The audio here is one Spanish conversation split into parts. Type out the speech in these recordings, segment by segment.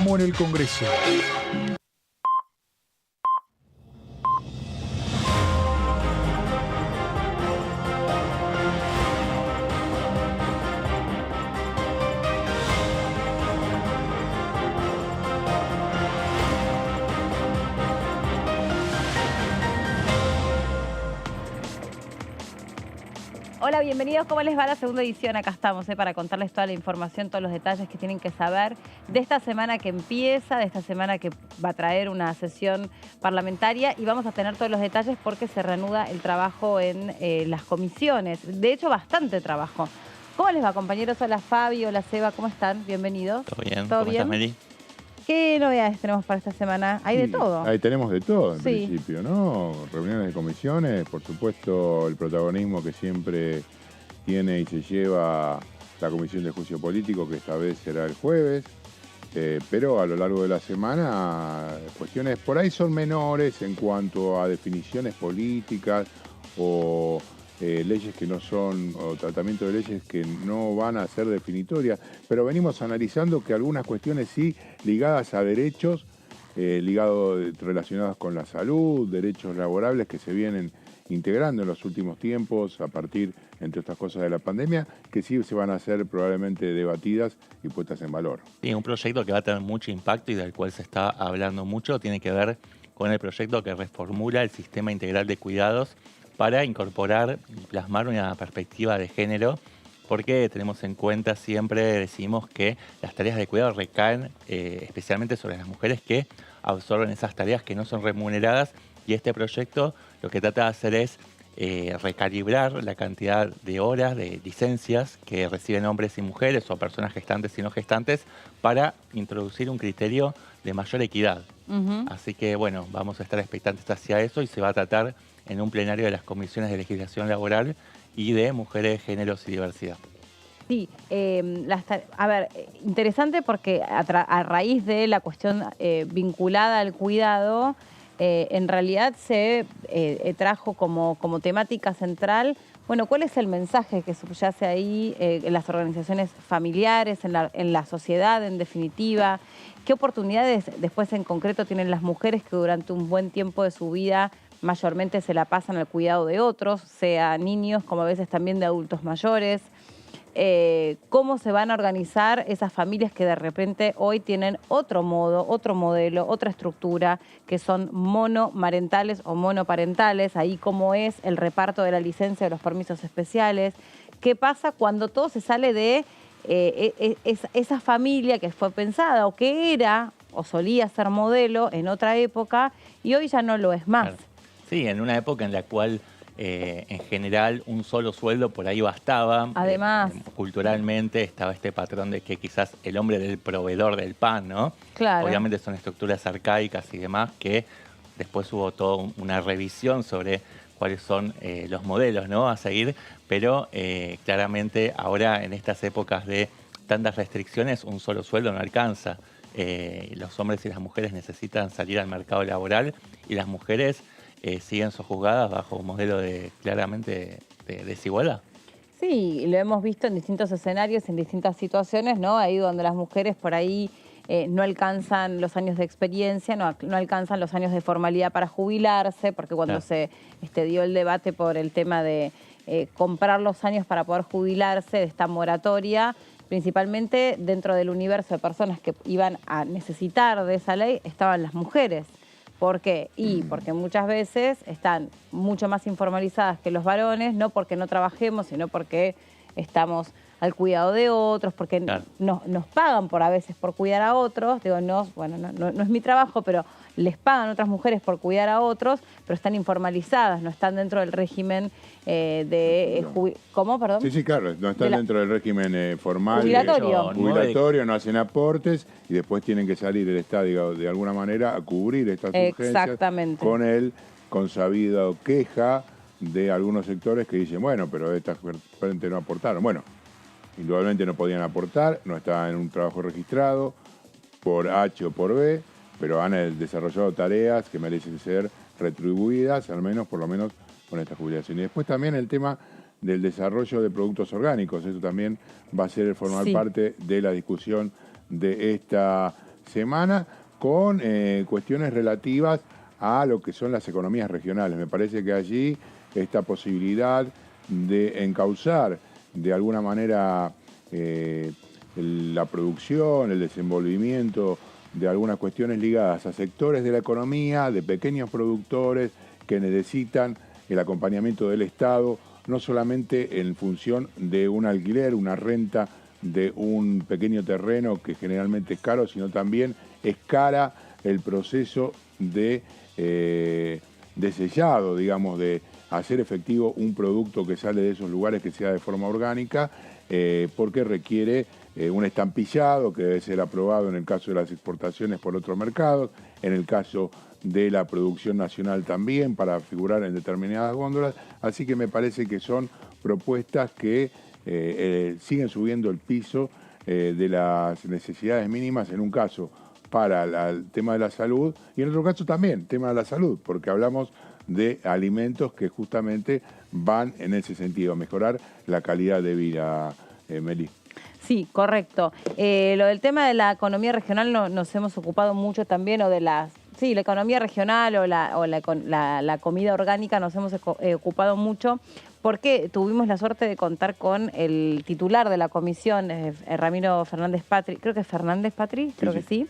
como en el Congreso. Hola, bienvenidos. ¿Cómo les va la segunda edición? Acá estamos para contarles toda la información, todos los detalles que tienen que saber de esta semana que empieza, de esta semana que va a traer una sesión parlamentaria y vamos a tener todos los detalles porque se reanuda el trabajo en las comisiones. De hecho, bastante trabajo. ¿Cómo les va, compañeros? Hola, Fabi, hola, Seba, ¿cómo están? Bienvenidos. ¿Todo bien? ¿Todo ¿Cómo bien? estás, Meli? ¿Qué novedades tenemos para esta semana? Hay de todo. Ahí tenemos de todo en Sí. principio, ¿no? Reuniones de comisiones, por supuesto el protagonismo que siempre tiene y se lleva la Comisión de Juicio Político, que esta vez será el jueves, pero a lo largo de la semana cuestiones por ahí son menores en cuanto a definiciones políticas o leyes que no son, o tratamiento de leyes que no van a ser definitorias, pero venimos analizando que algunas cuestiones sí ligadas a derechos, relacionados con la salud, derechos laborables que se vienen integrando en los últimos tiempos a partir, entre otras cosas, de la pandemia, que sí se van a ser probablemente debatidas y puestas en valor. Sí, un proyecto que va a tener mucho impacto y del cual se está hablando mucho tiene que ver con el proyecto que reformula el sistema integral de cuidados para incorporar y plasmar una perspectiva de género, porque tenemos en cuenta, siempre decimos que las tareas de cuidado recaen especialmente sobre las mujeres que absorben esas tareas que no son remuneradas, y este proyecto lo que trata de hacer es recalibrar la cantidad de horas, de licencias que reciben hombres y mujeres o personas gestantes y no gestantes para introducir un criterio de mayor equidad. Así que bueno, vamos a estar expectantes hacia eso y se va a tratar en un plenario de las comisiones de legislación laboral y de mujeres, géneros y diversidad. Sí, a ver, interesante porque a raíz de la cuestión vinculada al cuidado, en realidad se trajo como temática central, bueno, ¿cuál es el mensaje que subyace ahí en las organizaciones familiares, en la sociedad en definitiva? ¿Qué oportunidades después en concreto tienen las mujeres que durante un buen tiempo de su vida mayormente se la pasan al cuidado de otros, sea niños como a veces también de adultos mayores? ¿Cómo se van a organizar esas familias que de repente hoy tienen otro modo, otro modelo, otra estructura, que son monomarentales o monoparentales? Ahí cómo es el reparto de la licencia de los permisos especiales. ¿Qué pasa cuando todo se sale de esa familia que fue pensada o que era o solía ser modelo en otra época y hoy ya no lo es más? Claro. Sí, en una época en la cual en general un solo sueldo por ahí bastaba. Además, culturalmente estaba este patrón de que quizás el hombre era el proveedor del pan, ¿no? claro. Obviamente son estructuras arcaicas y demás que después hubo toda una revisión sobre cuáles son los modelos, ¿no?, a seguir, pero claramente ahora en estas épocas de tantas restricciones un solo sueldo no alcanza. Los hombres y las mujeres necesitan salir al mercado laboral y las mujeres siguen sojuzgadas bajo un modelo claramente de desigualdad. Sí, lo hemos visto en distintos escenarios, en distintas situaciones, ¿no? Ahí donde las mujeres por ahí no alcanzan los años de experiencia, no alcanzan los años de formalidad para jubilarse, porque cuando Claro. se dio el debate por el tema de comprar los años para poder jubilarse, de esta moratoria, principalmente dentro del universo de personas que iban a necesitar de esa ley, estaban las mujeres. ¿Por qué? Y porque muchas veces están mucho más informalizadas que los varones, no porque no trabajemos, sino porque estamos al cuidado de otros, porque Claro. nos pagan a veces por cuidar a otros. Digo, no es mi trabajo, pero les pagan otras mujeres por cuidar a otros, pero están informalizadas, no están dentro del régimen ¿cómo, perdón? Sí, claro, no están dentro del régimen formal. Jubilatorio. No hacen aportes y después tienen que salir del Estado de alguna manera a cubrir estas urgencias con el consabido queja de algunos sectores que dicen, bueno, pero estas frente no aportaron. Bueno, indudablemente no podían aportar, no estaban en un trabajo registrado por H o por B, pero han desarrollado tareas que merecen ser retribuidas, al menos, por lo menos, con esta jubilación. Y después también el tema del desarrollo de productos orgánicos, eso también va a ser formar parte de la discusión de esta semana con cuestiones relativas a lo que son las economías regionales. Me parece que allí esta posibilidad de encauzar de alguna manera la producción, el desenvolvimiento de algunas cuestiones ligadas a sectores de la economía, de pequeños productores que necesitan el acompañamiento del Estado, no solamente en función de un alquiler, una renta de un pequeño terreno que generalmente es caro, sino también es cara el proceso de sellado, digamos, de hacer efectivo un producto que sale de esos lugares que sea de forma orgánica, porque requiere un estampillado que debe ser aprobado en el caso de las exportaciones por otros mercados, en el caso de la producción nacional también, para figurar en determinadas góndolas. Así que me parece que son propuestas que siguen subiendo el piso de las necesidades mínimas, en un caso para el tema de la salud y en otro caso también tema de la salud, porque hablamos de alimentos que justamente van en ese sentido, a mejorar la calidad de vida, Meli. Sí, correcto. Lo del tema de la economía regional nos hemos ocupado mucho también, o de las... Sí, la economía regional o la comida orgánica nos hemos ocupado mucho, porque tuvimos la suerte de contar con el titular de la comisión, Ramiro Fernández Patri, creo que es Fernández Patri, creo que sí,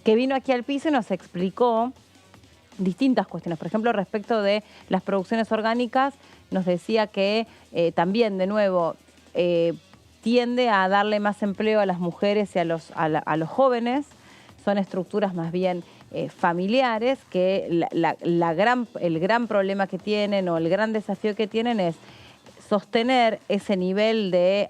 que vino aquí al piso y nos explicó distintas cuestiones. Por ejemplo, respecto de las producciones orgánicas, nos decía que también, de nuevo, tiende a darle más empleo a las mujeres y a los jóvenes. Son estructuras más bien familiares, que el gran problema que tienen, o el gran desafío que tienen, es sostener ese nivel de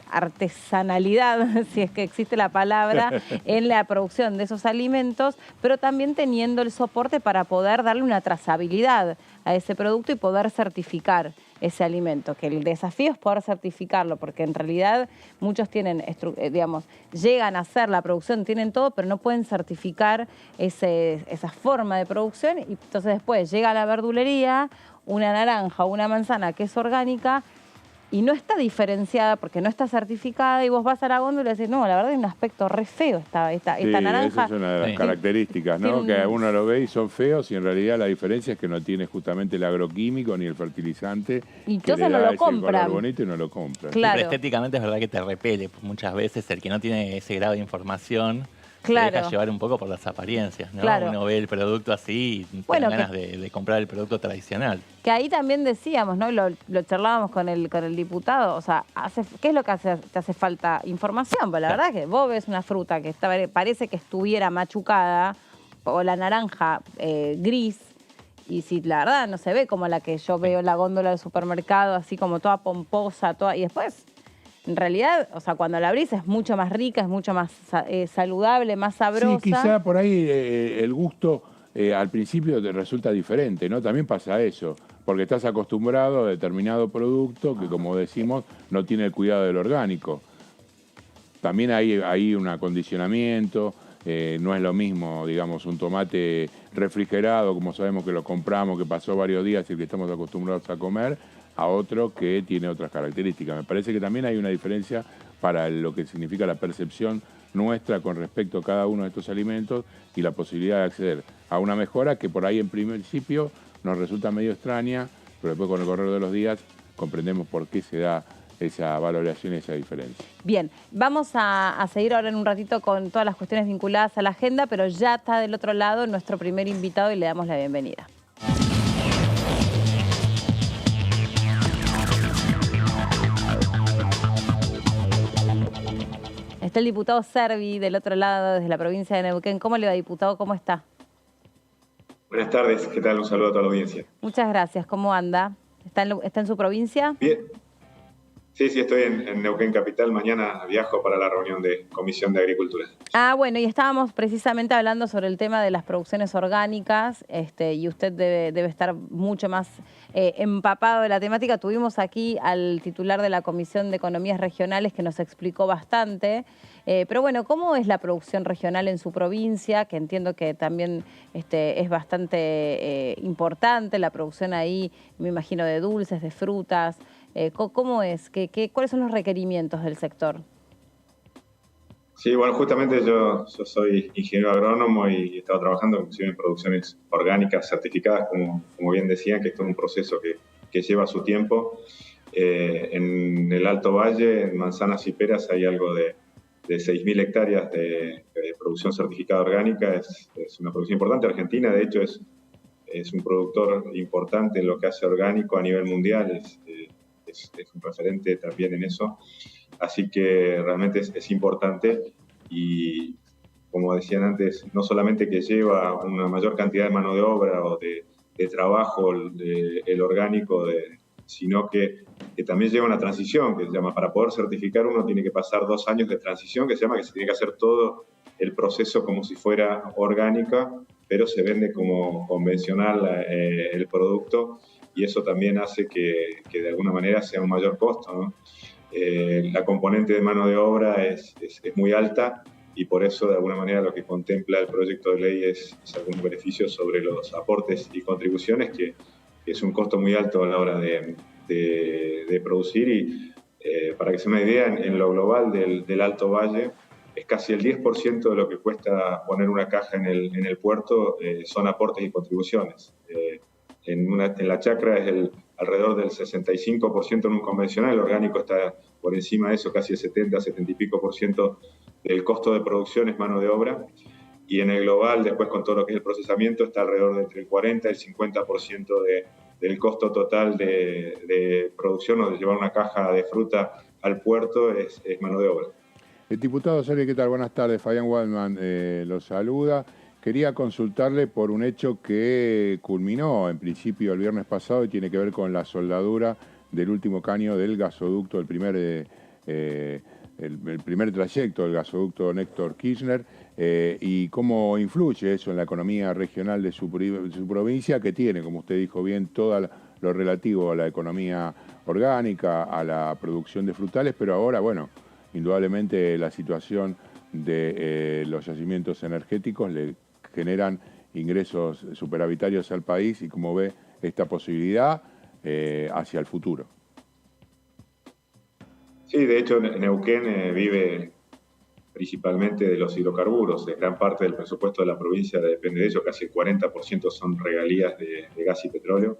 artesanalidad, si es que existe la palabra, en la producción de esos alimentos, pero también teniendo el soporte para poder darle una trazabilidad a ese producto y poder certificar ese alimento, que el desafío es poder certificarlo, porque en realidad muchos tienen, digamos, llegan a hacer la producción, tienen todo, pero no pueden certificar esa forma de producción, y entonces después llega a la verdulería una naranja o una manzana que es orgánica y no está diferenciada porque no está certificada, y vos vas a la góndola y decís, no, la verdad es un aspecto re feo esta naranja. Esa es una de las características, ¿no? Que uno lo ve y son feos, y en realidad la diferencia es que no tiene justamente el agroquímico ni el fertilizante. Y entonces no lo compran. Color bonito y no lo compran. Claro. Pero estéticamente es verdad que te repele muchas veces el que no tiene ese grado de información. Claro. Se deja llevar un poco por las apariencias, ¿no? Claro. Uno ve el producto así y tiene ganas de comprar el producto tradicional. Que ahí también decíamos, ¿no? Lo charlábamos con el diputado, o sea, ¿qué es lo que te hace falta? Información, pero la verdad es que vos ves una fruta que parece que estuviera machucada, o la naranja gris, y si la verdad no se ve como la que yo veo en la góndola del supermercado, así como toda pomposa, y después... En realidad, o sea, cuando la abrís es mucho más rica, es mucho más saludable, más sabrosa. Sí, quizá por ahí el gusto al principio te resulta diferente, ¿no? También pasa eso, porque estás acostumbrado a determinado producto que, como decimos, no tiene el cuidado del orgánico. También hay un acondicionamiento, no es lo mismo, digamos, un tomate refrigerado, como sabemos que lo compramos, que pasó varios días y que estamos acostumbrados a comer, a otro que tiene otras características. Me parece que también hay una diferencia para lo que significa la percepción nuestra con respecto a cada uno de estos alimentos y la posibilidad de acceder a una mejora que por ahí en principio nos resulta medio extraña, pero después con el correr de los días comprendemos por qué se da esa valoración y esa diferencia. Bien, vamos a seguir ahora en un ratito con todas las cuestiones vinculadas a la agenda, pero ya está del otro lado nuestro primer invitado y le damos la bienvenida. Está el diputado Servi del otro lado, desde la provincia de Neuquén. ¿Cómo le va, diputado? ¿Cómo está? Buenas tardes, ¿qué tal? Un saludo a toda la audiencia. Muchas gracias. ¿Cómo anda? ¿Está en su provincia? Bien. Sí, estoy en Neuquén Capital. Mañana viajo para la reunión de Comisión de Agricultura. Ah, bueno, y estábamos precisamente hablando sobre el tema de las producciones orgánicas, y usted debe estar mucho más empapado de la temática. Tuvimos aquí al titular de la Comisión de Economías Regionales que nos explicó bastante. Pero bueno, ¿cómo es la producción regional en su provincia? Que entiendo que también es bastante importante la producción ahí, me imagino, de dulces, de frutas. ¿Cómo es? ¿Cuáles son los requerimientos del sector? Sí, bueno, justamente yo soy ingeniero agrónomo y he estado trabajando inclusive en producciones orgánicas certificadas, como bien decían, que esto es un proceso que lleva su tiempo. En el Alto Valle, en manzanas y peras, hay algo de 6.000 hectáreas de producción certificada orgánica. Es una producción importante. Argentina, de hecho, es un productor importante en lo que hace orgánico a nivel mundial. Es un referente también en eso. Así que realmente es importante y, como decían antes, no solamente que lleva una mayor cantidad de mano de obra o de trabajo el orgánico, sino que también lleva una transición, que se llama, para poder certificar uno tiene que pasar 2 años de transición, que se llama que se tiene que hacer todo el proceso como si fuera orgánica, pero se vende como convencional el producto, y eso también hace que de alguna manera sea un mayor costo, ¿no? La componente de mano de obra es muy alta y por eso de alguna manera lo que contempla el proyecto de ley es algunos beneficios sobre los aportes y contribuciones, que es un costo muy alto a la hora de producir. Y para que se me idea, en lo global del Alto Valle es casi el 10% de lo que cuesta poner una caja en el puerto, son aportes y contribuciones. En la chacra es alrededor del 65% en un convencional, el orgánico está por encima de eso, casi el 70 y pico por ciento del costo de producción es mano de obra, y en el global, después con todo lo que es el procesamiento, está alrededor de entre el 40 y el 50% del costo total de producción o de llevar una caja de fruta al puerto es mano de obra. El diputado Soria, ¿qué tal? Buenas tardes, Fabián Waldman lo saluda. Quería consultarle por un hecho que culminó en principio el viernes pasado y tiene que ver con la soldadura del último caño del gasoducto, el primer trayecto del gasoducto Néstor Kirchner, y cómo influye eso en la economía regional de su provincia, que tiene, como usted dijo bien, todo lo relativo a la economía orgánica, a la producción de frutales, pero ahora, bueno, indudablemente la situación de los yacimientos energéticos le generan ingresos superavitarios al país, y cómo ve esta posibilidad hacia el futuro. Sí, de hecho Neuquén vive principalmente de los hidrocarburos. Gran parte del presupuesto de la provincia depende de ello, casi el 40% son regalías de gas y petróleo.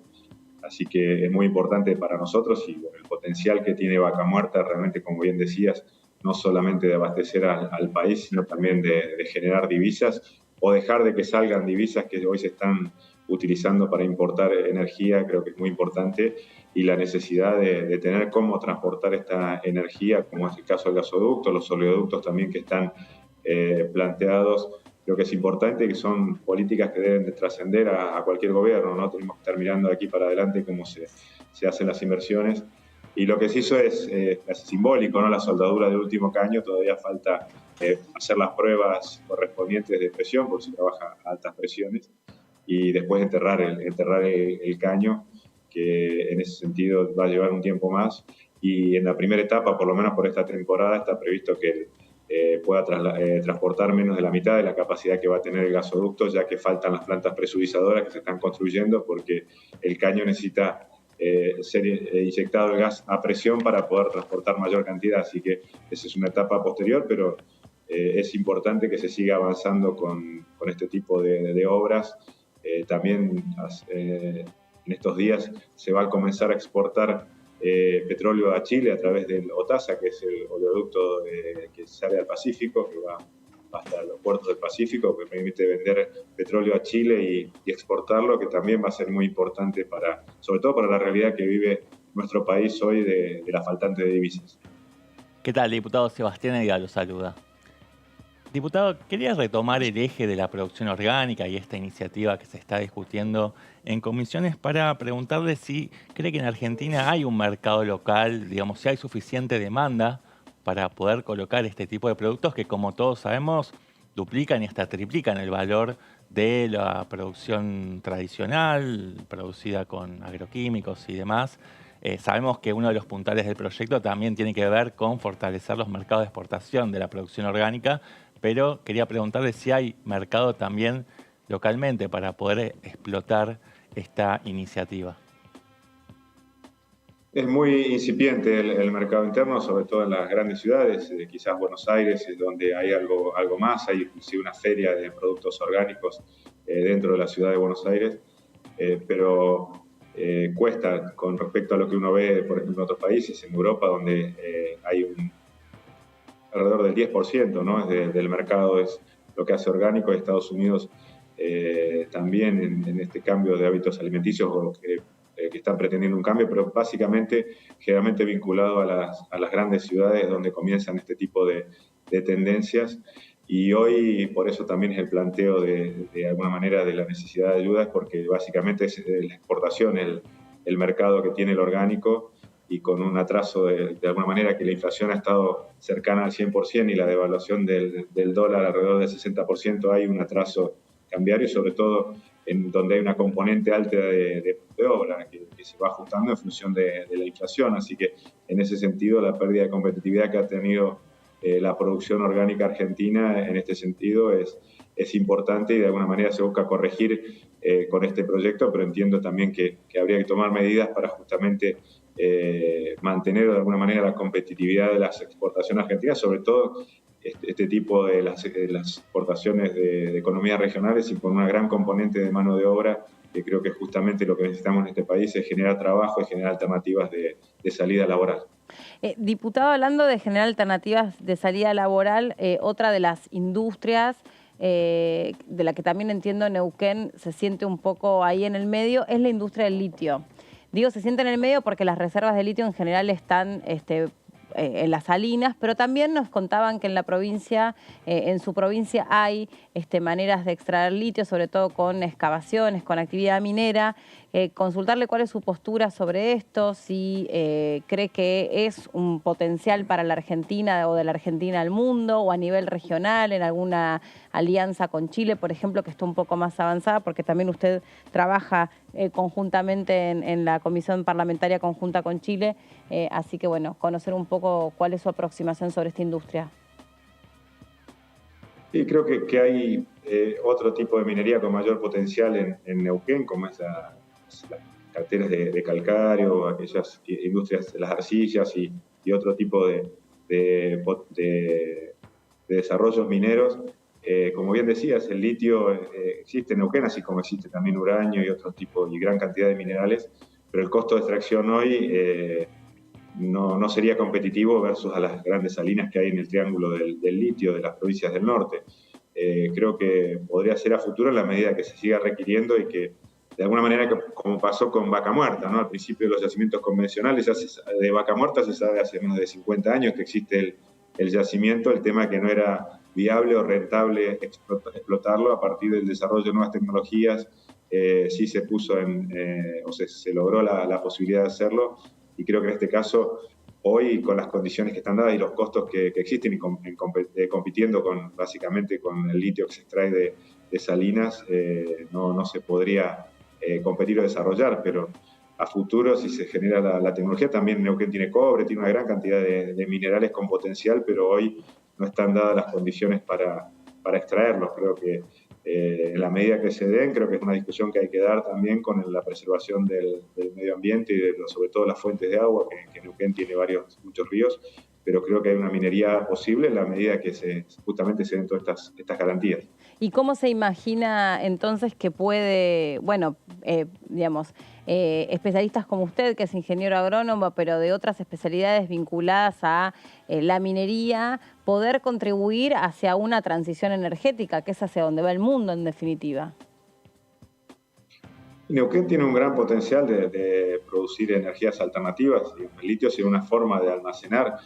Así que es muy importante para nosotros, y bueno, el potencial que tiene Vaca Muerta realmente, como bien decías, no solamente de abastecer al país, sino también de generar divisas o dejar de que salgan divisas que hoy se están utilizando para importar energía. Creo que es muy importante, y la necesidad de tener cómo transportar esta energía, como es el caso del gasoducto, los oleoductos también que están planteados. Creo que es importante, que son políticas que deben de trascender a cualquier gobierno, ¿no? Tenemos que estar mirando de aquí para adelante cómo se hacen las inversiones. Y lo que se hizo es simbólico, ¿no? La soldadura del último caño. Todavía falta hacer las pruebas correspondientes de presión, porque se trabaja a altas presiones, y después enterrar el caño, que en ese sentido va a llevar un tiempo más. Y en la primera etapa, por lo menos por esta temporada, está previsto que pueda transportar menos de la mitad de la capacidad que va a tener el gasoducto, ya que faltan las plantas presurizadoras que se están construyendo, porque el caño necesita ser inyectado el gas a presión para poder transportar mayor cantidad. Así que esa es una etapa posterior, pero es importante que se siga avanzando con este tipo de obras. También en estos días se va a comenzar a exportar petróleo a Chile a través del OTASA, que es el oleoducto que sale al Pacífico, que va hasta los puertos del Pacífico, que permite vender petróleo a Chile y exportarlo, que también va a ser muy importante sobre todo para la realidad que vive nuestro país hoy de la faltante de divisas. ¿Qué tal, diputado? Sebastián Edgar lo saluda. Diputado, quería retomar el eje de la producción orgánica y esta iniciativa que se está discutiendo en comisiones para preguntarle si cree que en Argentina hay un mercado local, digamos, si hay suficiente demanda para poder colocar este tipo de productos que, como todos sabemos, duplican y hasta triplican el valor de la producción tradicional, producida con agroquímicos y demás. Sabemos que uno de los puntales del proyecto también tiene que ver con fortalecer los mercados de exportación de la producción orgánica, pero quería preguntarle si hay mercado también localmente para poder explotar esta iniciativa. Es muy incipiente el mercado interno, sobre todo en las grandes ciudades, quizás Buenos Aires es donde hay algo más, hay inclusive una feria de productos orgánicos dentro de la ciudad de Buenos Aires, pero cuesta con respecto a lo que uno ve, por ejemplo, en otros países, en Europa, donde hay alrededor del 10%, ¿no? Del mercado es lo que hace orgánico. Estados Unidos también en este cambio de hábitos alimenticios que están pretendiendo un cambio, pero básicamente generalmente vinculado a las grandes ciudades donde comienzan este tipo de tendencias. Y hoy por eso también es el planteo de alguna manera de la necesidad de ayudas, porque básicamente es la exportación el mercado que tiene el orgánico, y con un atraso de alguna manera que la inflación ha estado cercana al 100% y la devaluación del dólar alrededor del 60%, hay un atraso cambiario, sobre todo en donde hay una componente alta de obra que se va ajustando en función de la inflación. Así que en ese sentido la pérdida de competitividad que ha tenido la producción orgánica argentina en este sentido es importante, y de alguna manera se busca corregir con este proyecto, pero entiendo también que habría que tomar medidas para justamente mantener de alguna manera la competitividad de las exportaciones argentinas, sobre todo este tipo de las exportaciones de economías regionales y con una gran componente de mano de obra, que creo que justamente lo que necesitamos en este país es generar trabajo y generar alternativas de salida laboral. Diputado, hablando de generar alternativas de salida laboral, otra de las industrias de la que también entiendo Neuquén se siente un poco ahí en el medio es la industria del litio. Digo, se siente en el medio porque las reservas de litio en general están en las salinas, pero también nos contaban que en la provincia, en su provincia hay maneras de extraer litio, sobre todo con excavaciones, con actividad minera. Consultarle cuál es su postura sobre esto, si cree que es un potencial para la Argentina o de la Argentina al mundo, o a nivel regional, en alguna alianza con Chile, por ejemplo, que está un poco más avanzada, porque también usted trabaja conjuntamente en la Comisión Parlamentaria Conjunta con Chile, así que bueno, conocer un poco cuál es su aproximación sobre esta industria. Sí, creo que hay otro tipo de minería con mayor potencial en Neuquén, como es las carteras de calcario, aquellas industrias de las arcillas y otro tipo de desarrollos mineros. Como bien decías, el litio existe en Neuquén, así como existe también uranio y otro tipo y gran cantidad de minerales, pero el costo de extracción hoy no sería competitivo versus a las grandes salinas que hay en el triángulo del litio de las provincias del norte. Creo que podría ser a futuro en la medida que se siga requiriendo y que de alguna manera, como pasó con Vaca Muerta, ¿no? Al principio de los yacimientos convencionales, de Vaca Muerta se sabe hace menos de 50 años que existe el yacimiento, el tema que no era viable o rentable explotarlo. A partir del desarrollo de nuevas tecnologías sí se puso se logró la posibilidad de hacerlo, y creo que en este caso hoy, con las condiciones que están dadas y los costos que existen, y compitiendo básicamente con el litio que se extrae de salinas, no se podría competir o desarrollar, pero a futuro, si se genera la tecnología, también Neuquén tiene cobre, tiene una gran cantidad de minerales con potencial, pero hoy no están dadas las condiciones para extraerlos. Creo que en la medida que se den, creo que es una discusión que hay que dar también con la preservación del medio ambiente y sobre todo las fuentes de agua, que Neuquén tiene muchos ríos, pero creo que hay una minería posible en la medida que justamente se den todas estas garantías. ¿Y cómo se imagina entonces que puede, bueno, especialistas como usted, que es ingeniero agrónomo, pero de otras especialidades vinculadas a la minería, poder contribuir hacia una transición energética, que es hacia donde va el mundo en definitiva? Neuquén tiene un gran potencial de producir energías alternativas. El litio es una forma de almacenar,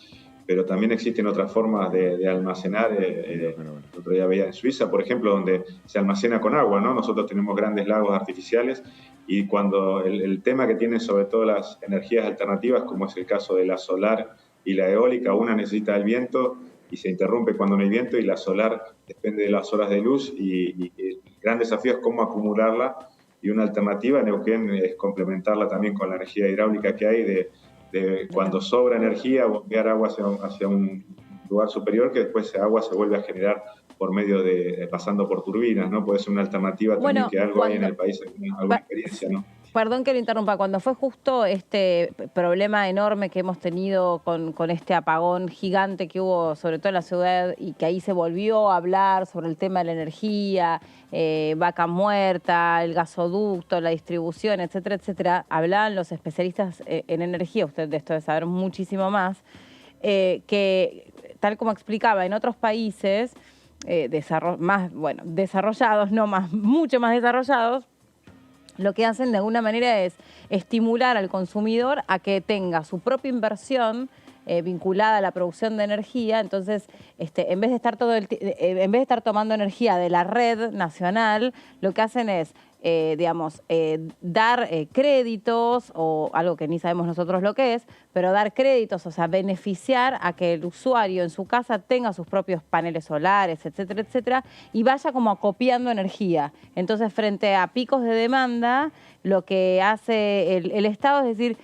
pero también existen otras formas de almacenar. El otro día veía en Suiza, por ejemplo, donde se almacena con agua, ¿no? Nosotros tenemos grandes lagos artificiales, y cuando el tema que tienen sobre todo las energías alternativas, como es el caso de la solar y la eólica, una necesita el viento y se interrumpe cuando no hay viento, y la solar depende de las horas de luz, y el gran desafío es cómo acumularla, y una alternativa en Neuquén es complementarla también con la energía hidráulica que hay de cuando sobra energía, bombear agua hacia un lugar superior, que después esa agua se vuelve a generar por medio pasando por turbinas, ¿no? Puede ser una alternativa también, que algo hay en el país, alguna experiencia, ¿no? Perdón que lo interrumpa, cuando fue justo este problema enorme que hemos tenido con este apagón gigante que hubo, sobre todo en la ciudad, y que ahí se volvió a hablar sobre el tema de la energía, Vaca Muerta, el gasoducto, la distribución, etcétera, etcétera, hablaban los especialistas en energía, usted de esto debe saber muchísimo más, que tal como explicaba, en otros países desarrollados, mucho más desarrollados, lo que hacen de alguna manera es estimular al consumidor a que tenga su propia inversión vinculada a la producción de energía. Entonces, en vez de estar tomando energía de la red nacional, lo que hacen es dar créditos, o algo que ni sabemos nosotros lo que es, pero dar créditos, o sea, beneficiar a que el usuario en su casa tenga sus propios paneles solares, etcétera, etcétera, y vaya como acopiando energía. Entonces, frente a picos de demanda, lo que hace el Estado es decir,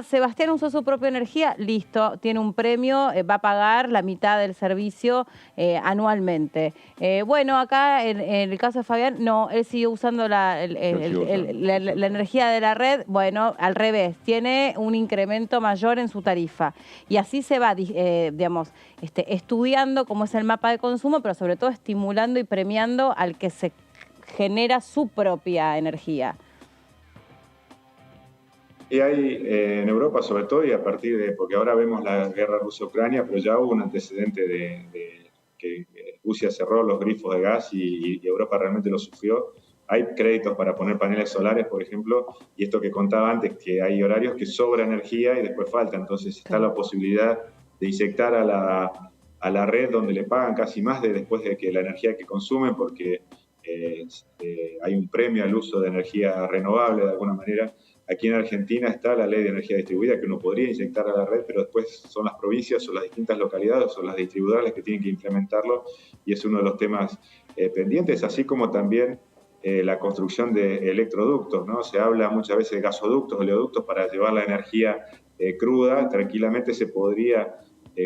Sebastián usó su propia energía, listo, tiene un premio, va a pagar la mitad del servicio anualmente. Bueno, acá en el caso de Fabián, no, él siguió usando la energía de la red, bueno, al revés, tiene un incremento mayor en su tarifa. Y así se va, estudiando cómo es el mapa de consumo, pero sobre todo estimulando y premiando al que se genera su propia energía. Y hay en Europa sobre todo, y a partir de, porque ahora vemos la guerra Rusia-Ucrania, pero ya hubo un antecedente de que Rusia cerró los grifos de gas y Europa realmente lo sufrió. Hay créditos para poner paneles solares, por ejemplo, y esto que contaba antes, que hay horarios que sobra energía y después falta. Entonces está la posibilidad de inyectar a la red donde le pagan casi más después de que la energía que consumen, porque hay un premio al uso de energía renovable de alguna manera. Aquí en Argentina está la ley de energía distribuida que uno podría inyectar a la red, pero después son las provincias o las distintas localidades o las distribuidoras las que tienen que implementarlo, y es uno de los temas pendientes, así como también la construcción de electroductos, ¿no? Se habla muchas veces de gasoductos, oleoductos para llevar la energía cruda. Tranquilamente se podría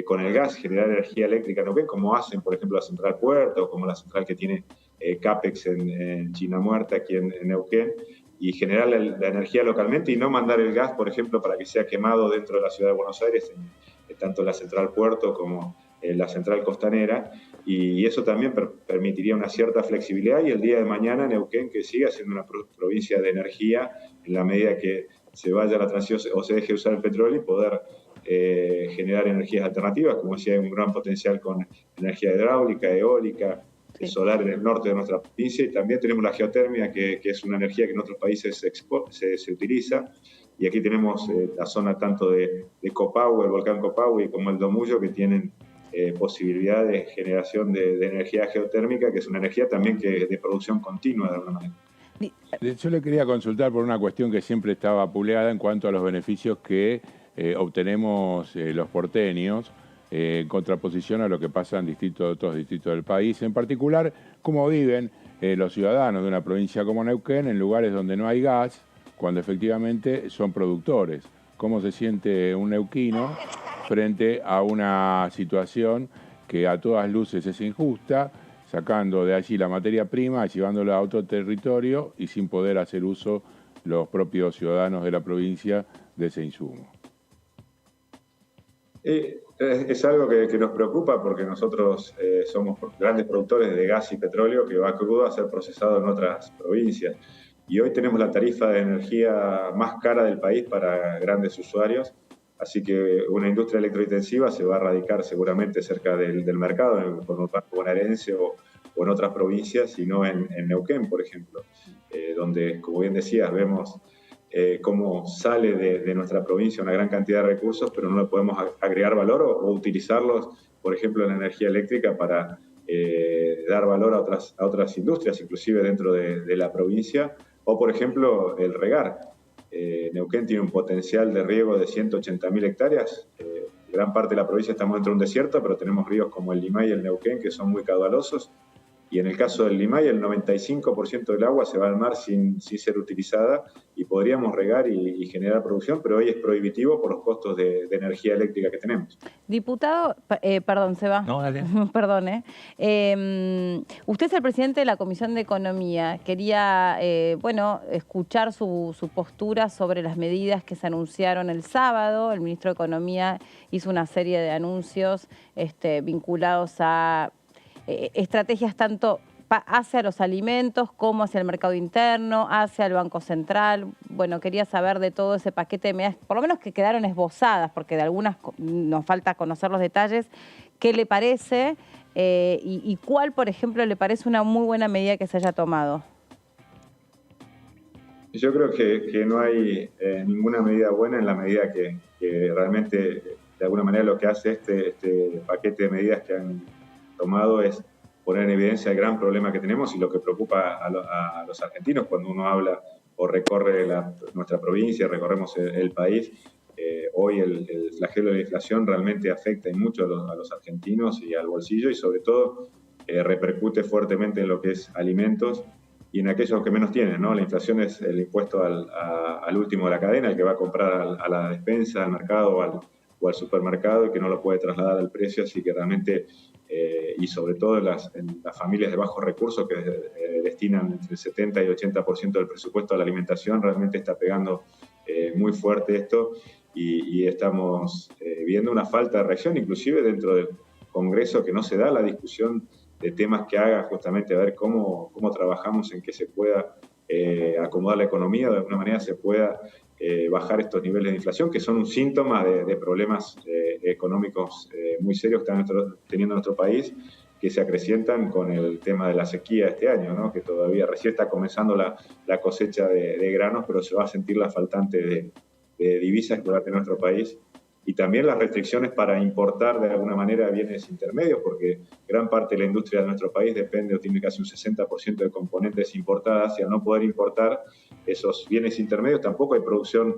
con el gas generar energía eléctrica en Neuquén, como hacen, por ejemplo, la Central Puerto, o como la central que tiene CAPEX en China Muerta, aquí en Neuquén, y generar la energía localmente y no mandar el gas, por ejemplo, para que sea quemado dentro de la ciudad de Buenos Aires, tanto la Central Puerto como la Central Costanera, y eso también permitiría una cierta flexibilidad, y el día de mañana Neuquén que siga siendo una provincia de energía en la medida que se vaya la transición o se deje de usar el petróleo y poder generar energías alternativas, como decía, hay un gran potencial con energía hidráulica, eólica, solar en el norte de nuestra provincia, y también tenemos la geotermia, que es una energía que en otros países se utiliza, y aquí tenemos la zona tanto de Copahue, el volcán Copahue, como el Domullo, que tienen posibilidad de generación de energía geotérmica, que es una energía también de producción continua de alguna manera. Yo le quería consultar por una cuestión que siempre estaba vapuleada en cuanto a los beneficios que obtenemos los porteños, en contraposición a lo que pasa en otros distritos del país. En particular, cómo viven los ciudadanos de una provincia como Neuquén en lugares donde no hay gas, cuando efectivamente son productores. ¿Cómo se siente un neuquino frente a una situación que a todas luces es injusta, sacando de allí la materia prima, llevándola a otro territorio y sin poder hacer uso los propios ciudadanos de la provincia de ese insumo? Es algo que nos preocupa, porque nosotros somos grandes productores de gas y petróleo que va crudo a ser procesado en otras provincias. Y hoy tenemos la tarifa de energía más cara del país para grandes usuarios, así que una industria electrointensiva se va a radicar seguramente cerca del mercado, en el conurbano bonaerense o en otras provincias, y no en Neuquén, por ejemplo, donde, como bien decías, vemos cómo sale de nuestra provincia una gran cantidad de recursos, pero no le podemos agregar valor o utilizarlos, por ejemplo, en la energía eléctrica para dar valor a otras industrias, inclusive dentro de la provincia, o por ejemplo el regar. Neuquén tiene un potencial de riego de 180.000 hectáreas, gran parte de la provincia estamos dentro de un desierto, pero tenemos ríos como el Limay y el Neuquén que son muy caudalosos, y en el caso del Limay el 95% del agua se va al mar sin ser utilizada y podríamos regar y generar producción, pero hoy es prohibitivo por los costos de energía eléctrica que tenemos. Diputado, perdón, Seba. No, dale. Perdón, usted es el presidente de la Comisión de Economía. Quería, escuchar su postura sobre las medidas que se anunciaron el sábado. El ministro de Economía hizo una serie de anuncios vinculados a estrategias tanto hacia los alimentos como hacia el mercado interno, hacia el Banco Central. Bueno, quería saber de todo ese paquete de medidas, por lo menos que quedaron esbozadas, porque de algunas nos falta conocer los detalles. ¿Qué le parece y cuál, por ejemplo, le parece una muy buena medida que se haya tomado? Yo creo que no hay ninguna medida buena en la medida que realmente, de alguna manera, lo que hace este paquete de medidas que han tomado es poner en evidencia el gran problema que tenemos y lo que preocupa a los argentinos cuando uno habla o recorre nuestra provincia, recorremos el país. Hoy el flagelo de la inflación realmente afecta y mucho a los argentinos y al bolsillo y sobre todo repercute fuertemente en lo que es alimentos y en aquellos que menos tienen, ¿no? La inflación es el impuesto al último de la cadena, el que va a comprar a la despensa, al mercado o al supermercado y que no lo puede trasladar al precio, así que realmente, y sobre todo en las familias de bajos recursos que destinan entre el 70 y 80% del presupuesto a la alimentación, realmente está pegando muy fuerte esto y estamos viendo una falta de reacción, inclusive dentro del Congreso, que no se da la discusión de temas que haga justamente a ver cómo trabajamos en que se pueda acomodar la economía, de alguna manera se pueda bajar estos niveles de inflación, que son un síntoma de problemas económicos muy serios que están teniendo nuestro país, que se acrecientan con el tema de la sequía este año, ¿no? Que todavía recién está comenzando la cosecha de granos, pero se va a sentir la faltante de divisas que va a tener nuestro país. Y también las restricciones para importar de alguna manera bienes intermedios, porque gran parte de la industria de nuestro país depende o tiene casi un 60% de componentes importadas, y al no poder importar esos bienes intermedios tampoco hay producción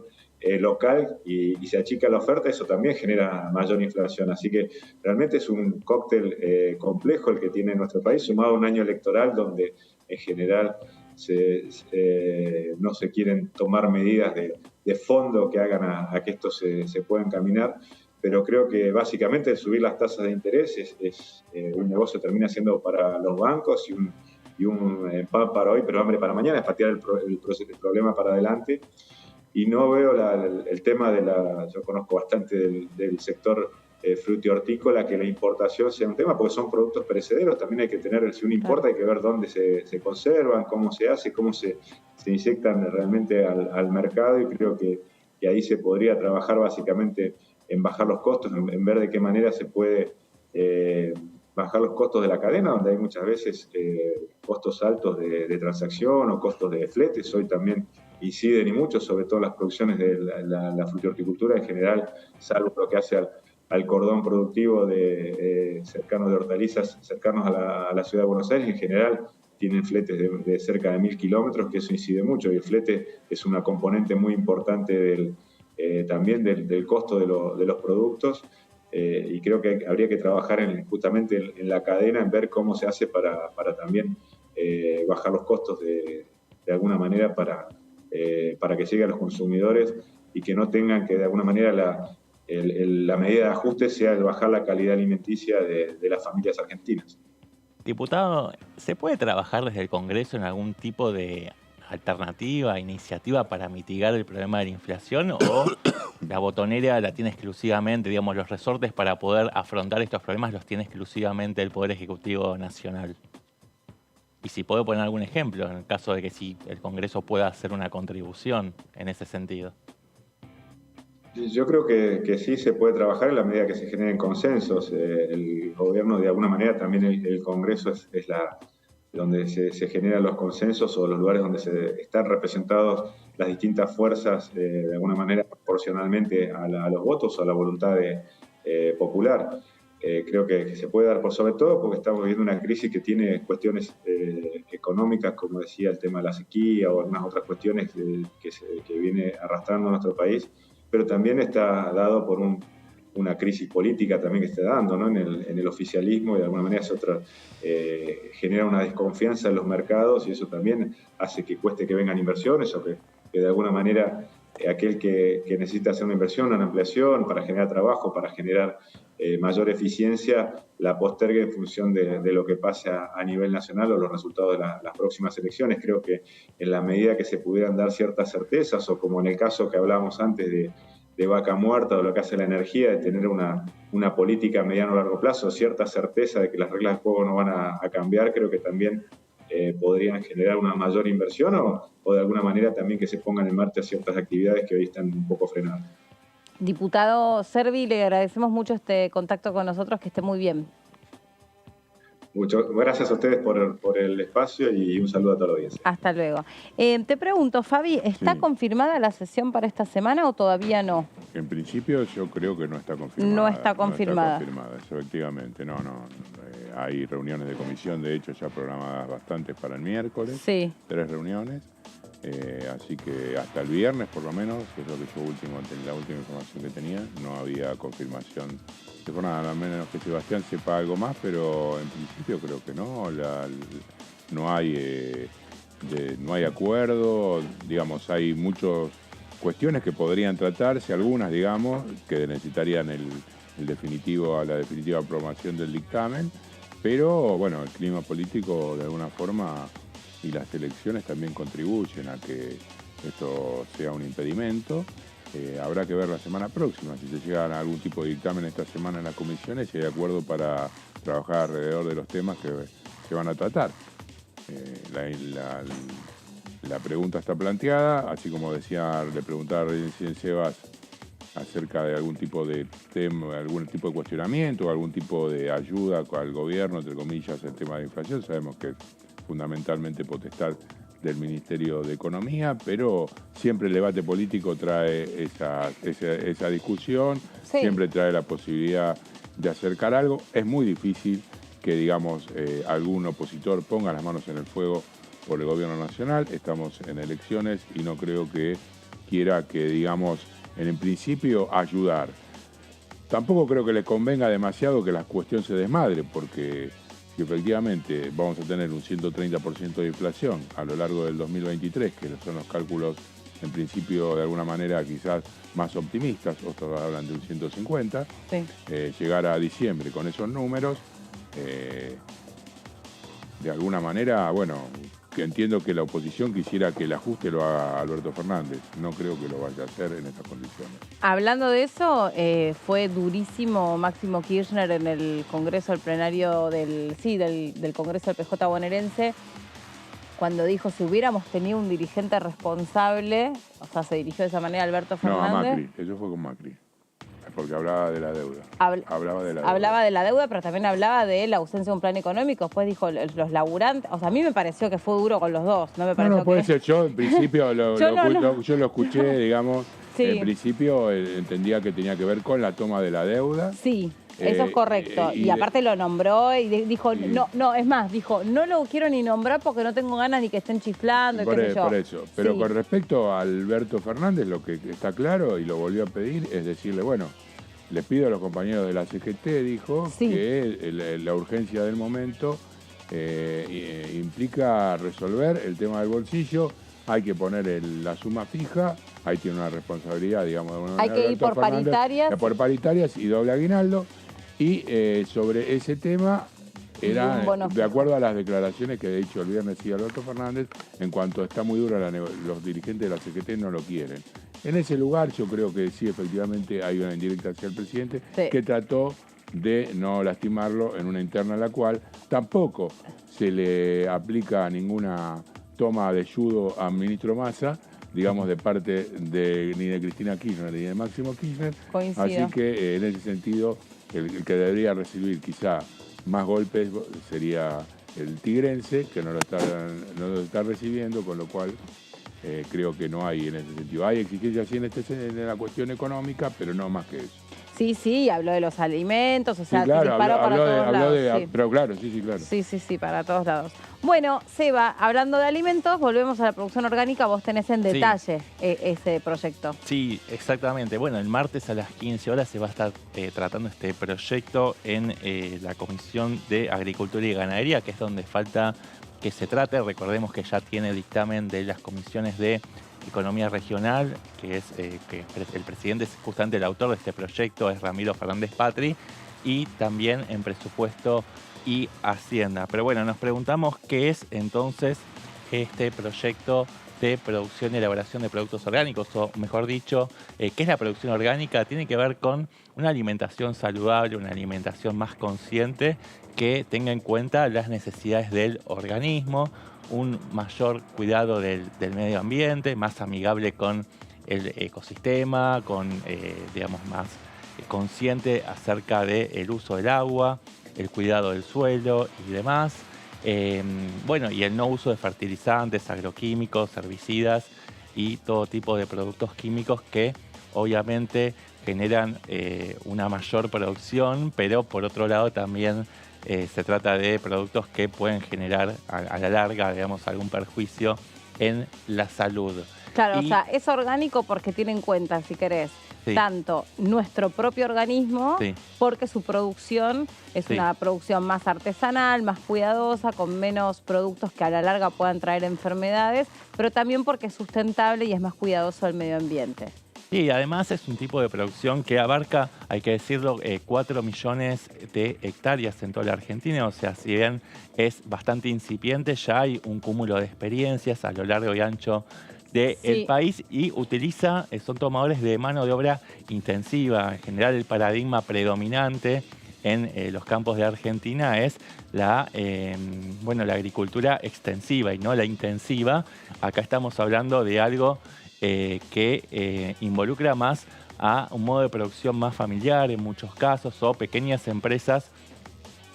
local y se achica la oferta, eso también genera mayor inflación. Así que realmente es un cóctel complejo el que tiene nuestro país, sumado a un año electoral donde en general no se quieren tomar medidas de fondo que hagan a que esto se pueda encaminar, pero creo que básicamente subir las tasas de interés es un negocio termina siendo para los bancos y un pan para hoy, pero hambre para mañana, es patear el problema para adelante. Y no veo el tema yo conozco bastante del sector frutihortícola, que la importación sea un tema, porque son productos perecederos, también hay que tener, si uno importa, hay que ver dónde se conservan, cómo se hace, cómo se inyectan realmente al mercado, y creo que ahí se podría trabajar básicamente en bajar los costos, en ver de qué manera se puede bajar los costos de la cadena, donde hay muchas veces costos altos de transacción o costos de fletes. Hoy también inciden y mucho, sobre todo las producciones de la frutihorticultura en general, salvo lo que hace al cordón productivo cercano de hortalizas, cercanos a la ciudad de Buenos Aires. En general tienen fletes de cerca de 1.000 kilómetros, que eso incide mucho, y el flete es una componente muy importante también del costo de los productos, y creo que habría que trabajar justamente en la cadena, en ver cómo se hace para también bajar los costos de alguna manera para que llegue a los consumidores y que no tengan que de alguna manera la medida de ajuste sea el bajar la calidad alimenticia de las familias argentinas. Diputado, ¿se puede trabajar desde el Congreso en algún tipo de alternativa, iniciativa para mitigar el problema de la inflación, o la botonera la tiene exclusivamente, digamos, los resortes para poder afrontar estos problemas los tiene exclusivamente el Poder Ejecutivo Nacional? Y si puedo poner algún ejemplo, en el caso de que sí el Congreso pueda hacer una contribución en ese sentido. Yo creo que sí se puede trabajar en la medida que se generen consensos. El gobierno, de alguna manera, también el Congreso es donde se generan los consensos, o los lugares donde están representados las distintas fuerzas, de alguna manera proporcionalmente a los votos o a la voluntad popular. Creo que se puede dar, por sobre todo porque estamos viviendo una crisis que tiene cuestiones económicas, como decía, el tema de la sequía o algunas otras cuestiones que viene arrastrando a nuestro país, pero también está dado por un una crisis política también que está dando, ¿no? en el oficialismo, y de alguna manera genera una desconfianza en los mercados, y eso también hace que cueste que vengan inversiones, o que de alguna manera aquel que necesita hacer una inversión, una ampliación para generar trabajo, para generar mayor eficiencia, la postergue en función de lo que pase a nivel nacional o los resultados de las próximas elecciones. Creo que en la medida que se pudieran dar ciertas certezas, o como en el caso que hablábamos antes de vaca muerta, o lo que hace la energía, de tener una política a mediano o largo plazo, cierta certeza de que las reglas del juego no van a cambiar, creo que también podrían generar una mayor inversión, o de alguna manera también que se pongan en marcha ciertas actividades que hoy están un poco frenadas. Diputado Cervi, le agradecemos mucho este contacto con nosotros, que esté muy bien. Muchas gracias a ustedes por el espacio, y un saludo a toda la audiencia. Hasta luego. Te pregunto, Fabi, ¿está confirmada la sesión para esta semana o todavía no? En principio yo creo que no está confirmada. No está confirmada. No está confirmada, efectivamente. No. Hay reuniones de comisión, de hecho, ya programadas bastantes para el miércoles. Sí. 3 reuniones. Así que hasta el viernes, por lo menos, que es lo que la última información que tenía, no había confirmación de jornada, a menos que Sebastián sepa algo más, pero en principio creo que no. No hay acuerdo, digamos, hay muchas cuestiones que podrían tratarse, algunas, digamos, que necesitarían la definitiva aprobación del dictamen, pero bueno, el clima político de alguna forma y las elecciones también contribuyen a que esto sea un impedimento. Habrá que ver la semana próxima si se llega a algún tipo de dictamen esta semana en las comisiones, y hay acuerdo para trabajar alrededor de los temas que van a tratar. La pregunta está planteada, así como le preguntaba recién Sebas acerca de algún tipo de tema, algún tipo de cuestionamiento o algún tipo de ayuda al gobierno, entre comillas, el tema de inflación. Sabemos que es fundamentalmente potestad del Ministerio de Economía, pero siempre el debate político trae esa discusión, sí. Siempre trae la posibilidad de acercar algo. Es muy difícil que, digamos, algún opositor ponga las manos en el fuego por el gobierno nacional. Estamos en elecciones y no creo que quiera que, digamos, en principio ayudar. Tampoco creo que le convenga demasiado que la cuestión se desmadre, porque si efectivamente vamos a tener un 130% de inflación a lo largo del 2023, que son los cálculos en principio de alguna manera quizás más optimistas, otros hablan de un 150, sí. Llegar a diciembre con esos números, de alguna manera, bueno, que entiendo que la oposición quisiera que el ajuste lo haga Alberto Fernández. No creo que lo vaya a hacer en estas condiciones. Hablando de eso, fue durísimo Máximo Kirchner en el Congreso, el plenario del Congreso del PJ bonaerense, cuando dijo: si hubiéramos tenido un dirigente responsable, o sea, se dirigió de esa manera a Alberto Fernández. No, a Macri, eso fue con Macri. Porque hablaba de la deuda. Hablaba de la deuda, pero también hablaba de la ausencia de un plan económico. Después dijo los laburantes. O sea, a mí me pareció que fue duro con los dos. No me pareció no puede ser. Yo en principio yo lo escuché, digamos. Sí. En principio entendía que tenía que ver con la toma de la deuda. Sí. Eso es correcto. Y aparte lo nombró y dijo, es más, dijo, no lo quiero ni nombrar porque no tengo ganas ni que estén chiflando, qué sé yo. Por eso. Pero sí. Con respecto a Alberto Fernández, lo que está claro, y lo volvió a pedir, es decirle, bueno, les pido a los compañeros de la CGT, dijo, sí. Que la urgencia del momento implica resolver el tema del bolsillo. Hay que poner la suma fija, ahí tiene una responsabilidad, digamos. Hay que ir por paritarias. Por paritarias y doble aguinaldo. Y sobre ese tema era, de acuerdo a las declaraciones que ha dicho el viernes sí Alberto Fernández, en cuanto está muy dura los dirigentes de la CGT no lo quieren. En ese lugar yo creo que sí, efectivamente, hay una indirecta hacia el presidente, sí. Que trató de no lastimarlo en una interna en la cual tampoco se le aplica ninguna toma de judo al ministro Massa, digamos, de parte ni de Cristina Kirchner ni de Máximo Kirchner. Coincido. Así que en ese sentido, el que debería recibir quizá más golpes sería el tigrense, que no lo está recibiendo, con lo cual creo que no hay en ese sentido. Hay exigencias sí en la cuestión económica, pero no más que eso. Sí, habló de los alimentos, o sea, Sí, claro, disparó para todos lados. Sí. pero claro, sí, claro. Sí, para todos lados. Bueno, Seba, hablando de alimentos, volvemos a la producción orgánica. Vos tenés en detalle ese proyecto. Sí, exactamente. Bueno, el martes a las 15 horas se va a estar tratando este proyecto en la Comisión de Agricultura y Ganadería, que es donde falta que se trate. Recordemos que ya tiene dictamen de las comisiones de Economía Regional, que es que el presidente es justamente el autor de este proyecto, es Ramiro Fernández Patri, y también en Presupuesto y Hacienda. Pero bueno, nos preguntamos qué es entonces este proyecto de producción y elaboración de productos orgánicos, o mejor dicho, ¿qué es la producción orgánica? Tiene que ver con una alimentación saludable, una alimentación más consciente que tenga en cuenta las necesidades del organismo, un mayor cuidado del medio ambiente, más amigable con el ecosistema, digamos, más consciente acerca del uso del agua, el cuidado del suelo y demás. Bueno, y el no uso de fertilizantes, agroquímicos, herbicidas y todo tipo de productos químicos que obviamente generan una mayor producción, pero por otro lado también se trata de productos que pueden generar a la larga, digamos, algún perjuicio en la salud. Claro, o sea, es orgánico porque tiene en cuenta, si querés, tanto nuestro propio organismo, porque su producción es una producción más artesanal, más cuidadosa, con menos productos que a la larga puedan traer enfermedades, pero también porque es sustentable y es más cuidadoso del medio ambiente. Y además es un tipo de producción que abarca, hay que decirlo, 4 millones de hectáreas en toda la Argentina. O sea, si bien es bastante incipiente, ya hay un cúmulo de experiencias a lo largo y ancho del país y son tomadores de mano de obra intensiva. En general, el paradigma predominante en los campos de Argentina es la agricultura extensiva y no la intensiva. Acá estamos hablando de algo que involucra más a un modo de producción más familiar en muchos casos, o pequeñas empresas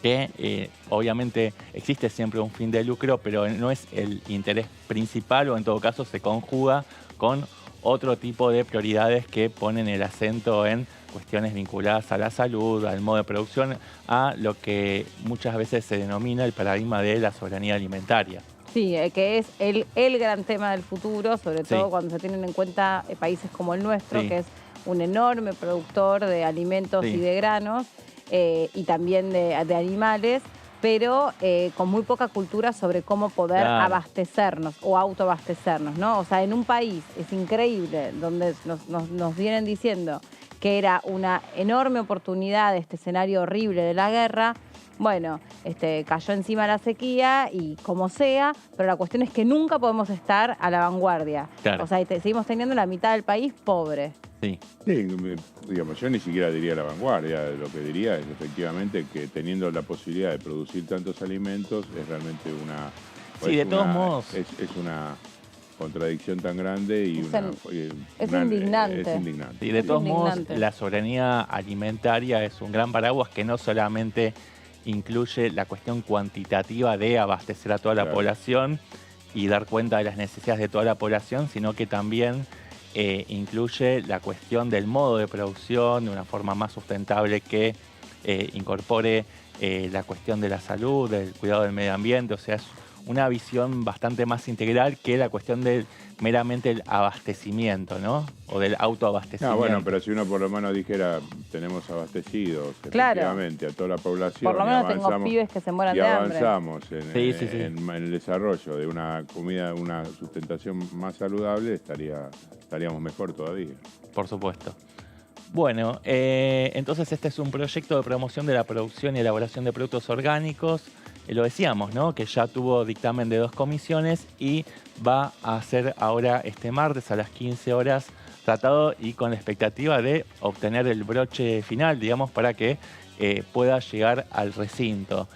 que obviamente existe siempre un fin de lucro, pero no es el interés principal, o en todo caso se conjuga con otro tipo de prioridades que ponen el acento en cuestiones vinculadas a la salud, al modo de producción, a lo que muchas veces se denomina el paradigma de la soberanía alimentaria. Sí, que es el gran tema del futuro, sobre todo cuando se tienen en cuenta países como el nuestro, que es un enorme productor de alimentos y de granos, y también de animales, pero con muy poca cultura sobre cómo poder abastecernos o autoabastecernos, ¿no? O sea, en un país, es increíble, donde nos vienen diciendo que era una enorme oportunidad este escenario horrible de la guerra. Bueno, cayó encima la sequía y como sea, pero la cuestión es que nunca podemos estar a la vanguardia. Claro. O sea, seguimos teniendo la mitad del país pobre. Sí, digamos, yo ni siquiera diría la vanguardia. Lo que diría es efectivamente que teniendo la posibilidad de producir tantos alimentos es realmente una... Sí, de todos modos. Es una contradicción tan grande y es indignante. Es indignante. Y de todos modos, la soberanía alimentaria es un gran paraguas que no solamente incluye la cuestión cuantitativa de abastecer a toda la población y dar cuenta de las necesidades de toda la población, sino que también incluye la cuestión del modo de producción de una forma más sustentable que incorpore la cuestión de la salud, del cuidado del medio ambiente. O sea, es una visión bastante más integral que la cuestión del meramente el abastecimiento, ¿no? O del autoabastecimiento. Bueno, pero si uno por lo menos dijera, tenemos abastecidos efectivamente a toda la población. Por lo menos tengo pibes que se mueran de hambre. Y avanzamos en el desarrollo de una comida, una sustentación más saludable, estaríamos mejor todavía. Por supuesto. Bueno, entonces este es un proyecto de promoción de la producción y elaboración de productos orgánicos. Lo decíamos, ¿no? Que ya tuvo dictamen de 2 comisiones y va a ser ahora este martes a las 15 horas tratado y con la expectativa de obtener el broche final, digamos, para que pueda llegar al recinto.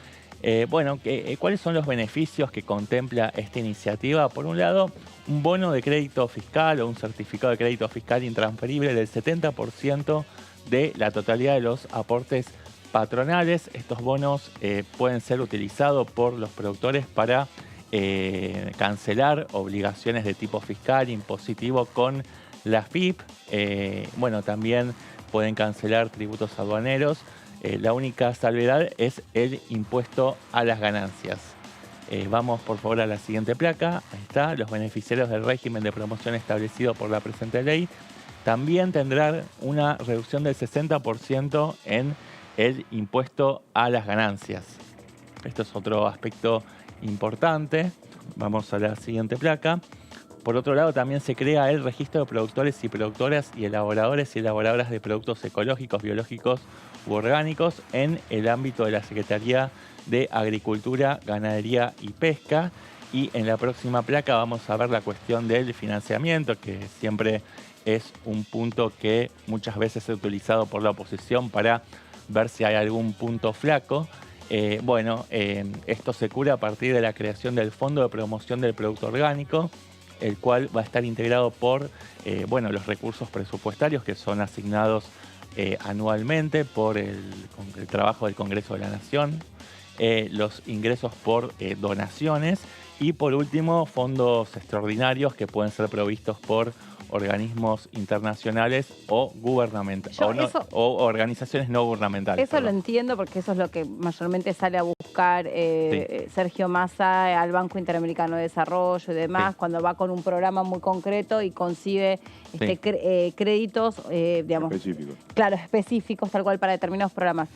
¿Cuáles son los beneficios que contempla esta iniciativa? Por un lado, un bono de crédito fiscal o un certificado de crédito fiscal intransferible del 70% de la totalidad de los aportes patronales. Estos bonos pueden ser utilizados por los productores para cancelar obligaciones de tipo fiscal, impositivo con la AFIP. También pueden cancelar tributos aduaneros. La única salvedad es el impuesto a las ganancias. Vamos por favor a la siguiente placa. Ahí está. Los beneficiarios del régimen de promoción establecido por la presente ley también tendrán una reducción del 60% en el impuesto a las ganancias. Esto es otro aspecto importante. Vamos a la siguiente placa. Por otro lado, también se crea el registro de productores y productoras y elaboradores y elaboradoras de productos ecológicos, biológicos u orgánicos en el ámbito de la Secretaría de Agricultura, Ganadería y Pesca. Y en la próxima placa vamos a ver la cuestión del financiamiento, que siempre es un punto que muchas veces es utilizado por la oposición para ver si hay algún punto flaco. Esto se cura a partir de la creación del Fondo de Promoción del Producto Orgánico, el cual va a estar integrado por los recursos presupuestarios que son asignados anualmente por el trabajo del Congreso de la Nación, los ingresos por donaciones y por último fondos extraordinarios que pueden ser provistos por organismos internacionales o gubernamentales o organizaciones no gubernamentales. Eso lo entiendo porque eso es lo que mayormente sale a buscar Sergio Massa al Banco Interamericano de Desarrollo y demás, cuando va con un programa muy concreto y concibe créditos, específicos. Claro, específicos, tal cual para determinados programas.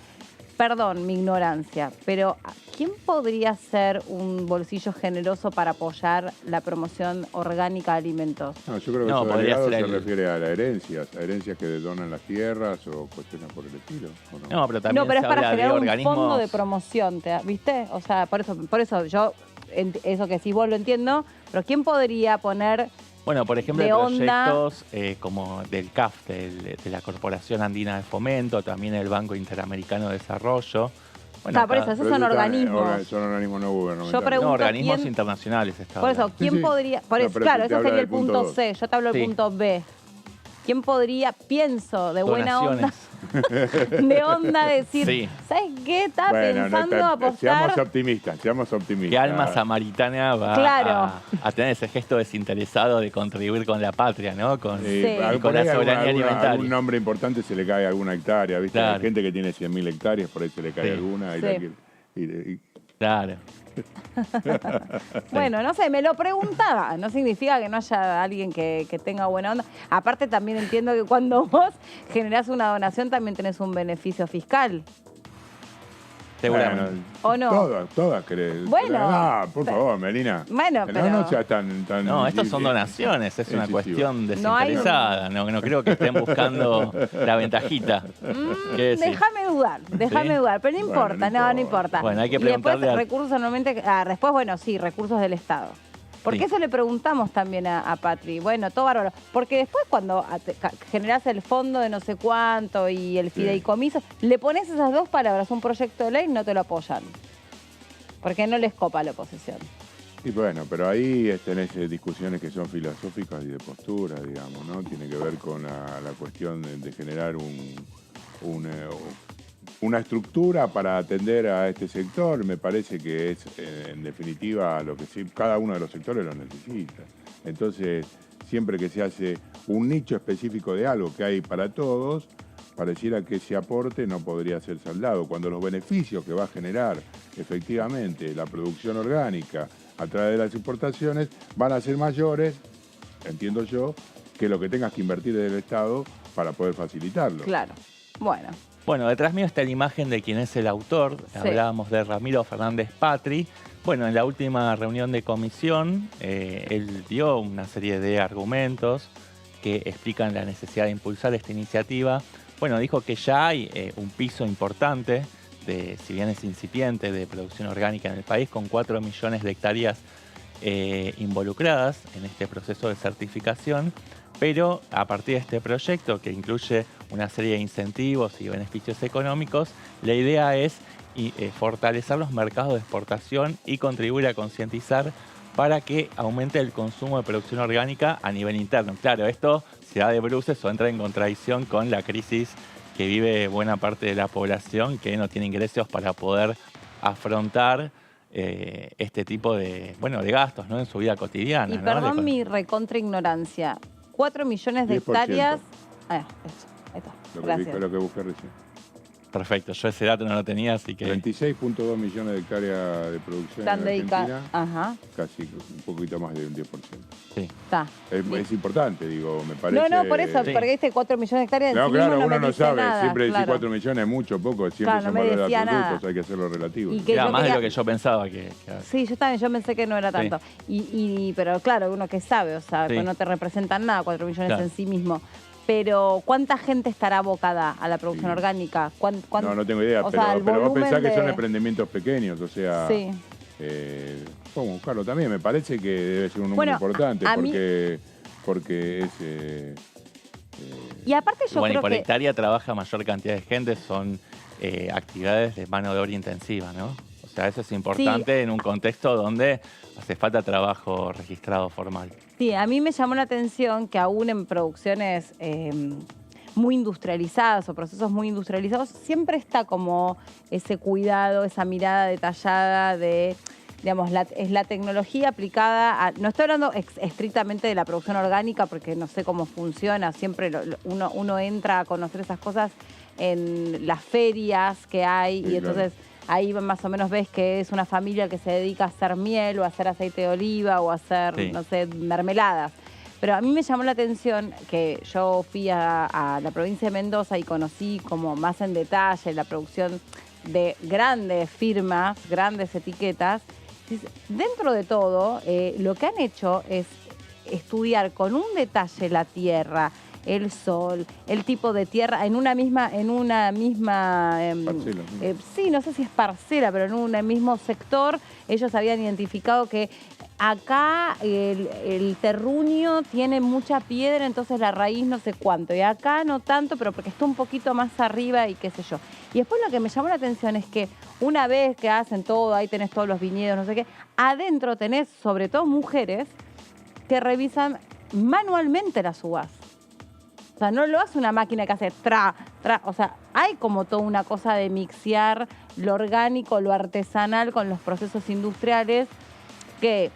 Perdón mi ignorancia, pero ¿quién podría ser un bolsillo generoso para apoyar la promoción orgánica de alimentos? No, yo creo que eso delegado se refiere a las herencias que donan las tierras o cuestiones por el estilo. ¿O no? No, pero también es para generar un fondo de promoción, ¿viste? O sea, por eso yo, eso que sí vos lo entiendo, pero ¿quién podría poner... Bueno, por ejemplo, proyectos como del CAF, de la Corporación Andina de Fomento, también el Banco Interamericano de Desarrollo. Bueno, por eso, esos son organismos. Son organismos no gubernamentales. Yo pregunto organismos internacionales. Por eso, ¿quién podría...? Claro, eso sería el punto C. Yo te hablo del punto B. ¿Quién podría, pienso, de buena onda, decir, ¿sabes qué? Está pensando apostar... Seamos optimistas. ¿Qué alma samaritana va a tener ese gesto desinteresado de contribuir con la patria, ¿no? Con la soberanía alimentaria. Algún nombre importante se le cae a alguna hectárea, ¿viste? Claro. Hay gente que tiene 100.000 hectáreas, por ahí se le cae alguna. Claro. Bueno, no sé, me lo preguntaba. No significa que no haya alguien que tenga buena onda. Aparte también entiendo que cuando vos generás una donación también tenés un beneficio fiscal. Seguramente. ¿O no? Todas crees. Bueno. Por favor, Melina. Bueno, pero... No seas tan... No, estos son donaciones, es una cuestión desinteresada. No creo que estén buscando la ventajita. Déjame dudar, pero no importa, no importa. Bueno, hay que preguntarle. Y después recursos normalmente... recursos del Estado. Porque eso le preguntamos también a Patri. Bueno, todo bárbaro. Porque después cuando generás el fondo de no sé cuánto y el fideicomiso, le pones esas dos palabras, un proyecto de ley, no te lo apoyan. Porque no les copa la oposición. Y bueno, pero ahí tenés discusiones que son filosóficas y de postura, digamos, ¿no? Tiene que ver con la cuestión de generar una estructura para atender a este sector. Me parece que es, en definitiva, lo que cada uno de los sectores lo necesita. Entonces, siempre que se hace un nicho específico de algo que hay para todos, pareciera que ese aporte no podría ser saldado. Cuando los beneficios que va a generar efectivamente la producción orgánica a través de las importaciones van a ser mayores, entiendo yo, que lo que tengas que invertir desde el Estado para poder facilitarlo. Claro. Bueno, detrás mío está la imagen de quien es el autor. Hablábamos de Ramiro Fernández Patri. Bueno, en la última reunión de comisión, él dio una serie de argumentos que explican la necesidad de impulsar esta iniciativa. Bueno, dijo que ya hay un piso importante, si bien es incipiente, de producción orgánica en el país, con 4 millones de hectáreas involucradas en este proceso de certificación. Pero a partir de este proyecto, que incluye una serie de incentivos y beneficios económicos, la idea es fortalecer los mercados de exportación y contribuir a concientizar para que aumente el consumo de producción orgánica a nivel interno. Claro, esto se da de bruces o entra en contradicción con la crisis que vive buena parte de la población que no tiene ingresos para poder afrontar este tipo de gastos, ¿no? En su vida cotidiana. Y perdón mi recontra ignorancia. 4 millones de hectáreas... Ahí está. Gracias. Lo que busqué recién. Perfecto, yo ese dato no lo tenía, así que... 26.2 millones de hectáreas de producción Están en dedicadas. Argentina, Ajá, casi un poquito más de un 10%. Sí. está. Es importante, digo, me parece... No, por eso, Sí. porque este 4 millones de hectáreas No, en sí claro, mismo uno me no dice sabe, nada, siempre decir claro. 4 millones es mucho, poco, siempre Claro, no son me valores decía absolutos, nada. hay que hacerlo relativo. Y que Era yo más de quería- lo que yo pensaba que... Sí, yo también, yo pensé que no era tanto. Pero claro, uno que sabe, o sea, Sí. pues no te representan nada 4 millones Claro. en sí mismo. Pero, ¿cuánta gente estará abocada a la producción Sí. orgánica? No tengo idea, o sea, el pero vos volumen pensás que son de- emprendimientos pequeños, o sea... Sí. Podemos buscarlo también, me parece que debe ser un número Bueno, importante a mí- porque es... Y aparte yo Bueno, y creo por que... hectárea trabaja mayor cantidad de gente, son actividades de mano de obra intensiva, ¿no? O sea, eso es importante en un contexto donde hace falta trabajo registrado formal. Sí, a mí me llamó la atención que aún en producciones muy industrializadas o procesos muy industrializados, siempre está como ese cuidado, esa mirada detallada de, digamos, es la tecnología aplicada a... No estoy hablando estrictamente de la producción orgánica porque no sé cómo funciona, siempre uno entra a conocer esas cosas en las ferias que hay Sí, y entonces... Ahí más o menos ves que es una familia que se dedica a hacer miel o a hacer aceite de oliva o a hacer, Sí. no sé, mermeladas. Pero a mí me llamó la atención que yo fui a la provincia de Mendoza y conocí como más en detalle la producción de grandes firmas, grandes etiquetas. Dentro de todo, lo que han hecho es estudiar con un detalle la tierra, el sol, el tipo de tierra en una misma Parcela, ¿no? sí, no sé si es parcela, pero en un mismo sector ellos habían identificado que acá el terruño tiene mucha piedra, entonces la raíz no sé cuánto, y acá no tanto, pero porque está un poquito más arriba y qué sé yo. Y después lo que me llamó la atención es que una vez que hacen todo, ahí tenés todos los viñedos, no sé qué, adentro tenés sobre todo mujeres que revisan manualmente las uvas. O sea, no lo hace una máquina que hace tra. O sea, hay como toda una cosa de mixear lo orgánico, lo artesanal con los procesos industriales, que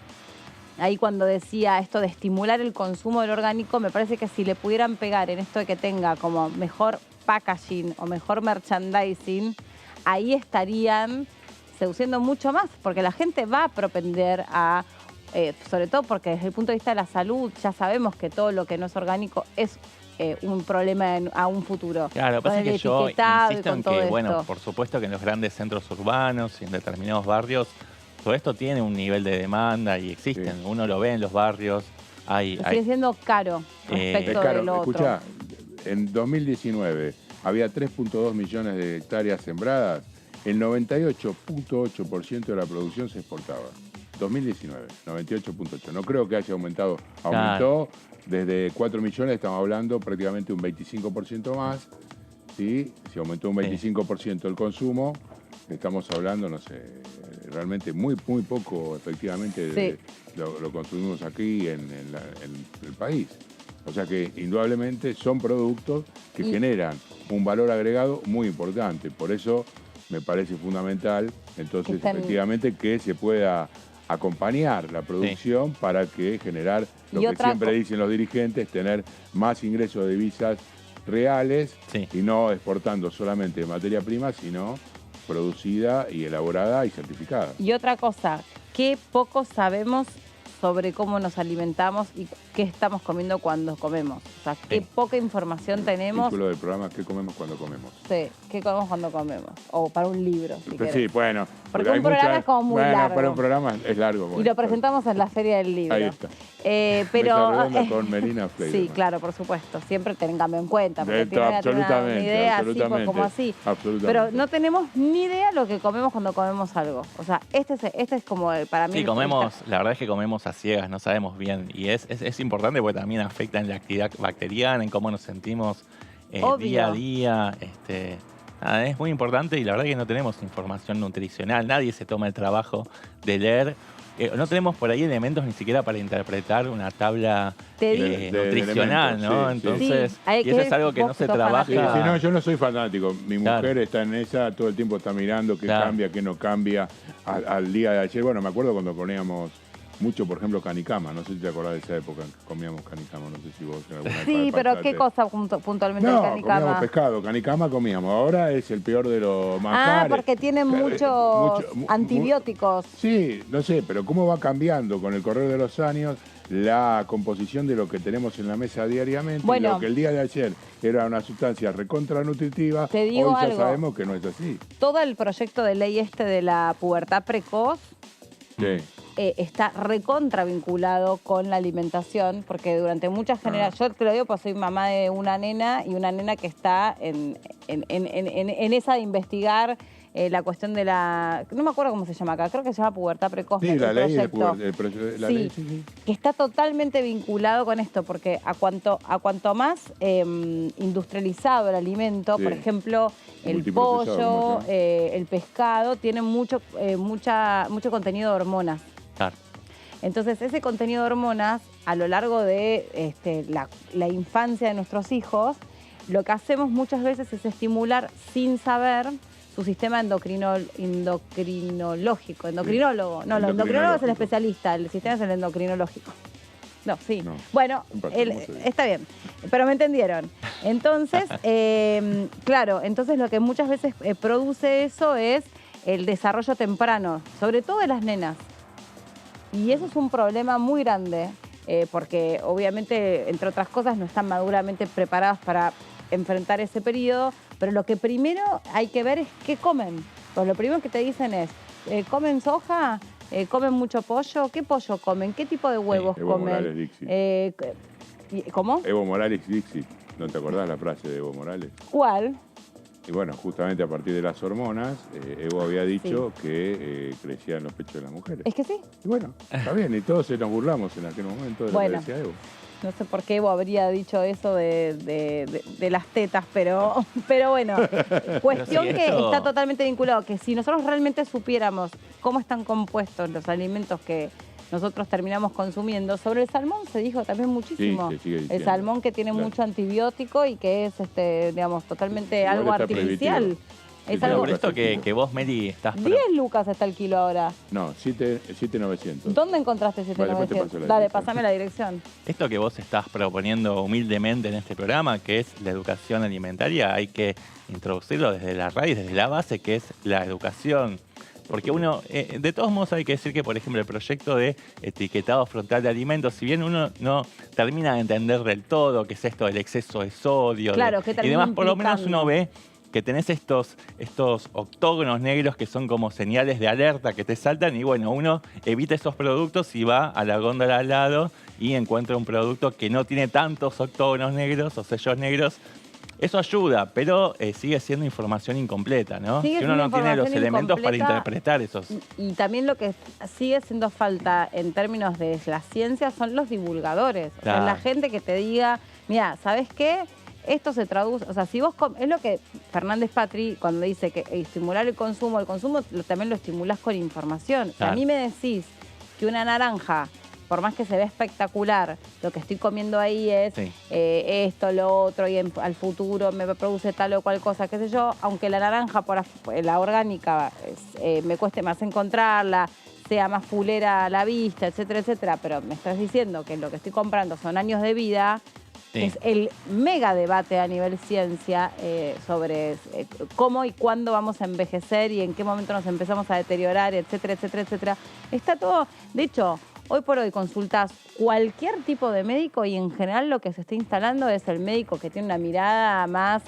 ahí cuando decía esto de estimular el consumo del orgánico, me parece que si le pudieran pegar en esto de que tenga como mejor packaging o mejor merchandising, ahí estarían seduciendo mucho más, porque la gente va a propender a... sobre todo porque desde el punto de vista de la salud ya sabemos que todo lo que no es orgánico es un problema a un futuro. Claro, lo que pasa Con es el que yo etiquetado y insisto con en todo que, bueno, esto. por supuesto que en los grandes centros urbanos y en determinados barrios, todo esto tiene un nivel de demanda y existen. Sí. Uno lo ve en los barrios. Sigue siendo caro respecto Claro, del otro. escuchá, en 2019 había 3.2 millones de hectáreas sembradas, el 98.8% de la producción se exportaba. 2019, 98.8. No creo que haya aumentado. Aumentó desde 4 millones, estamos hablando prácticamente un 25% más. ¿Sí? Si aumentó un 25% el consumo, estamos hablando, no sé, realmente muy poco efectivamente lo consumimos aquí en el país. O sea que indudablemente son productos que generan un valor agregado muy importante. Por eso me parece fundamental, entonces, efectivamente, que se pueda acompañar la producción para que generar lo que siempre dicen los dirigentes, tener más ingresos de divisas reales y no exportando solamente materia prima, sino producida y elaborada y certificada. Y otra cosa, que poco sabemos sobre cómo nos alimentamos y qué estamos comiendo cuando comemos. O sea, qué poca información tenemos. El título del programa, ¿qué comemos cuando comemos? Sí, ¿qué comemos cuando comemos? O para un libro, si querés. Sí, bueno. Porque un programa es como muy largo. Para un programa es largo. Bueno, y lo presentamos en la Feria del Libro. Ahí está. Pero Mesa redonda con Melina Fleiderman. sí, claro, por supuesto. Siempre ténganme en cuenta. Porque Absolutamente, una idea absolutamente, así, como así. Absolutamente. Pero no tenemos ni idea lo que comemos cuando comemos algo. O sea, este es como para mí... Sí, comemos, la verdad es que comemos a ciegas, no sabemos bien. Y es importante porque también afecta en la actividad bacteriana, en cómo nos sentimos día a día. Nada, es muy importante y la verdad es que no tenemos información nutricional. Nadie se toma el trabajo de leer. No tenemos por ahí elementos ni siquiera para interpretar una tabla nutricional, ¿no? Entonces, y eso es algo que no se trabaja. Sí, no, yo no soy fanático. Mi mujer está en esa, todo el tiempo está mirando qué cambia, qué no cambia. Al día de ayer, bueno, me acuerdo cuando poníamos mucho, por ejemplo, canicama. No sé si te acordás de esa época en que comíamos canicama. No sé si vos en alguna Sí, época pero ¿qué cosa puntualmente no, el canicama? comíamos pescado, canicama comíamos. Ahora es el peor de los manjares. Porque tiene muchos antibióticos. Sí, no sé, pero cómo va cambiando con el correr de los años la composición de lo que tenemos en la mesa diariamente. Bueno, y lo que el día de ayer era una sustancia recontra nutritiva, te digo hoy ya algo. sabemos que no es así. Todo el proyecto de ley de la pubertad precoz Sí. está recontra vinculado con la alimentación, porque durante muchas generaciones, yo te lo digo porque soy mamá de una nena y una nena que está en esa de investigar la cuestión de la, no me acuerdo cómo se llama acá, creo que se llama pubertad precoz. Sí, la ley, la ley, que está totalmente vinculado con esto, porque a cuanto más industrializado el alimento, por ejemplo, el pollo, el pescado, tiene mucho contenido de hormonas. Claro. Entonces, ese contenido de hormonas, a lo largo de la infancia de nuestros hijos, lo que hacemos muchas veces es estimular sin saber su sistema endocrinológico. Endocrinólogo. No, el endocrinólogo es el especialista, el sistema es el endocrinológico. No, sí. No, bueno, está bien, pero me entendieron. Entonces, claro, entonces lo que muchas veces produce eso es el desarrollo temprano, sobre todo de las nenas. Y eso es un problema muy grande, porque obviamente, entre otras cosas, no están maduramente preparadas para enfrentar ese periodo, pero lo que primero hay que ver es qué comen. Pues lo primero que te dicen es, ¿comen soja? ¿Comen mucho pollo? ¿Qué pollo comen? ¿Qué tipo de huevos Evo comen? Morales, Dixit. ¿Cómo? Evo Morales Dixit. ¿No te acordás la frase de Evo Morales? ¿Cuál? Y bueno, justamente a partir de las hormonas, Evo había dicho que crecían los pechos de las mujeres. Es que sí. Y bueno, está bien, y todos nos burlamos en aquel momento de lo que decía Evo. No sé por qué Evo habría dicho eso de las tetas, pero bueno, cuestión que está totalmente vinculado, que si nosotros realmente supiéramos cómo están compuestos los alimentos que nosotros terminamos consumiendo, sobre el salmón se dijo también muchísimo. Sí, se sigue diciendo. El salmón que tiene mucho antibiótico y que es, digamos, totalmente algo artificial. Es algo... Por esto que vos, Meli, estás... 10 lucas está el kilo ahora. No, 7.900. ¿Dónde encontraste 7.900? Dale, pasame la dirección. Esto que vos estás proponiendo humildemente en este programa, que es la educación alimentaria, hay que introducirlo desde la raíz, desde la base, que es la educación. Porque uno, de todos modos hay que decir que, por ejemplo, el proyecto de etiquetado frontal de alimentos, si bien uno no termina de entender del todo qué es esto del exceso de sodio y demás, por lo menos uno ve que tenés estos octógonos negros que son como señales de alerta que te saltan y bueno, uno evita esos productos y va a la góndola al lado y encuentra un producto que no tiene tantos octógonos negros o sellos negros. Eso ayuda, pero sigue siendo información incompleta, ¿no? Si uno no tiene los elementos para interpretar esos. Y también lo que sigue siendo falta en términos de la ciencia son los divulgadores. O sea, la gente que te diga, mira, ¿sabes qué? Esto se traduce, o sea, si vos es lo que Fernández Patri cuando dice que estimular el consumo también lo estimulás con información. Si a mí me decís que una naranja, por más que se ve espectacular, lo que estoy comiendo ahí es esto, lo otro, y al futuro me produce tal o cual cosa, qué sé yo, aunque la naranja, la orgánica, me cueste más encontrarla, sea más fulera a la vista, etcétera, etcétera, pero me estás diciendo que lo que estoy comprando son años de vida. Es el mega debate a nivel ciencia sobre cómo y cuándo vamos a envejecer y en qué momento nos empezamos a deteriorar, etcétera, etcétera, etcétera. Está todo, de hecho, hoy por hoy consultás cualquier tipo de médico y en general lo que se está instalando es el médico que tiene una mirada más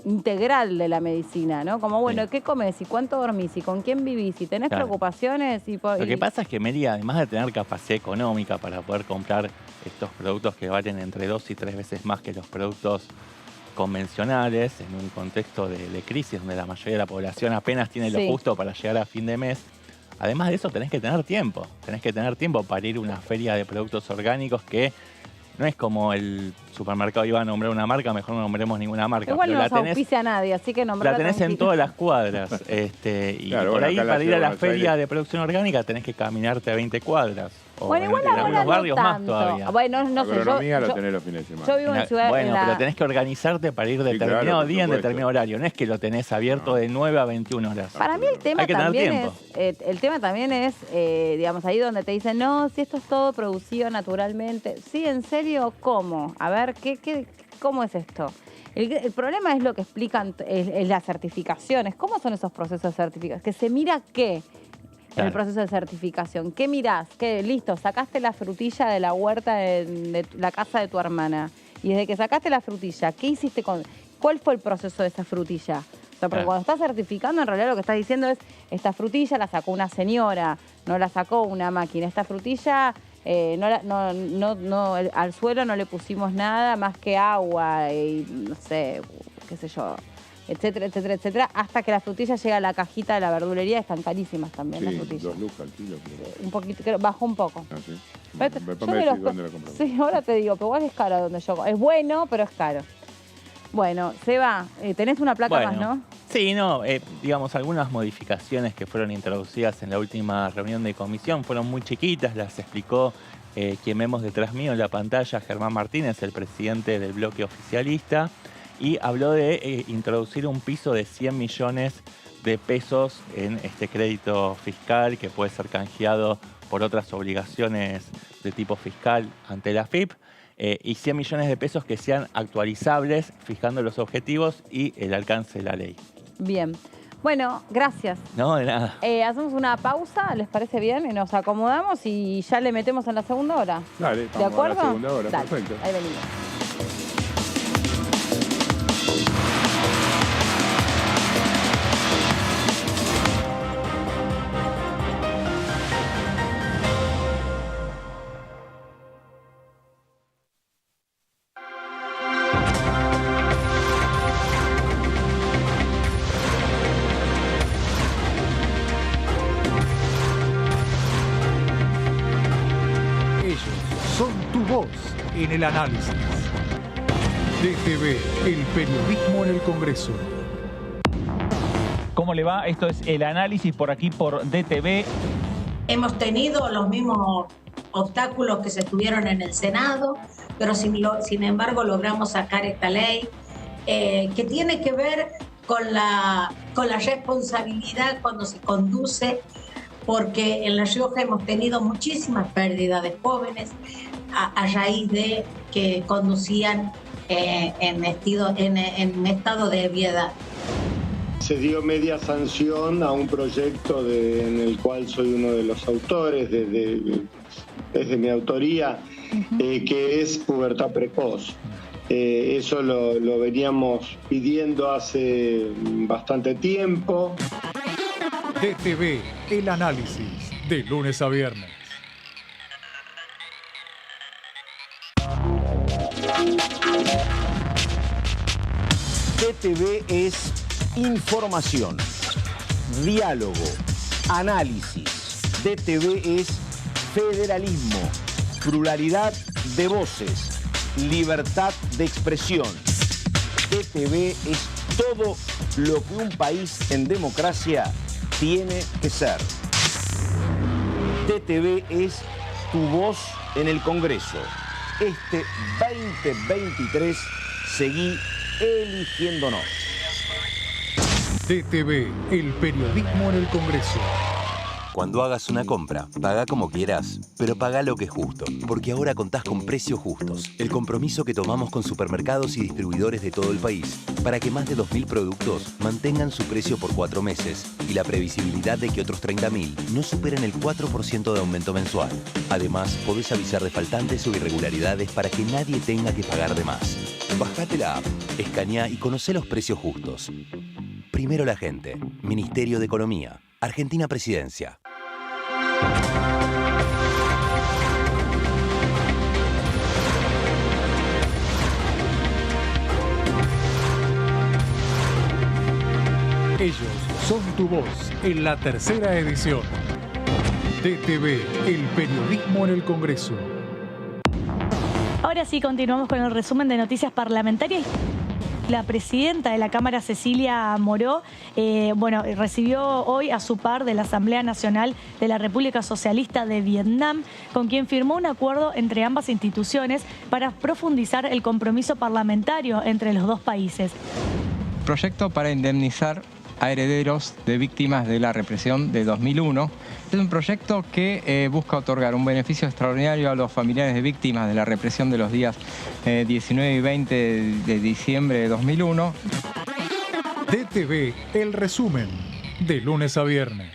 integral de la medicina, ¿no? Como, bueno, ¿qué comes? ¿Y cuánto dormís? ¿Y con quién vivís? ¿Y tenés preocupaciones? Lo que pasa es que Meli, además de tener capacidad económica para poder comprar estos productos que valen entre 2 y 3 veces más que los productos convencionales, en un contexto de crisis donde la mayoría de la población apenas tiene lo justo para llegar a fin de mes, además de eso tenés que tener tiempo. Tenés que tener tiempo para ir a una feria de productos orgánicos que no es como el supermercado iba a nombrar una marca, mejor no nombremos ninguna marca. Igual no nos auspicia a nadie, así que nombrarla. La tenés en todas las cuadras. Y claro, por ahí para ir a la feria de producción orgánica tenés que caminarte a 20 cuadras. Bueno, igual en ahora algunos no barrios más tanto. todavía. Bueno, no sé. La agronomía lo tenés los fines de semana. Yo vivo en ciudad. Bueno, en la- pero tenés que organizarte para ir determinado claro, por día en supuesto. determinado horario. No es que lo tenés abierto de 9 a 21 horas. Para mí el tema Hay que tener también tiempo. es, el tema también es, digamos, ahí donde te dicen, no, si esto es todo producido naturalmente. Sí, ¿en serio? ¿Cómo? A ver, ¿cómo es esto? El problema es lo que explican, es las certificaciones. ¿Cómo son esos procesos de certificación? Que se mira qué en el proceso de certificación. ¿Qué mirás? ¿Qué? Listo, sacaste la frutilla de la huerta de la casa de tu hermana. Y desde que sacaste la frutilla, ¿qué hiciste con...? ¿Cuál fue el proceso de esa frutilla? O sea, porque cuando estás certificando, en realidad lo que estás diciendo es, esta frutilla la sacó una señora, no la sacó una máquina. Esta frutilla, al suelo no le pusimos nada más que agua y, no sé, qué sé yo, etcétera, etcétera, etcétera, hasta que la frutilla llega a la cajita de la verdulería. Están carísimas también las frutillas. 2 lucas al kilo. Un poquito, bajó un poco. Ah, sí. Pero Después yo me me decís los- dónde lo compramos. Sí, ahora te digo, pero igual es caro donde yo... Es bueno, pero es caro. Bueno, Seba, tenés una placa más, ¿no? Sí, no, digamos, algunas modificaciones que fueron introducidas en la última reunión de comisión fueron muy chiquitas, las explicó quien vemos detrás mío en la pantalla, Germán Martínez, el presidente del bloque oficialista, y habló de introducir un piso de 100 millones de pesos en este crédito fiscal que puede ser canjeado por otras obligaciones de tipo fiscal ante la AFIP. Y 100 millones de pesos que sean actualizables, fijando los objetivos y el alcance de la ley. Bien. Bueno, gracias. No, de nada. Hacemos una pausa, ¿les parece bien? Y nos acomodamos y ya le metemos en la segunda hora. Dale, ¿De vamos acuerdo? a la segunda hora, Dale, perfecto. ahí venimos. Ellos son tu voz en el análisis. DTV, el periodismo en el Congreso. ¿Cómo le va? Esto es el análisis por aquí por DTV. Hemos tenido los mismos obstáculos que se tuvieron en el Senado, pero sin embargo logramos sacar esta ley que tiene que ver con la responsabilidad cuando se conduce, porque en La Rioja hemos tenido muchísimas pérdidas de jóvenes a raíz de que conducían en estado de ebriedad. Se dio media sanción a un proyecto en el cual soy uno de los autores, es de mi autoría, que es pubertad precoz. Eso lo veníamos pidiendo hace bastante tiempo. DTV, el análisis, de lunes a viernes. DTV es información, diálogo, análisis. DTV es federalismo, pluralidad de voces, libertad de expresión. DTV es todo lo que un país en democracia tiene que ser. DTV es tu voz en el Congreso. Este 2023 seguí eligiéndonos. DTV, el periodismo en el Congreso. Cuando hagas una compra, paga como quieras, pero paga lo que es justo, porque ahora contás con Precios Justos, el compromiso que tomamos con supermercados y distribuidores de todo el país, para que más de 2.000 productos mantengan su precio por 4 meses y la previsibilidad de que otros 30.000 no superen el 4% de aumento mensual. Además, podés avisar de faltantes o irregularidades para que nadie tenga que pagar de más. Bajate la app, escaneá y conocé los precios justos. Primero la gente. Ministerio de Economía. Argentina Presidencia. Ellos son tu voz en la tercera edición. DTV, el periodismo en el Congreso. Ahora sí, continuamos con el resumen de noticias parlamentarias. la presidenta de la Cámara, Cecilia Moró, recibió hoy a su par de la Asamblea Nacional de la República Socialista de Vietnam, con quien firmó un acuerdo entre ambas instituciones para profundizar el compromiso parlamentario entre los dos países. Proyecto para indemnizar a herederos de víctimas de la represión de 2001. Es un proyecto que busca otorgar un beneficio extraordinario a los familiares de víctimas de la represión de los días 19 y 20 de diciembre de 2001. DTV, el resumen, de lunes a viernes.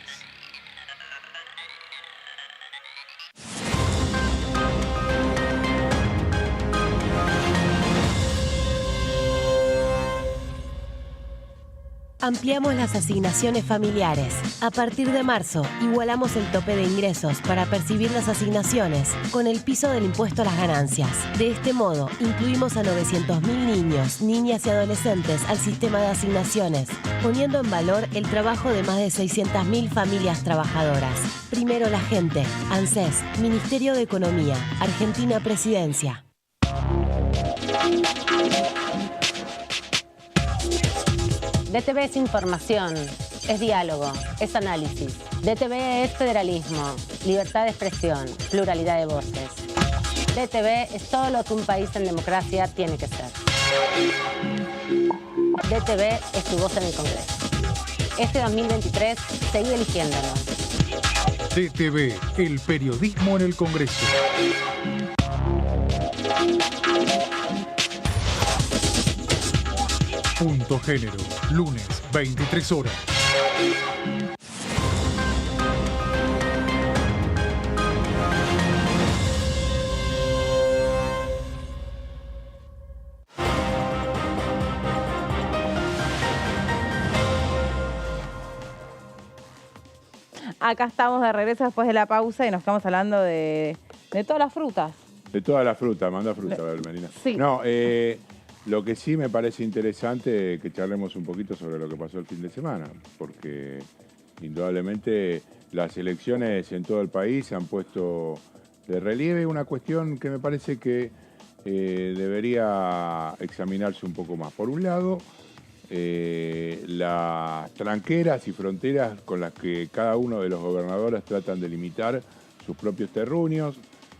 Ampliamos las asignaciones familiares. A partir de marzo, igualamos el tope de ingresos para percibir las asignaciones con el piso del impuesto a las ganancias. De este modo, incluimos a 900.000 niños, niñas y adolescentes al sistema de asignaciones, poniendo en valor el trabajo de más de 600.000 familias trabajadoras. Primero la gente. ANSES, Ministerio de Economía, Argentina Presidencia. DTV es información, es diálogo, es análisis. DTV es federalismo, libertad de expresión, pluralidad de voces. DTV es todo lo que un país en democracia tiene que ser. DTV es tu voz en el Congreso. Este 2023, seguí eligiéndonos. DTV, el periodismo en el Congreso. Punto Género, lunes, 23 horas. Acá estamos de regreso después de la pausa y nos estamos hablando de todas las frutas. De toda la fruta, manda fruta, Melina. Sí. No, lo que sí me parece interesante que charlemos un poquito sobre lo que pasó el fin de semana, porque indudablemente las elecciones en todo el país han puesto de relieve una cuestión que me parece que debería examinarse un poco más. Por un lado, las tranqueras y fronteras con las que cada uno de los gobernadores tratan de limitar sus propios terruños,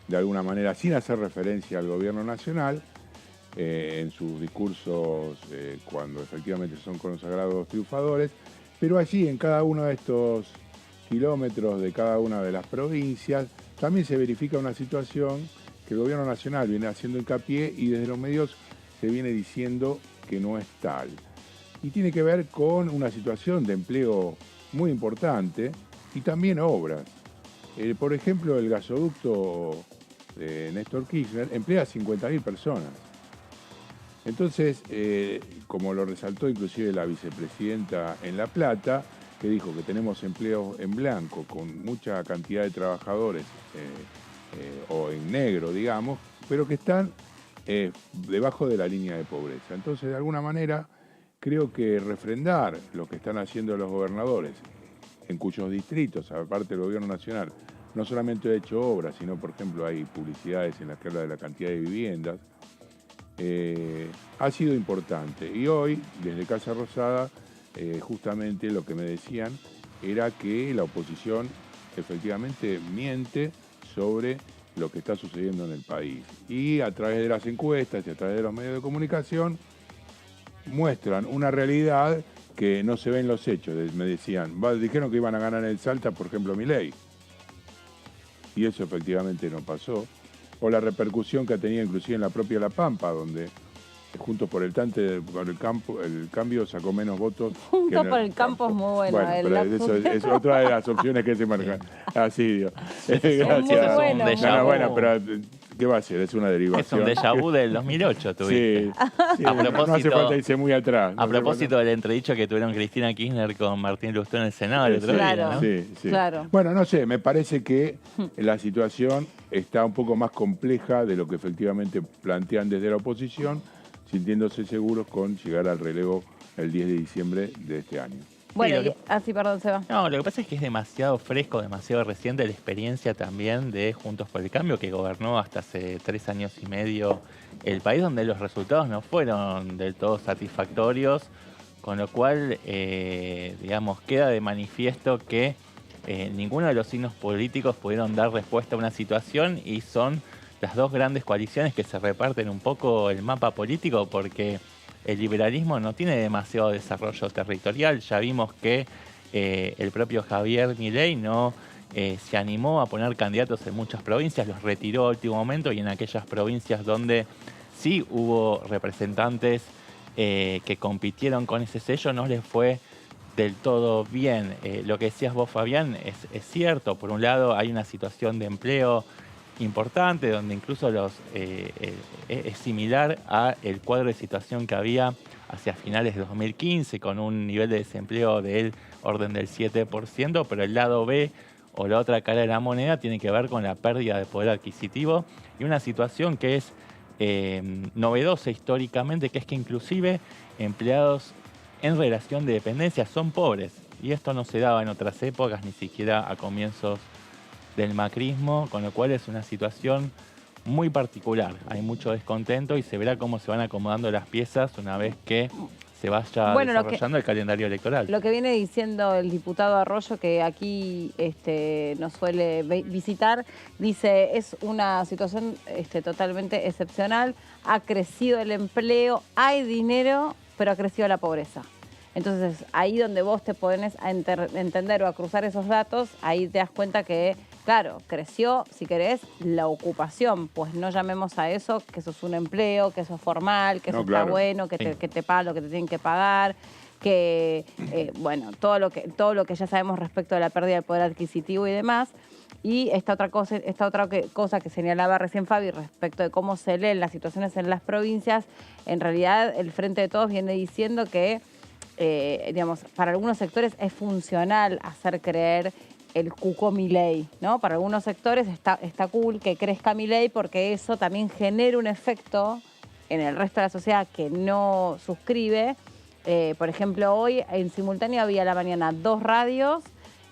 de alguna manera sin hacer referencia al gobierno nacional, en sus discursos cuando efectivamente son consagrados triunfadores, pero allí en cada uno de estos kilómetros de cada una de las provincias también se verifica una situación que el gobierno nacional viene haciendo hincapié y desde los medios se viene diciendo que no es tal. Y tiene que ver con una situación de empleo muy importante y también obras. Por ejemplo, el gasoducto de Néstor Kirchner emplea a 50.000 personas. Entonces, como lo resaltó inclusive la vicepresidenta en La Plata, que dijo que tenemos empleos en blanco con mucha cantidad de trabajadores o en negro, digamos, pero que están debajo de la línea de pobreza. Entonces, de alguna manera, creo que refrendar lo que están haciendo los gobernadores, en cuyos distritos, aparte del gobierno nacional, no solamente ha hecho obras, sino, por ejemplo, hay publicidades en las que habla de la cantidad de viviendas, ha sido importante. Y hoy, desde Casa Rosada, justamente lo que me decían era que la oposición efectivamente miente sobre lo que está sucediendo en el país. Y a través de las encuestas y a través de los medios de comunicación muestran una realidad que no se ve en los hechos. Me decían, dijeron que iban a ganar en Salta, por ejemplo, Milei. Y eso efectivamente no pasó. O la repercusión que ha tenido inclusive en la propia La Pampa, donde Juntos por el Cambio sacó menos votos. Juntos por el Campo es muy bueno. Bueno, pero eso es otra de las opciones que se manejan. Así, Dios. Gracias. Muy bueno. No, bueno, pero ¿qué va a ser? Es una derivación. Es un déjà vu del 2008, tuviste. Sí, a propósito, no hace falta irse muy atrás. A propósito del entredicho que tuvieron Cristina Kirchner con Martín Lustó en el Senado el otro día, ¿no? Sí. Claro. Bueno, no sé, me parece que la situación está un poco más compleja de lo que efectivamente plantean desde la oposición, sintiéndose seguros con llegar al relevo el 10 de diciembre de este año. Bueno, Sí, sí, perdón, Seba. No, lo que pasa es que es demasiado fresco, demasiado reciente la experiencia también de Juntos por el Cambio, que gobernó hasta hace 3 años y medio el país, donde los resultados no fueron del todo satisfactorios, con lo cual, digamos, queda de manifiesto que ninguno de los signos políticos pudieron dar respuesta a una situación y son las dos grandes coaliciones que se reparten un poco el mapa político, porque el liberalismo no tiene demasiado desarrollo territorial. Ya vimos que el propio Javier Milei no se animó a poner candidatos en muchas provincias, los retiró a último momento, y en aquellas provincias donde sí hubo representantes que compitieron con ese sello no les fue del todo bien. Lo que decías vos, Fabián, es cierto. Por un lado hay una situación de empleo importante, donde incluso es similar a el cuadro de situación que había hacia finales de 2015, con un nivel de desempleo del orden del 7%, pero el lado B, o la otra cara de la moneda, tiene que ver con la pérdida de poder adquisitivo y una situación que es novedosa históricamente, que es que inclusive empleados en relación de dependencia son pobres, y esto no se daba en otras épocas, ni siquiera a comienzos del macrismo, con lo cual es una situación muy particular. Hay mucho descontento y se verá cómo se van acomodando las piezas una vez que se vaya desarrollando el calendario electoral. Lo que viene diciendo el diputado Arroyo, que aquí nos suele visitar, dice, es una situación totalmente excepcional, ha crecido el empleo, hay dinero, pero ha crecido la pobreza. Entonces, ahí donde vos te pones a entender o a cruzar esos datos, ahí te das cuenta que, claro, creció, si querés, la ocupación. Pues no llamemos a eso que eso es un empleo, que eso es formal, que eso está bueno, que te pagan lo que te tienen que pagar, que, bueno, todo lo que ya sabemos respecto de la pérdida del poder adquisitivo y demás. Y esta otra cosa que señalaba recién Fabi respecto de cómo se leen las situaciones en las provincias, en realidad el Frente de Todos viene diciendo que digamos, para algunos sectores es funcional hacer creer el cuco Milei, ¿no? Para algunos sectores está cool que crezca Milei porque eso también genera un efecto en el resto de la sociedad que no suscribe. Por ejemplo, hoy en simultáneo había a la mañana 2 radios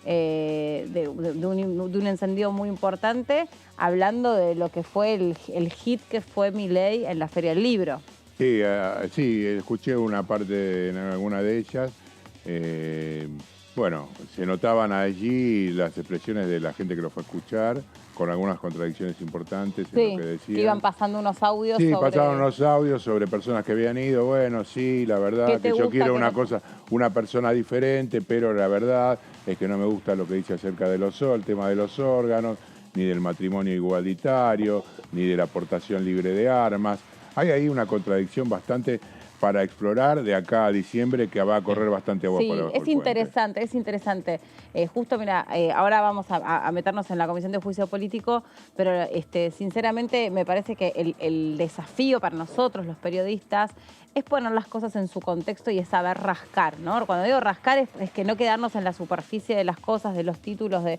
de un encendido muy importante hablando de lo que fue el hit que fue Milei en la Feria del Libro. Sí, sí, escuché una parte en alguna de ellas. Bueno, se notaban allí las expresiones de la gente que lo fue a escuchar, con algunas contradicciones importantes en lo que decían. Que iban pasando unos audios pasaban unos audios sobre personas que habían ido. Bueno, sí, la verdad que yo quiero una persona diferente, pero la verdad es que no me gusta lo que dice acerca de el tema de los órganos, ni del matrimonio igualitario, ni de la aportación libre de armas. Hay ahí una contradicción bastante para explorar de acá a diciembre que va a correr bastante agua por debajo del puente. Es interesante. Justo, mira, ahora vamos a meternos en la Comisión de Juicio Político, pero sinceramente me parece que el desafío para nosotros, los periodistas, es poner las cosas en su contexto y es saber rascar, ¿no? Cuando digo rascar es que no quedarnos en la superficie de las cosas, de los títulos, de,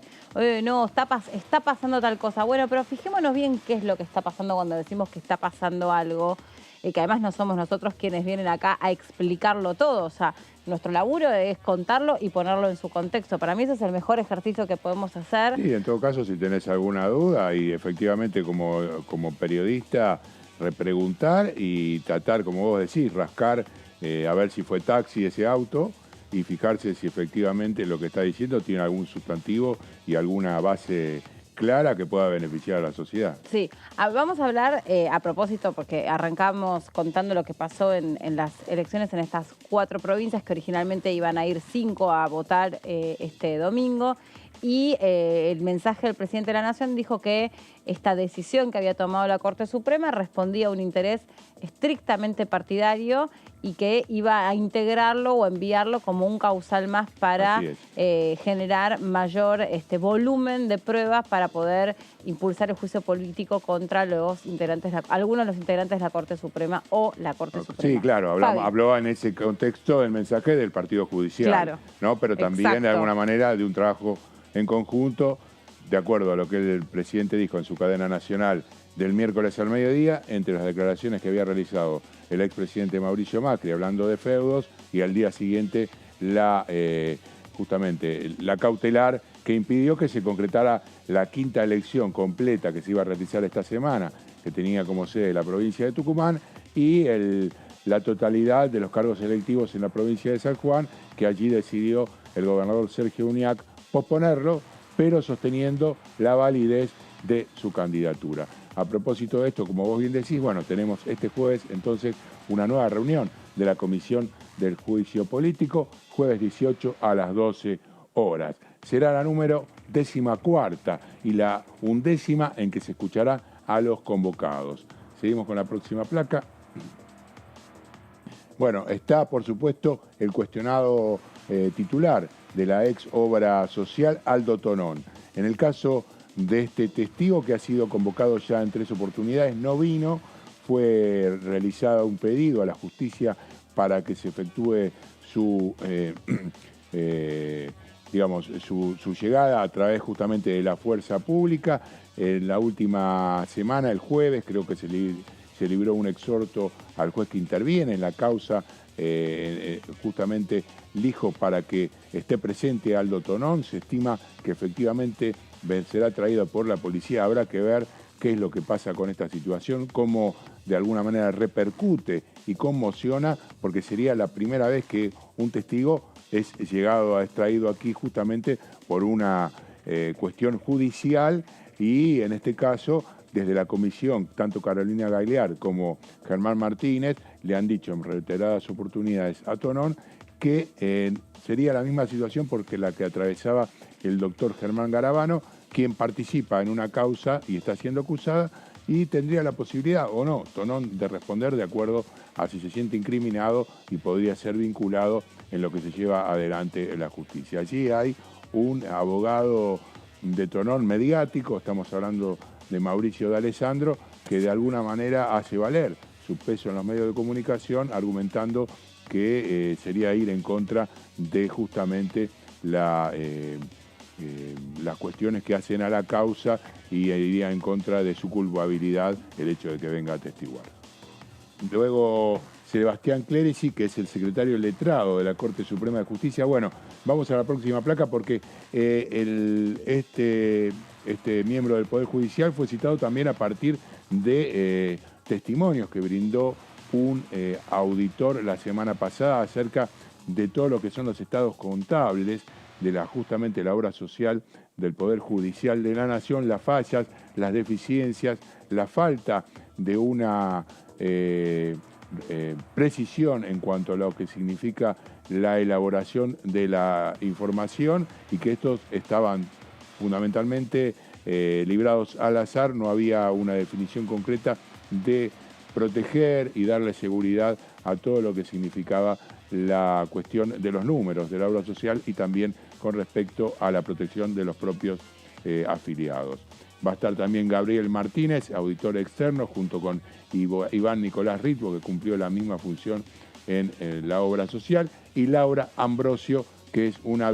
no, está pasando tal cosa. Bueno, pero fijémonos bien qué es lo que está pasando cuando decimos que está pasando algo, y que además no somos nosotros quienes vienen acá a explicarlo todo. O sea, nuestro laburo es contarlo y ponerlo en su contexto. Para mí ese es el mejor ejercicio que podemos hacer. Sí, en todo caso, si tenés alguna duda y efectivamente como periodista repreguntar y tratar, como vos decís, rascar, a ver si fue taxi ese auto y fijarse si efectivamente lo que está diciendo tiene algún sustantivo y alguna base clara que pueda beneficiar a la sociedad. Sí, vamos a hablar a propósito, porque arrancamos contando lo que pasó en las elecciones en estas 4 provincias que originalmente iban a ir 5 a votar este domingo. Y el mensaje del presidente de la Nación dijo que esta decisión que había tomado la Corte Suprema respondía a un interés estrictamente partidario y que iba a integrarlo o enviarlo como un causal más para generar mayor volumen de pruebas para poder impulsar el juicio político contra los integrantes, algunos de los integrantes de la Corte Suprema o la Corte Suprema. Sí, claro, habló en ese contexto del mensaje del Partido Judicial, claro, ¿no? Pero también de alguna manera de un trabajo en conjunto, de acuerdo a lo que el presidente dijo en su cadena nacional del miércoles al mediodía, entre las declaraciones que había realizado el expresidente Mauricio Macri hablando de feudos y al día siguiente justamente la cautelar que impidió que se concretara la quinta elección completa que se iba a realizar esta semana, que tenía como sede la provincia de Tucumán, y la totalidad de los cargos electivos en la provincia de San Juan, que allí decidió el gobernador Sergio Uñac posponerlo, pero sosteniendo la validez de su candidatura. A propósito de esto, como vos bien decís, bueno, tenemos este jueves entonces una nueva reunión de la Comisión del Juicio Político, jueves 18 a las 12 horas. Será la número 14ª y la 11ª en que se escuchará a los convocados. Seguimos con la próxima placa. Bueno, está por supuesto el cuestionado titular de la ex obra social, Aldo Tonón. En el caso de este testigo que ha sido convocado ya en 3 oportunidades, no vino, fue realizado un pedido a la justicia para que se efectúe su llegada a través justamente de la fuerza pública. En la última semana, el jueves, creo que se libró un exhorto al juez que interviene en la causa, justamente lijo para que esté presente Aldo Tonón. Se estima que efectivamente será traído por la policía. Habrá que ver qué es lo que pasa con esta situación, cómo de alguna manera repercute y conmociona, porque sería la primera vez que un testigo es traído aquí justamente por una cuestión judicial, y en este caso desde la comisión, tanto Carolina Gagliar como Germán Martínez le han dicho en reiteradas oportunidades a Tonón que sería la misma situación porque la que atravesaba el doctor Germán Garabano, quien participa en una causa y está siendo acusada, y tendría la posibilidad o no, Tonón, de responder de acuerdo a si se siente incriminado y podría ser vinculado en lo que se lleva adelante en la justicia. Allí hay un abogado de Tonón mediático, estamos hablando de Mauricio D'Alessandro, que de alguna manera hace valer su peso en los medios de comunicación, argumentando que sería ir en contra de justamente las cuestiones que hacen a la causa, y iría en contra de su culpabilidad el hecho de que venga a atestiguar. Luego, Sebastián Clerici, que es el secretario letrado de la Corte Suprema de Justicia. Bueno, vamos a la próxima placa porque este miembro del Poder Judicial fue citado también a partir de testimonios que brindó un auditor la semana pasada acerca de todo lo que son los estados contables de justamente la obra social del Poder Judicial de la Nación, las fallas, las deficiencias, la falta de una precisión en cuanto a lo que significa la elaboración de la información, y que estos estaban fundamentalmente librados al azar. No había una definición concreta de proteger y darle seguridad a todo lo que significaba la cuestión de los números de la obra social, y también con respecto a la protección de los propios afiliados. Va a estar también Gabriel Martínez, auditor externo, junto con Iván Nicolás Ritmo, que cumplió la misma función en la obra social, y Laura Ambrosio, que es una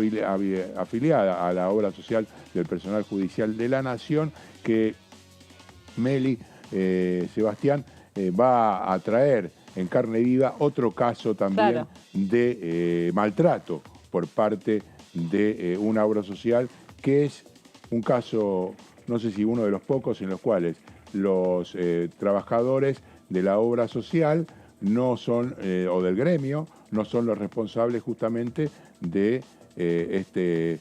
afiliada a la obra social del personal judicial de la Nación, que Meli Sebastián va a traer en carne viva otro caso también de maltrato por parte de una obra social, que es un caso, no sé si uno de los pocos, en los cuales los trabajadores de la obra social no son, o del gremio, no son los responsables justamente de este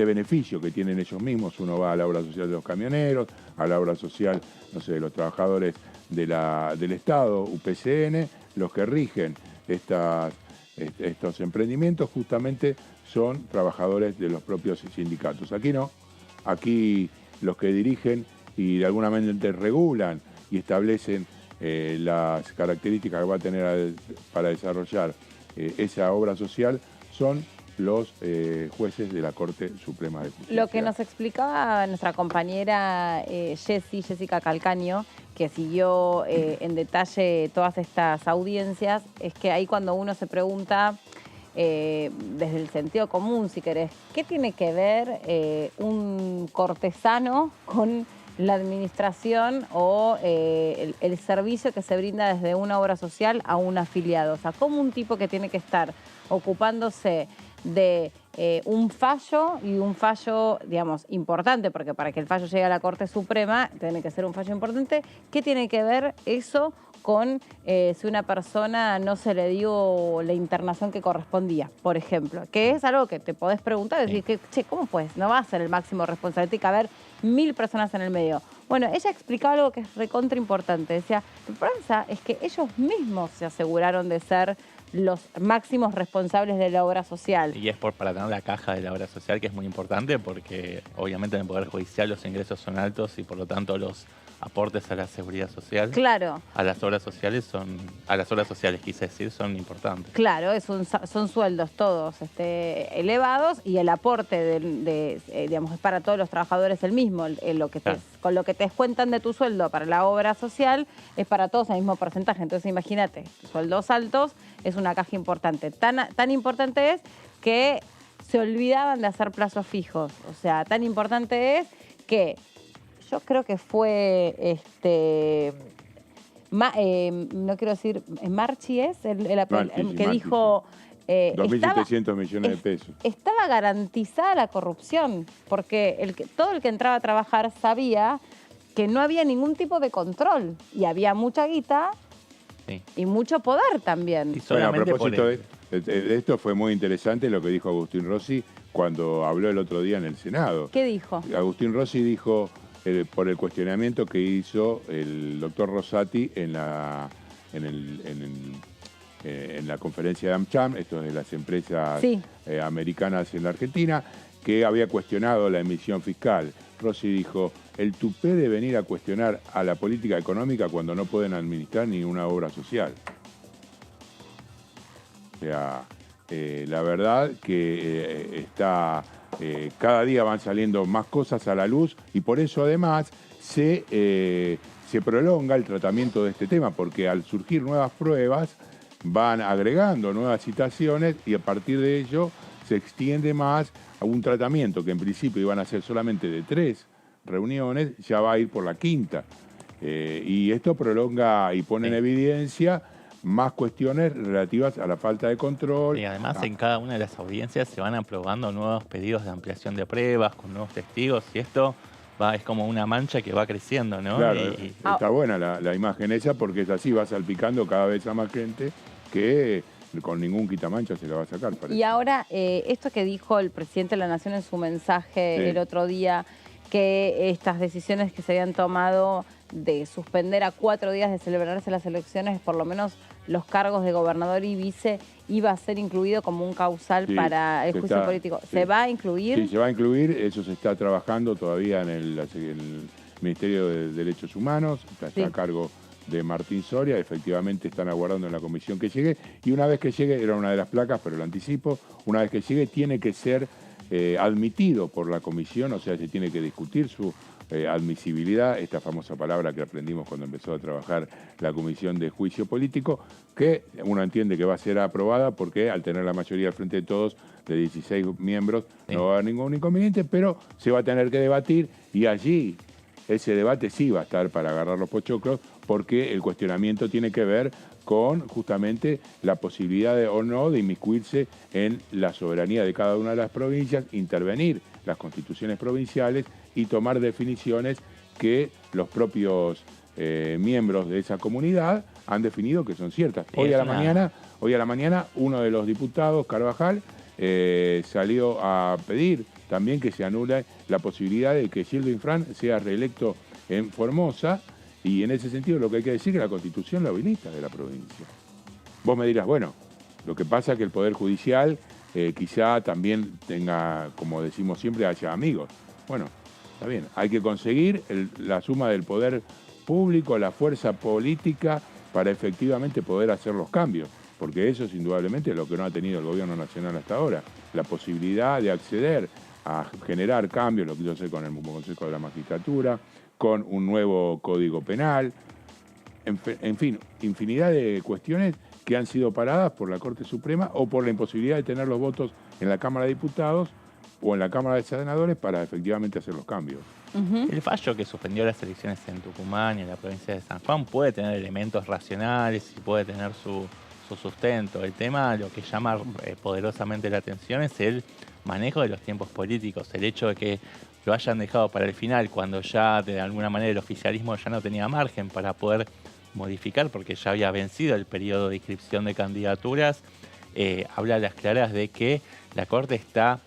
beneficio que tienen ellos mismos. Uno va a la obra social de los camioneros, a la obra social, no sé, de los trabajadores del Estado, UPCN, los que rigen estos emprendimientos justamente son trabajadores de los propios sindicatos. Aquí no, aquí los que dirigen y de alguna manera regulan y establecen las características que va a tener para desarrollar esa obra social son los jueces de la Corte Suprema de Justicia. Lo que nos explicaba nuestra compañera Jessica Calcaño, que siguió en detalle todas estas audiencias, es que ahí cuando uno se pregunta, desde el sentido común, si querés, ¿qué tiene que ver un cortesano con la administración o el servicio que se brinda desde una obra social a un afiliado. O sea, como un tipo que tiene que estar ocupándose de un fallo, y un fallo, digamos, importante, porque para que el fallo llegue a la Corte Suprema tiene que ser un fallo importante. ¿Qué tiene que ver eso con si una persona no se le dio la internación que correspondía, por ejemplo? Que es algo que te podés preguntar, decir, que, che, ¿cómo pues? No va a ser el máximo responsable, tiene que haber 1000 personas en el medio. Bueno, ella explicaba algo que es recontra importante. Decía, lo que pasa es que ellos mismos se aseguraron de ser los máximos responsables de la obra social. Y es para tener la caja de la obra social, que es muy importante, porque obviamente en el Poder Judicial los ingresos son altos y por lo tanto los aportes a la seguridad social, claro, a las obras sociales quise decir, son importantes. Claro, son sueldos todos elevados, y el aporte digamos, es para todos los trabajadores el mismo. Con lo que te descuentan de tu sueldo para la obra social es para todos el mismo porcentaje. Entonces imagínate, sueldos altos es una caja importante. Tan importante es que se olvidaban de hacer plazos fijos. O sea, tan importante es que yo creo que fue, no quiero decir, Marchi es el que dijo... 2.700 millones de pesos. Estaba garantizada la corrupción, porque todo el que entraba a trabajar sabía que no había ningún tipo de control, y había mucha guita y mucho poder también. Y bueno, a propósito de esto, fue muy interesante lo que dijo Agustín Rossi cuando habló el otro día en el Senado. ¿Qué dijo? Agustín Rossi dijo, por el cuestionamiento que hizo el doctor Rosati en la conferencia de AmCham, esto es de las empresas americanas en la Argentina, que había cuestionado la emisión fiscal. Rossi dijo, el tupé de venir a cuestionar a la política económica cuando no pueden administrar ni una obra social. O sea, la verdad que cada día van saliendo más cosas a la luz, y por eso además se prolonga el tratamiento de este tema, porque al surgir nuevas pruebas van agregando nuevas citaciones, y a partir de ello se extiende más a un tratamiento que en principio iban a ser solamente de 3 reuniones, ya va a ir por la 5ª. Y esto prolonga y pone en evidencia más cuestiones relativas a la falta de control. Y además en cada una de las audiencias se van aprobando nuevos pedidos de ampliación de pruebas con nuevos testigos, y esto es como una mancha que va creciendo, ¿no? Claro, está buena la imagen esa, porque es así, va salpicando cada vez a más gente que con ningún quitamancha se la va a sacar. Parece. Y ahora, esto que dijo el presidente de la Nación en su mensaje el otro día, que estas decisiones que se habían tomado de suspender a 4 días de celebrarse las elecciones, por lo menos los cargos de gobernador y vice, iba a ser incluido como un causal para el juicio político. ¿Se va a incluir? Sí, se va a incluir. Eso se está trabajando todavía en el Ministerio de Derechos Humanos. Está a cargo de Martín Soria. Efectivamente están aguardando en la comisión que llegue. Y una vez que llegue, era una de las placas, pero lo anticipo, una vez que llegue tiene que ser admitido por la comisión, o sea, se tiene que discutir su admisibilidad, esta famosa palabra que aprendimos cuando empezó a trabajar la Comisión de Juicio Político, que uno entiende que va a ser aprobada porque al tener la mayoría al frente de todos, de 16 miembros, no va a haber ningún inconveniente, pero se va a tener que debatir, y allí ese debate sí va a estar para agarrar los pochoclos, porque el cuestionamiento tiene que ver con justamente la posibilidad o no de inmiscuirse en la soberanía de cada una de las provincias, intervenir las constituciones provinciales y tomar definiciones que los propios miembros de esa comunidad han definido que son ciertas. Hoy a la mañana uno de los diputados, Carvajal, salió a pedir también que se anule la posibilidad de que Gildo Infran sea reelecto en Formosa, y en ese sentido lo que hay que decir es que la Constitución lo habilita de la provincia. Vos me dirás, bueno, lo que pasa es que el Poder Judicial quizá también tenga, como decimos siempre, haya amigos. Bueno, está bien, hay que conseguir la suma del poder público, la fuerza política, para efectivamente poder hacer los cambios, porque eso es indudablemente lo que no ha tenido el gobierno nacional hasta ahora, la posibilidad de acceder a generar cambios, lo quiso hacer con el Consejo de la Magistratura, con un nuevo Código Penal, en fin, infinidad de cuestiones que han sido paradas por la Corte Suprema o por la imposibilidad de tener los votos en la Cámara de Diputados o en la Cámara de Senadores para efectivamente hacer los cambios. El fallo que suspendió las elecciones en Tucumán y en la provincia de San Juan puede tener elementos racionales y puede tener su sustento. El tema, lo que llama poderosamente la atención es el manejo de los tiempos políticos. El hecho de que lo hayan dejado para el final, cuando ya de alguna manera el oficialismo ya no tenía margen para poder modificar, porque ya había vencido el periodo de inscripción de candidaturas, habla a las claras de que la Corte está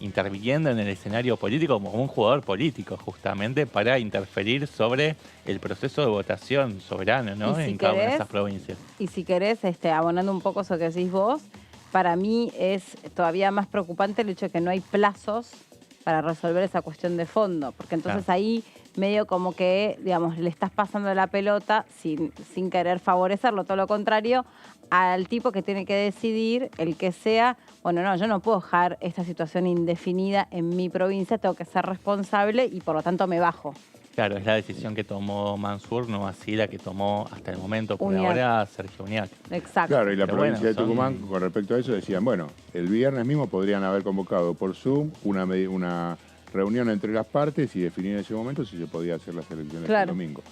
interviniendo en el escenario político como un jugador político, justamente para interferir sobre el proceso de votación soberano, ¿no? En cada una de esas provincias. Y si querés, abonando un poco eso que decís vos, para mí es todavía más preocupante el hecho de que no hay plazos para resolver esa cuestión de fondo, porque entonces ahí medio como que, digamos, le estás pasando la pelota sin querer favorecerlo, todo lo contrario, al tipo que tiene que decidir, el que sea, bueno, no, yo no puedo dejar esta situación indefinida en mi provincia, tengo que ser responsable y por lo tanto me bajo. Claro, es la decisión que tomó Mansur, no así la que tomó hasta el momento, por Uñac. ahora, Sergio Uñac. Exacto. Claro, y la Pero provincia de bueno, Tucumán, con respecto a eso, decían, bueno, el viernes mismo podrían haber convocado por Zoom una reunión entre las partes y definir en ese momento si se podía hacer las elecciones el domingo.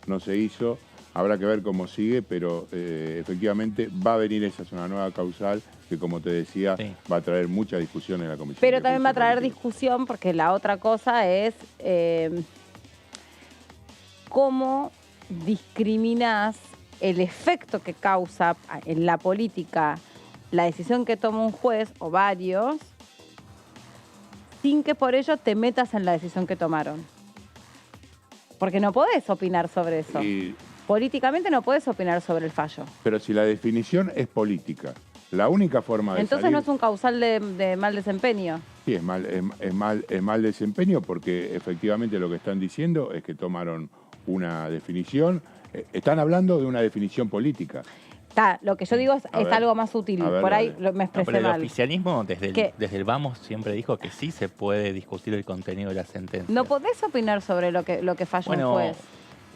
No se hizo, habrá que ver cómo sigue, pero efectivamente va a venir esa zona nueva causal que, como te decía, va a traer mucha discusión en la comisión. Pero también va a traer discusión porque la otra cosa es cómo discriminás el efecto que causa en la política la decisión que toma un juez o varios sin que por ello te metas en la decisión que tomaron. Porque no podés opinar sobre eso. Políticamente no podés opinar sobre el fallo. Pero si la definición es política, la única forma de Entonces salir... no es un causal de mal desempeño. Sí, es mal desempeño porque efectivamente lo que están diciendo es que tomaron una definición. Están hablando de una definición política. Lo que yo digo es algo más sutil. Por ahí me expresé pero mal. el oficialismo desde el vamos siempre dijo que sí se puede discutir el contenido de la sentencia. No podés opinar sobre lo que falló un juez.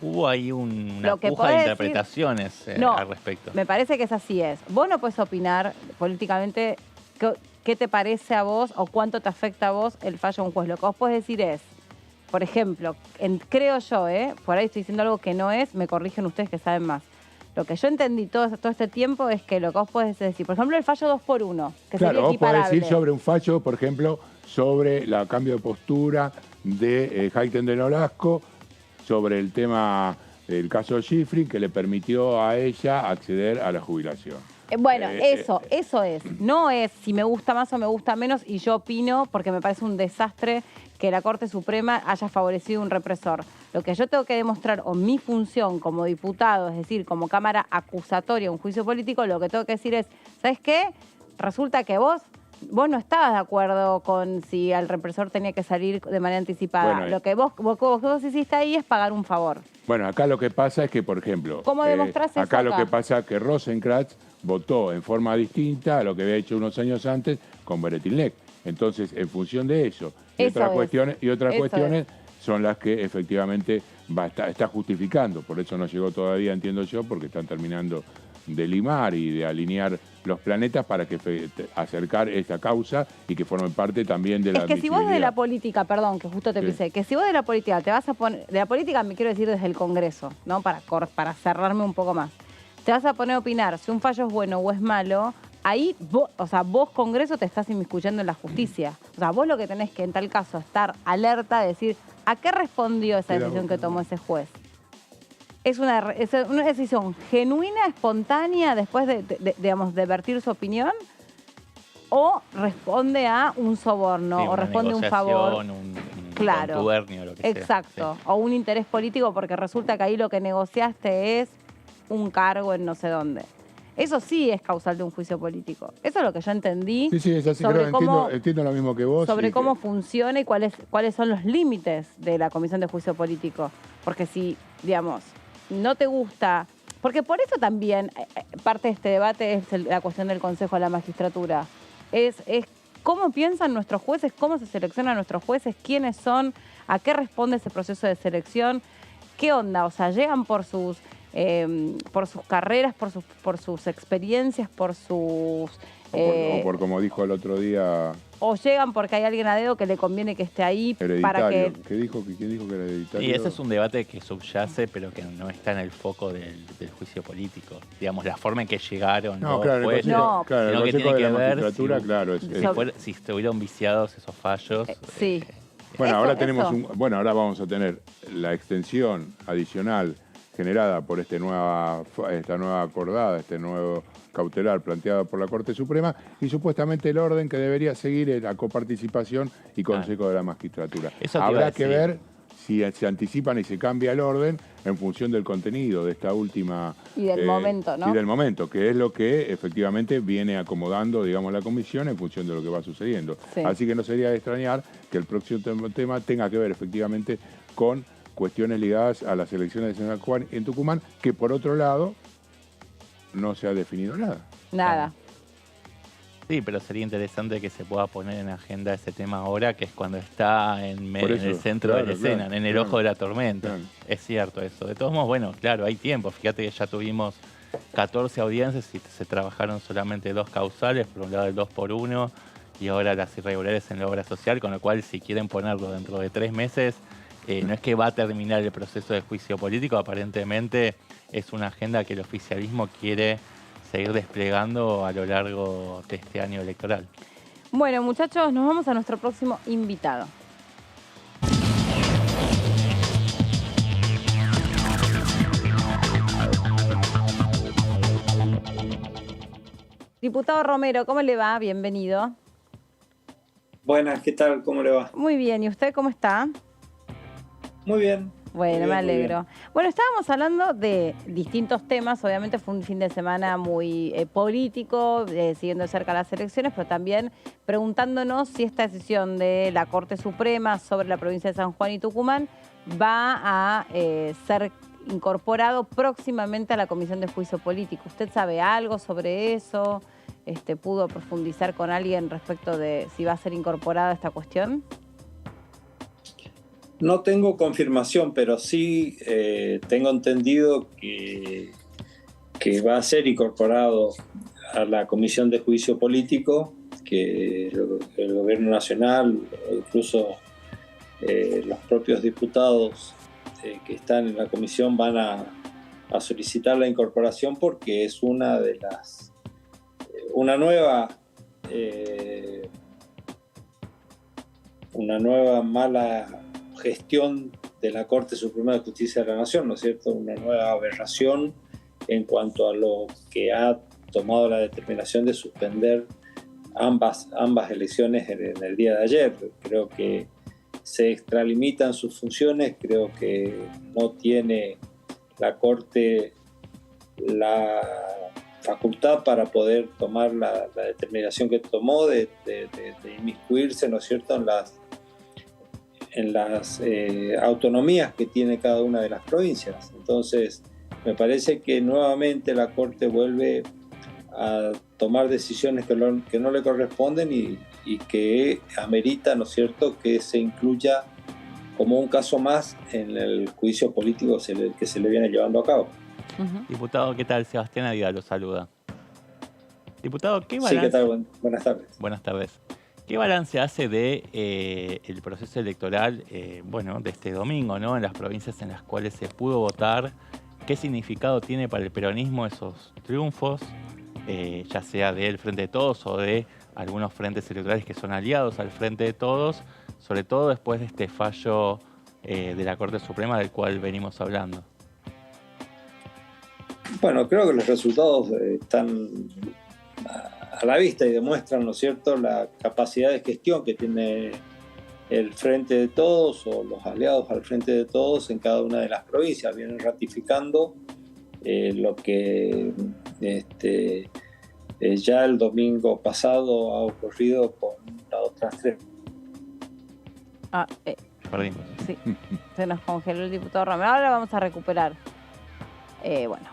Hubo ahí una puja de interpretaciones al respecto. Me parece que es así. Vos no podés opinar políticamente qué te parece a vos o cuánto te afecta a vos el fallo de un juez. Lo que vos podés decir es, por ejemplo, creo yo, por ahí estoy diciendo algo que no es, me corrigen ustedes que saben más. Lo que yo entendí todo este tiempo es que lo que vos podés decir, por ejemplo, el fallo 2x1, que claro, sería equiparable. Vos podés decir sobre un fallo, por ejemplo, sobre el cambio de postura de Hayten de Nolasco, sobre el tema del caso Schifrin, que le permitió a ella acceder a la jubilación. Bueno, eso es. No es si me gusta más o me gusta menos y yo opino porque me parece un desastre que la Corte Suprema haya favorecido un represor. Lo que yo tengo que demostrar, o mi función como diputado, es decir, como cámara acusatoria, un juicio político, lo que tengo que decir es, ¿sabes qué? Resulta que vos no estabas de acuerdo con si el represor tenía que salir de manera anticipada. Bueno, lo que vos hiciste ahí es pagar un favor. Bueno, acá lo que pasa es que, por ejemplo, ¿cómo demostrás eso acá lo que pasa es que Rosenkrantz votó en forma distinta a lo que había hecho unos años antes con Beretilnec. Entonces, en función de eso y otras cuestiones son las que efectivamente está justificando. Por eso no llegó todavía, entiendo yo, porque están terminando de limar y de alinear los planetas para que acercar esta causa y que formen parte también de la Es que si vos de la política, perdón, que justo te pisé, que si vos de la política te vas a poner, de la política me quiero decir desde el Congreso, ¿no? Para cerrarme un poco más. Te vas a poner a opinar si un fallo es bueno o es malo, ahí vos Congreso te estás inmiscuyendo en la justicia. O sea, vos lo que tenés que en tal caso estar alerta de decir, ¿a qué respondió esa decisión que tomó ese juez? Es una decisión genuina, espontánea, después de vertir su opinión, o responde a un soborno, o responde a un favor. Un claro, contubernio, lo que exacto, sea. o un interés político, porque resulta que ahí lo que negociaste es un cargo en no sé dónde. Eso sí es causal de un juicio político. Eso es lo que yo entendí. Sí, es así, creo, entiendo lo mismo que vos. Sobre cómo funciona y cuáles son los límites de la Comisión de Juicio Político. Porque si, digamos, no te gusta... Porque por eso también parte de este debate es la cuestión del Consejo de la Magistratura. Es cómo piensan nuestros jueces, cómo se seleccionan nuestros jueces, quiénes son, a qué responde ese proceso de selección, qué onda, o sea, llegan por sus carreras, por sus experiencias, por sus... o por como dijo el otro día o llegan porque hay alguien a dedo que le conviene que esté ahí para que... ¿Quién dijo que era hereditario? Y ese es un debate que subyace, pero que no está en el foco del juicio político. Digamos, la forma en que llegaron no fue, sino que tiene que ver si estuvieron viciados esos fallos. Sí. Bueno, ahora vamos a tener la extensión adicional generada por esta nueva acordada, este nuevo cautelar planteado por la Corte Suprema y supuestamente el orden que debería seguir es la coparticipación y consejo de la magistratura. Habrá que ver si se anticipan y se cambia el orden en función del contenido de esta última... Y del momento, ¿no? Y del momento, que es lo que efectivamente viene acomodando, digamos, la comisión en función de lo que va sucediendo. Sí. Así que no sería de extrañar que el próximo tema tenga que ver efectivamente con cuestiones ligadas a las elecciones de San Juan en Tucumán, que por otro lado no se ha definido nada. Nada. Sí, pero sería interesante que se pueda poner en agenda ese tema ahora, que es cuando está en el centro de la escena, en el ojo de la tormenta. Claro. Es cierto eso. De todos modos, bueno, claro, hay tiempo. Fíjate que ya tuvimos 14 audiencias y se trabajaron solamente 2 causales, por un lado el 2x1 y ahora las irregularidades en la obra social, con lo cual si quieren ponerlo dentro de 3 meses, no es que va a terminar el proceso de juicio político, aparentemente es una agenda que el oficialismo quiere seguir desplegando a lo largo de este año electoral. Bueno, muchachos, nos vamos a nuestro próximo invitado. Diputado Romero, ¿cómo le va? Bienvenido. Buenas, ¿qué tal? ¿Cómo le va? Muy bien, ¿y usted cómo está? Muy bien. Bueno, me alegro. Bueno, estábamos hablando de distintos temas. Obviamente fue un fin de semana muy político, siguiendo de cerca las elecciones, pero también preguntándonos si esta decisión de la Corte Suprema sobre la provincia de San Juan y Tucumán va a ser incorporado próximamente a la Comisión de Juicio Político. ¿Usted sabe algo sobre eso? ¿Pudo profundizar con alguien respecto de si va a ser incorporada esta cuestión? No tengo confirmación, pero sí tengo entendido que va a ser incorporado a la Comisión de Juicio Político, que el Gobierno Nacional, o incluso los propios diputados que están en la comisión van a solicitar la incorporación porque es una nueva mala gestión de la Corte Suprema de Justicia de la Nación, ¿no es cierto? Una nueva aberración en cuanto a lo que ha tomado la determinación de suspender ambas elecciones en el día de ayer. Creo que se extralimitan sus funciones, creo que no tiene la Corte la facultad para poder tomar la determinación que tomó de inmiscuirse, ¿no es cierto?, en las autonomías que tiene cada una de las provincias. Entonces, me parece que nuevamente la Corte vuelve a tomar decisiones que no le corresponden y que amerita, ¿no es cierto?, que se incluya como un caso más en el juicio político que se le viene llevando a cabo. Diputado, ¿qué tal? Sebastián Aguilar lo saluda. Diputado, ¿qué balance? Sí, ¿qué tal? Buenas tardes. Buenas tardes. ¿Qué balance hace de el proceso electoral, de este domingo, ¿no? En las provincias en las cuales se pudo votar? ¿Qué significado tiene para el peronismo esos triunfos, ya sea del Frente de Todos o de algunos frentes electorales que son aliados al Frente de Todos, sobre todo después de este fallo de la Corte Suprema del cual venimos hablando? Bueno, creo que los resultados están a la vista y demuestran, ¿no es cierto?, la capacidad de gestión que tiene el Frente de Todos o los aliados al Frente de Todos en cada una de las provincias. Vienen ratificando lo que ya el domingo pasado ha ocurrido con las otras 3. Sí, se nos congeló el diputado Romero. Ahora vamos a recuperar.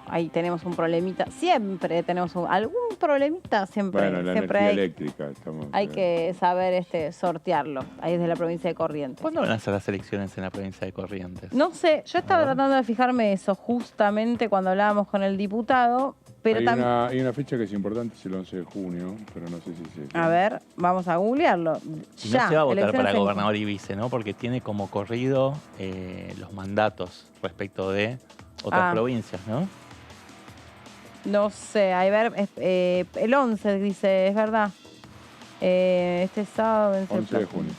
Ahí tenemos un problemita. Siempre tenemos algún problemita. Siempre, la siempre energía eléctrica. Hay que saber sortearlo. Ahí desde la provincia de Corrientes. ¿Cuándo van a ser las elecciones en la provincia de Corrientes? No sé, yo estaba tratando de fijarme eso justamente cuando hablábamos con el diputado. Pero hay una fecha que es importante, es el 11 de junio, pero no sé si se... A ver, vamos a googlearlo. Y no se va a votar para gobernador y vice, ¿no? Porque tiene como corrido los mandatos respecto de otras provincias, ¿no? No sé, a ver, el 11 dice, es verdad. Este sábado... 11 de junio.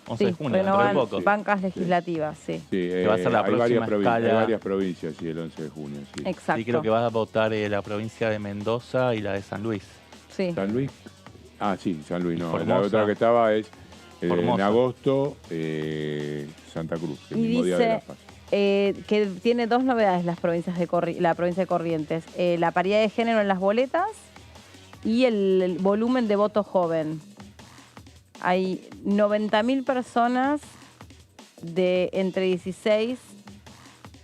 11 de junio, dentro de poco. Bancas legislativas, sí. Sí, que va a ser la próxima escala. Hay varias provincias, sí, el 11 de junio, sí. Exacto. Sí, creo que vas a votar la provincia de Mendoza y la de San Luis. Sí. ¿San Luis? Ah, sí, San Luis, no. Formosa. La otra que estaba es en Formosa. agosto, Santa Cruz, el Y mismo día de la FAS. Que tiene dos novedades la provincia de Corrientes. La paridad de género en las boletas y el volumen de voto joven. Hay 90.000 personas de entre 16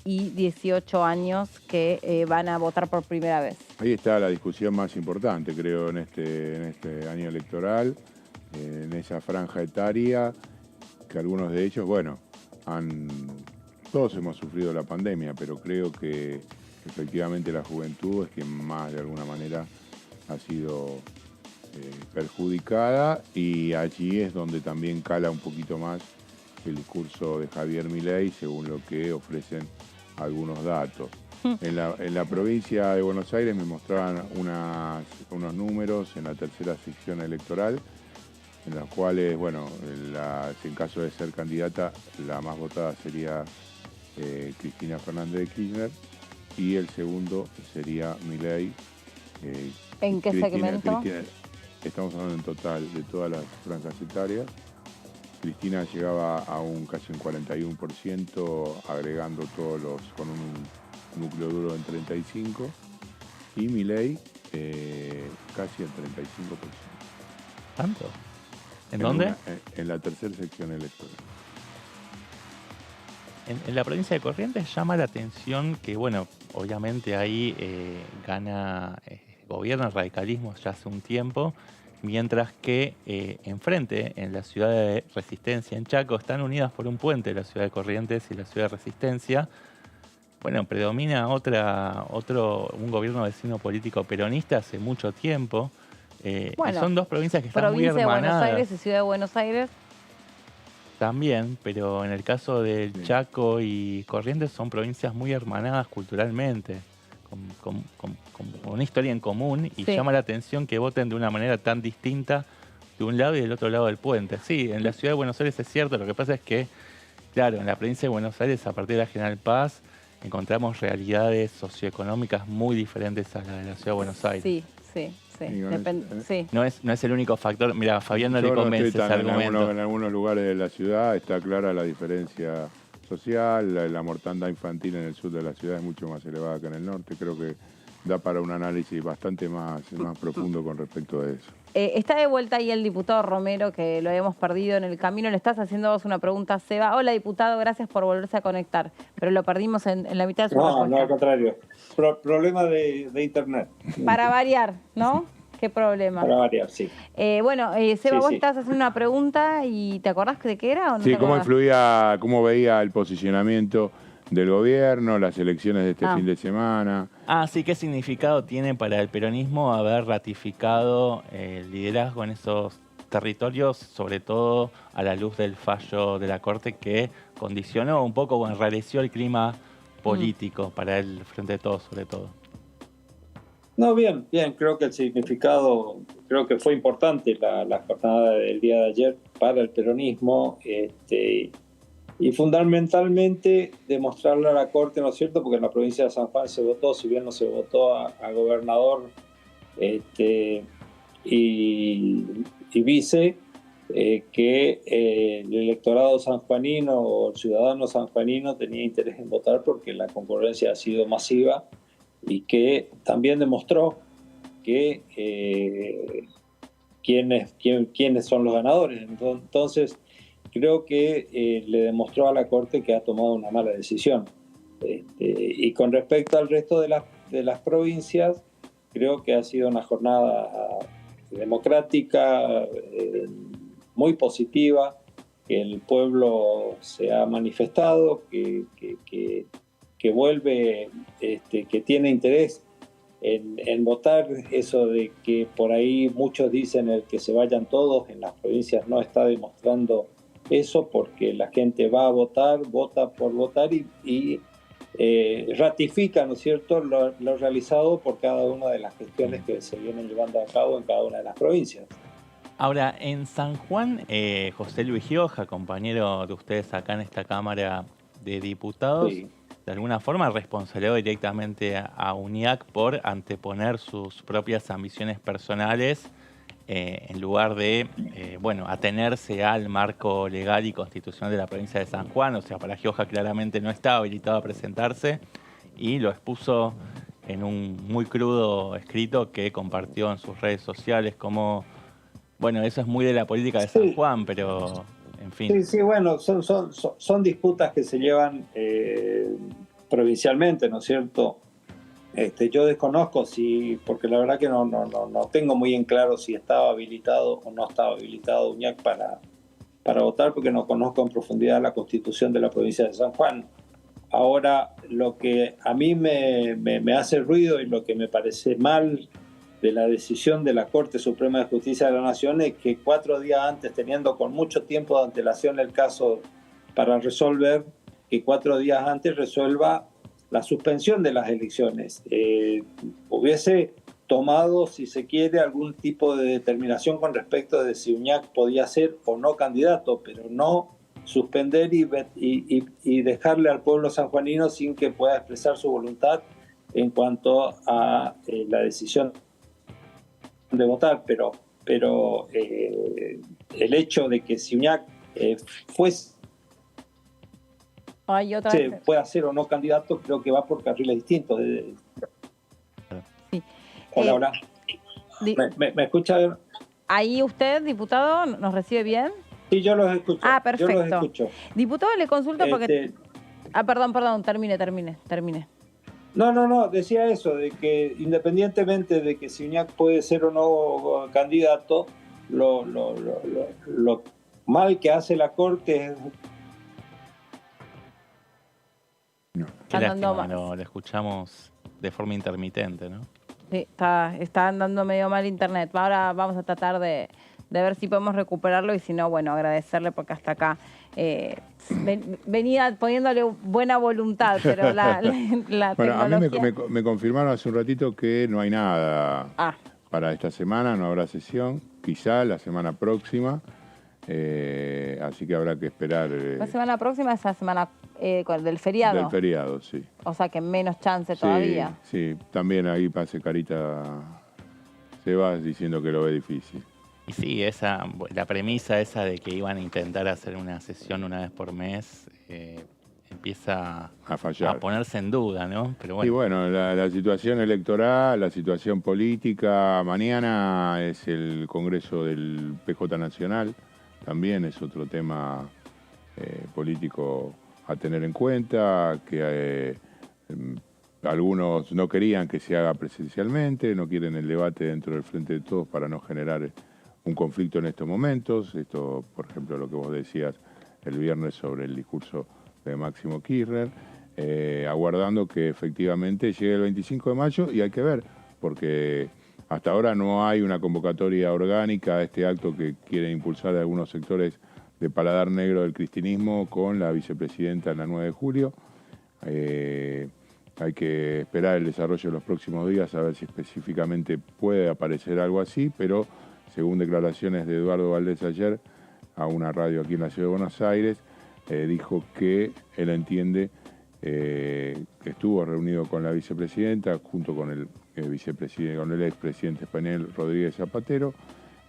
y 18 años que van a votar por primera vez. Ahí está la discusión más importante, creo, en este año electoral, en esa franja etaria, que algunos de ellos, bueno, todos hemos sufrido la pandemia, pero creo que efectivamente la juventud es quien más de alguna manera ha sido perjudicada, y allí es donde también cala un poquito más el discurso de Javier Milei, según lo que ofrecen algunos datos. En la provincia de Buenos Aires me mostraban unos números en la tercera sección electoral, en los cuales, bueno, en caso de ser candidata, la más votada sería Cristina Fernández de Kirchner, y el segundo sería Milei. ¿En qué segmento? Estamos hablando en total de todas las franjas etarias. Cristina llegaba a casi un 41%, agregando con un núcleo duro en 35%, y Milei casi el 35%. ¿Tanto? ¿En dónde? En la tercera sección electoral. En la provincia de Corrientes llama la atención que, bueno, obviamente ahí gobierna el radicalismo ya hace un tiempo, mientras que enfrente, en la ciudad de Resistencia, en Chaco, están unidas por un puente la ciudad de Corrientes y la ciudad de Resistencia. Bueno, predomina un gobierno vecino político peronista hace mucho tiempo. Bueno, y son dos provincias que están muy hermanadas. Provincia de Buenos Aires y Ciudad de Buenos Aires. También, pero en el caso del Chaco y Corrientes son provincias muy hermanadas culturalmente, con una historia en común, y llama la atención que voten de una manera tan distinta de un lado y del otro lado del puente. Sí, en la ciudad de Buenos Aires es cierto, lo que pasa es que, claro, en la provincia de Buenos Aires, a partir de la General Paz, encontramos realidades socioeconómicas muy diferentes a la de la ciudad de Buenos Aires. Sí. Sí. No es el único factor. Mira, Fabián no le convence ese argumento. En algunos lugares de la ciudad está clara la diferencia social, la mortandad infantil en el sur de la ciudad es mucho más elevada que en el norte. Creo que da para un análisis bastante más profundo con respecto a eso. Está de vuelta ahí el diputado Romero, que lo habíamos perdido en el camino. Le estás haciendo vos una pregunta a Seba. Hola, diputado, gracias por volverse a conectar. Pero lo perdimos en la mitad de su respuesta. No, al contrario. Problema de internet. Para variar, ¿no? ¿Qué problema? Para variar, sí. Seba, vos estás haciendo una pregunta y ¿te acordás de qué era o no? Sí, cómo veía el posicionamiento del gobierno, las elecciones de este fin de semana. Sí, ¿qué significado tiene para el peronismo haber ratificado el liderazgo en esos territorios, sobre todo a la luz del fallo de la Corte que condicionó un poco o enrareció el clima político para el Frente de Todos, sobre todo? No, bien, creo que el significado, creo que fue importante la jornada del día de ayer para el peronismo, y fundamentalmente demostrarle a la Corte, ¿no es cierto?, porque en la provincia de San Juan se votó, si bien no se votó a gobernador y vice, que el electorado sanjuanino o el ciudadano sanjuanino tenía interés en votar porque la concurrencia ha sido masiva, y que también demostró que quiénes son los ganadores. Entonces, creo que le demostró a la Corte que ha tomado una mala decisión. Y con respecto al resto de las provincias, creo que ha sido una jornada democrática, muy positiva, que el pueblo se ha manifestado, que vuelve, que tiene interés en votar. Eso de que por ahí muchos dicen el que se vayan todos, en las provincias no está demostrando eso, porque la gente va a votar, vota por votar y ratifica, ¿no es cierto?, lo realizado por cada una de las gestiones que se vienen llevando a cabo en cada una de las provincias. Ahora, en San Juan, José Luis Gioja, compañero de ustedes acá en esta Cámara de Diputados, sí, de alguna forma responsabilizó directamente a UNIAC por anteponer sus propias ambiciones personales en lugar de, bueno, atenerse al marco legal y constitucional de la provincia de San Juan. O sea, para Gioja claramente no estaba habilitado a presentarse y lo expuso en un muy crudo escrito que compartió en sus redes sociales como, bueno, eso es muy de la política de San Juan, pero en fin. Sí, bueno, son disputas que se llevan provincialmente, ¿no es cierto? Yo desconozco porque la verdad que no tengo muy en claro si estaba habilitado o no estaba habilitado UNIAC para votar, porque no conozco en profundidad la constitución de la provincia de San Juan. Ahora, lo que a mí me hace ruido y lo que me parece mal de la decisión de la Corte Suprema de Justicia de la Nación es que 4 días antes, teniendo con mucho tiempo de antelación el caso para resolver, que 4 días antes resuelva la suspensión de las elecciones. Hubiese tomado, si se quiere, algún tipo de determinación con respecto de si UNIAC podía ser o no candidato, pero no suspender y dejarle al pueblo sanjuanino sin que pueda expresar su voluntad en cuanto a la decisión de votar. Pero el hecho de que si UNIAC fuese se puede hacer o no candidato, creo que va por carriles distintos. Sí. Hola. ¿Me escucha? Ahí usted, diputado, ¿nos recibe bien? Sí, yo los escucho. Ah, perfecto. Yo los escucho. Diputado, le consulto porque... perdón, termine. No, decía eso, de que independientemente de que si UNIAC puede ser o no candidato, lo mal que hace la Corte es... Qué lástima, lo escuchamos de forma intermitente, ¿no? Sí, está andando medio mal internet. Ahora vamos a tratar de ver si podemos recuperarlo y si no, bueno, agradecerle porque hasta acá venía poniéndole buena voluntad, pero la bueno, tecnología... a mí me confirmaron hace un ratito que no hay nada para esta semana, no habrá sesión, quizá la semana próxima. Así que habrá que esperar. La semana próxima es la semana del feriado. Del feriado, sí. O sea que menos chance todavía. Sí, también ahí pase Carita Sebas diciendo que lo ve difícil. Y sí, la premisa esa de que iban a intentar hacer una sesión una vez por mes empieza a fallar, a ponerse en duda, ¿no? Pero bueno. Y bueno, la situación electoral, la situación política, mañana es el Congreso del PJ Nacional. También es otro tema político a tener en cuenta, que algunos no querían que se haga presencialmente, no quieren el debate dentro del Frente de Todos para no generar un conflicto en estos momentos. Esto, por ejemplo, lo que vos decías el viernes sobre el discurso de Máximo Kirchner, aguardando que efectivamente llegue el 25 de mayo y hay que ver, porque... Hasta ahora no hay una convocatoria orgánica a este acto que quieren impulsar algunos sectores de paladar negro del cristinismo con la vicepresidenta en la 9 de julio. Hay que esperar el desarrollo de los próximos días a ver si específicamente puede aparecer algo así, pero según declaraciones de Eduardo Valdés ayer a una radio aquí en la ciudad de Buenos Aires, dijo que él entiende que estuvo reunido con la vicepresidenta junto con el expresidente español Rodríguez Zapatero,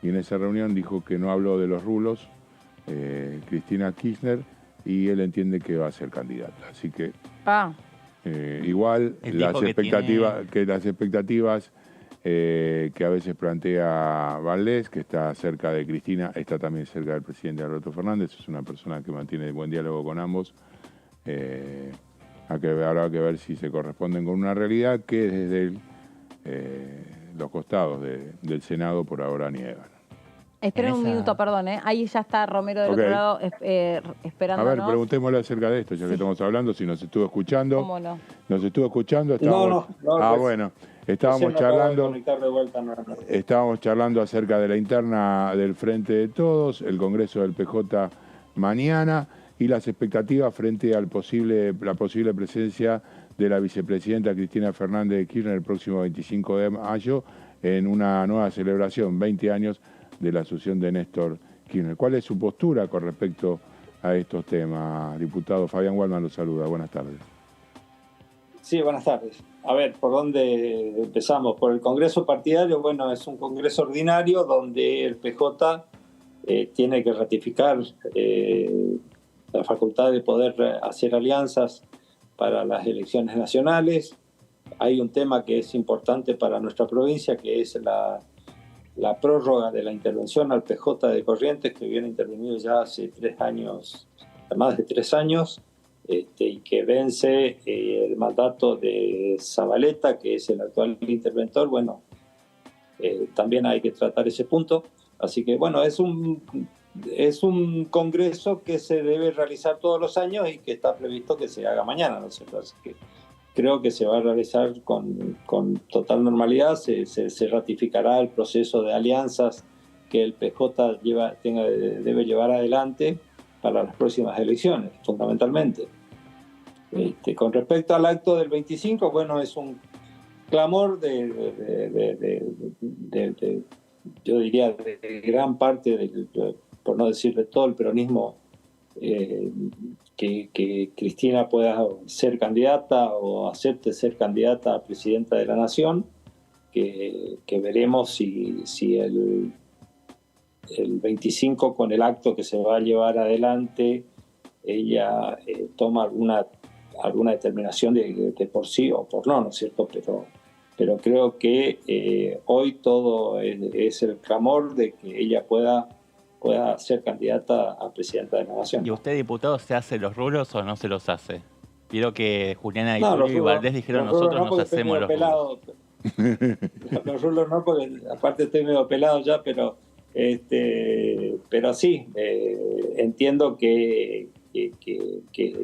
y en esa reunión dijo que no habló de los rulos Cristina Kirchner, y él entiende que va a ser candidata. Así que igual las expectativas que a veces plantea Valdés, que está cerca de Cristina, está también cerca del presidente Alberto Fernández, es una persona que mantiene buen diálogo con ambos. Habrá que ver si se corresponden con una realidad que desde los costados del Senado por ahora niegan. Esperen un minuto, perdón, ahí ya está Romero del otro lado esperándonos. A ver, preguntémosle acerca de esto, ya que estamos hablando, si nos estuvo escuchando. ¿Cómo no? ¿Nos estuvo escuchando? No. Bueno. Estábamos charlando acerca de la interna del Frente de Todos, el Congreso del PJ mañana y las expectativas frente a la posible presencia de la vicepresidenta Cristina Fernández de Kirchner el próximo 25 de mayo en una nueva celebración, 20 años de la asunción de Néstor Kirchner. ¿Cuál es su postura con respecto a estos temas? Diputado Fabián Waldman lo saluda. Buenas tardes. Sí, buenas tardes. A ver, ¿por dónde empezamos? Por el Congreso partidario. Bueno, es un Congreso ordinario donde el PJ tiene que ratificar la facultad de poder hacer alianzas para las elecciones nacionales. Hay un tema que es importante para nuestra provincia, que es la prórroga de la intervención al PJ de Corrientes, que viene intervenido ya hace 3 años, más de 3 años, y que vence el mandato de Zabaleta, que es el actual interventor. Bueno, también hay que tratar ese punto. Así que, bueno, es un congreso que se debe realizar todos los años y que está previsto que se haga mañana, ¿no es cierto? Así que creo que se va a realizar con total normalidad. Se ratificará el proceso de alianzas que el PJ debe llevar adelante para las próximas elecciones, fundamentalmente. Con respecto al acto del 25, bueno, es un clamor yo diría, de gran parte, por no decir de todo el peronismo, que Cristina pueda ser candidata o acepte ser candidata a presidenta de la Nación, que veremos si el 25, con el acto que se va a llevar adelante, ella toma alguna determinación de por sí o por no, ¿no es cierto? Pero creo que hoy todo es el clamor de que ella pueda ser candidata a presidenta de la Nación. ¿Y usted, diputado, se hace los rulos o no se los hace? Quiero que Juliana y Valdés dijeron nosotros nos hacemos los rulos. Los rulos no, porque aparte estoy medio pelado ya, pero sí, entiendo que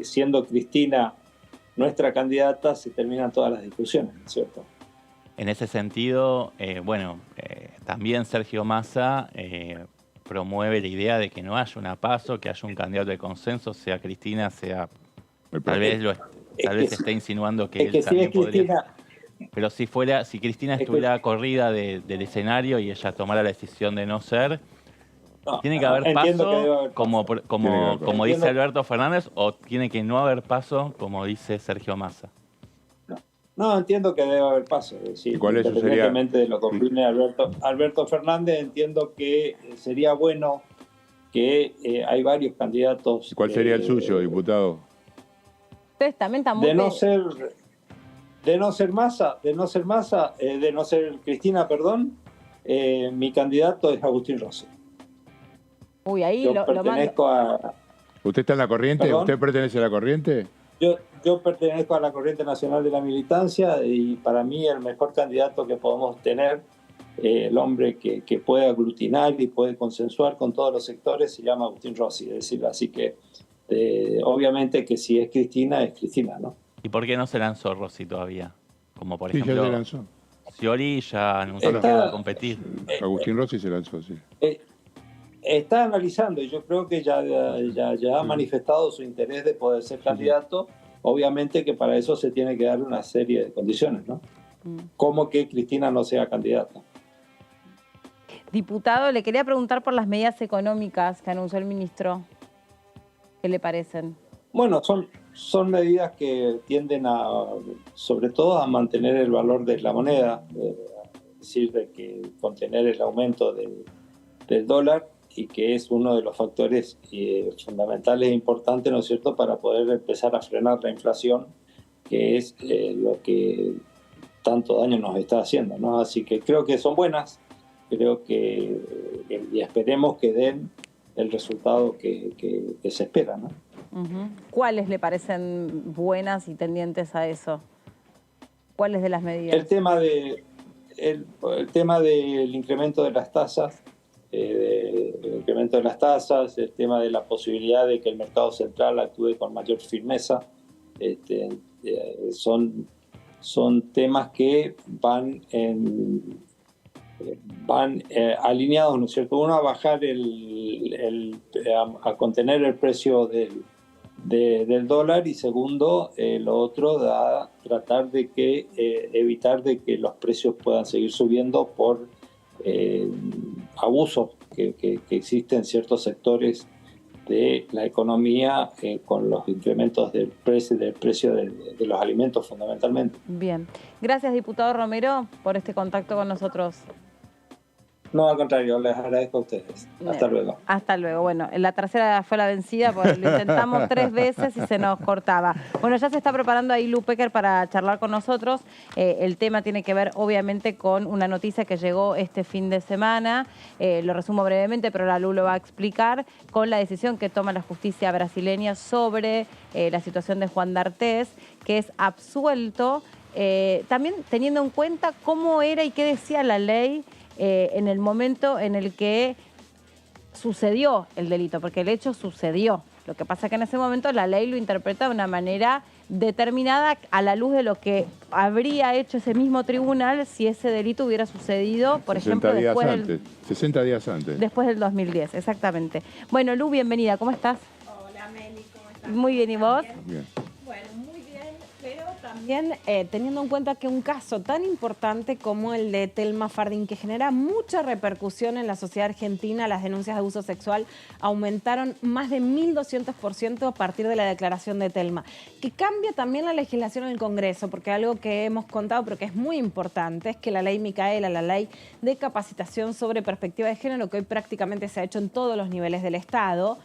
siendo Cristina nuestra candidata se terminan todas las discusiones, ¿no es cierto? En ese sentido, también Sergio Massa promueve la idea de que no haya una PASO, que haya un candidato de consenso, sea Cristina, sea... Tal vez esté insinuando que él también podría... Pero si Cristina estuviera corrida del escenario y ella tomara la decisión de no ser, ¿tiene que haber paso, como dice Alberto Fernández, o tiene que no haber paso, como dice Sergio Massa? No, entiendo que debe haber paso. Es decir, independientemente de lo que opine Alberto Fernández, entiendo que sería bueno que hay varios candidatos. ¿Cuál sería el suyo, diputado? Ustedes también están muy... De no ser Cristina, perdón, mi candidato es Agustín Rossi. Uy, ahí yo pertenezco a... ¿Usted está en la corriente? ¿Perdón? ¿Usted pertenece a la corriente? Yo pertenezco a la corriente nacional de la militancia y para mí el mejor candidato que podemos tener, el hombre que puede aglutinar y puede consensuar con todos los sectores, se llama Agustín Rossi. Es decir, así que obviamente que si es Cristina, ¿no? ¿Y por qué no se lanzó Rossi todavía? Como por Sí, ya ejemplo, se lanzó. Scioli ya anunció que iba a competir. Agustín Rossi se lanzó, sí. Está analizando y yo creo que ya ha manifestado su interés de poder ser candidato. Obviamente que para eso se tiene que dar una serie de condiciones, ¿no? Como que Cristina no sea candidata. Diputado, le quería preguntar por las medidas económicas que anunció el ministro. ¿Qué le parecen? Bueno, son medidas que tienden sobre todo a mantener el valor de la moneda, es decir, de que contener el aumento del dólar, y que es uno de los factores fundamentales e importantes, ¿no es cierto?, para poder empezar a frenar la inflación, que es lo que tanto daño nos está haciendo, ¿no? Así que creo que son buenas, creo que y esperemos que den el resultado que se espera, ¿no? ¿Cuáles le parecen buenas y tendientes a eso? ¿Cuáles de las medidas? El tema del incremento de las tasas, el tema de la posibilidad de que el mercado central actúe con mayor firmeza, son son temas que van alineados, ¿no es cierto? Uno a bajar a contener el precio del dólar, y segundo, lo otro a tratar de evitar de que los precios puedan seguir subiendo por abusos que existen en ciertos sectores de la economía con los incrementos del precio de los alimentos fundamentalmente. Bien. Gracias, diputado Romero, por este contacto con nosotros. No, al contrario, les agradezco a ustedes. Hasta luego. Hasta luego. Bueno, la tercera fue la vencida porque lo intentamos 3 veces y se nos cortaba. Bueno, ya se está preparando ahí Lu Pecker para charlar con nosotros. El tema tiene que ver, obviamente, con una noticia que llegó este fin de semana. Lo resumo brevemente, pero la Lu lo va a explicar, con la decisión que toma la justicia brasileña sobre la situación de Juan D'Artés, que es absuelto, también teniendo en cuenta cómo era y qué decía la ley en el momento en el que sucedió el delito, porque el hecho sucedió. Lo que pasa es que en ese momento la ley lo interpreta de una manera determinada a la luz de lo que habría hecho ese mismo tribunal si ese delito hubiera sucedido, por ejemplo, 60 días antes. Después del 2010, exactamente. Bueno, Lu, bienvenida, ¿cómo estás? Hola, Meli, ¿cómo estás? Muy bien, ¿y vos? Bien. Bueno, muy bien, pero también teniendo en cuenta que un caso tan importante como el de Thelma Fardín, que genera mucha repercusión en la sociedad argentina, las denuncias de abuso sexual aumentaron más de 1.200% a partir de la declaración de Thelma, que cambia también la legislación en el Congreso, porque algo que hemos contado, pero que es muy importante, es que la ley Micaela, la ley de capacitación sobre perspectiva de género, que hoy prácticamente se ha hecho en todos los niveles del Estado,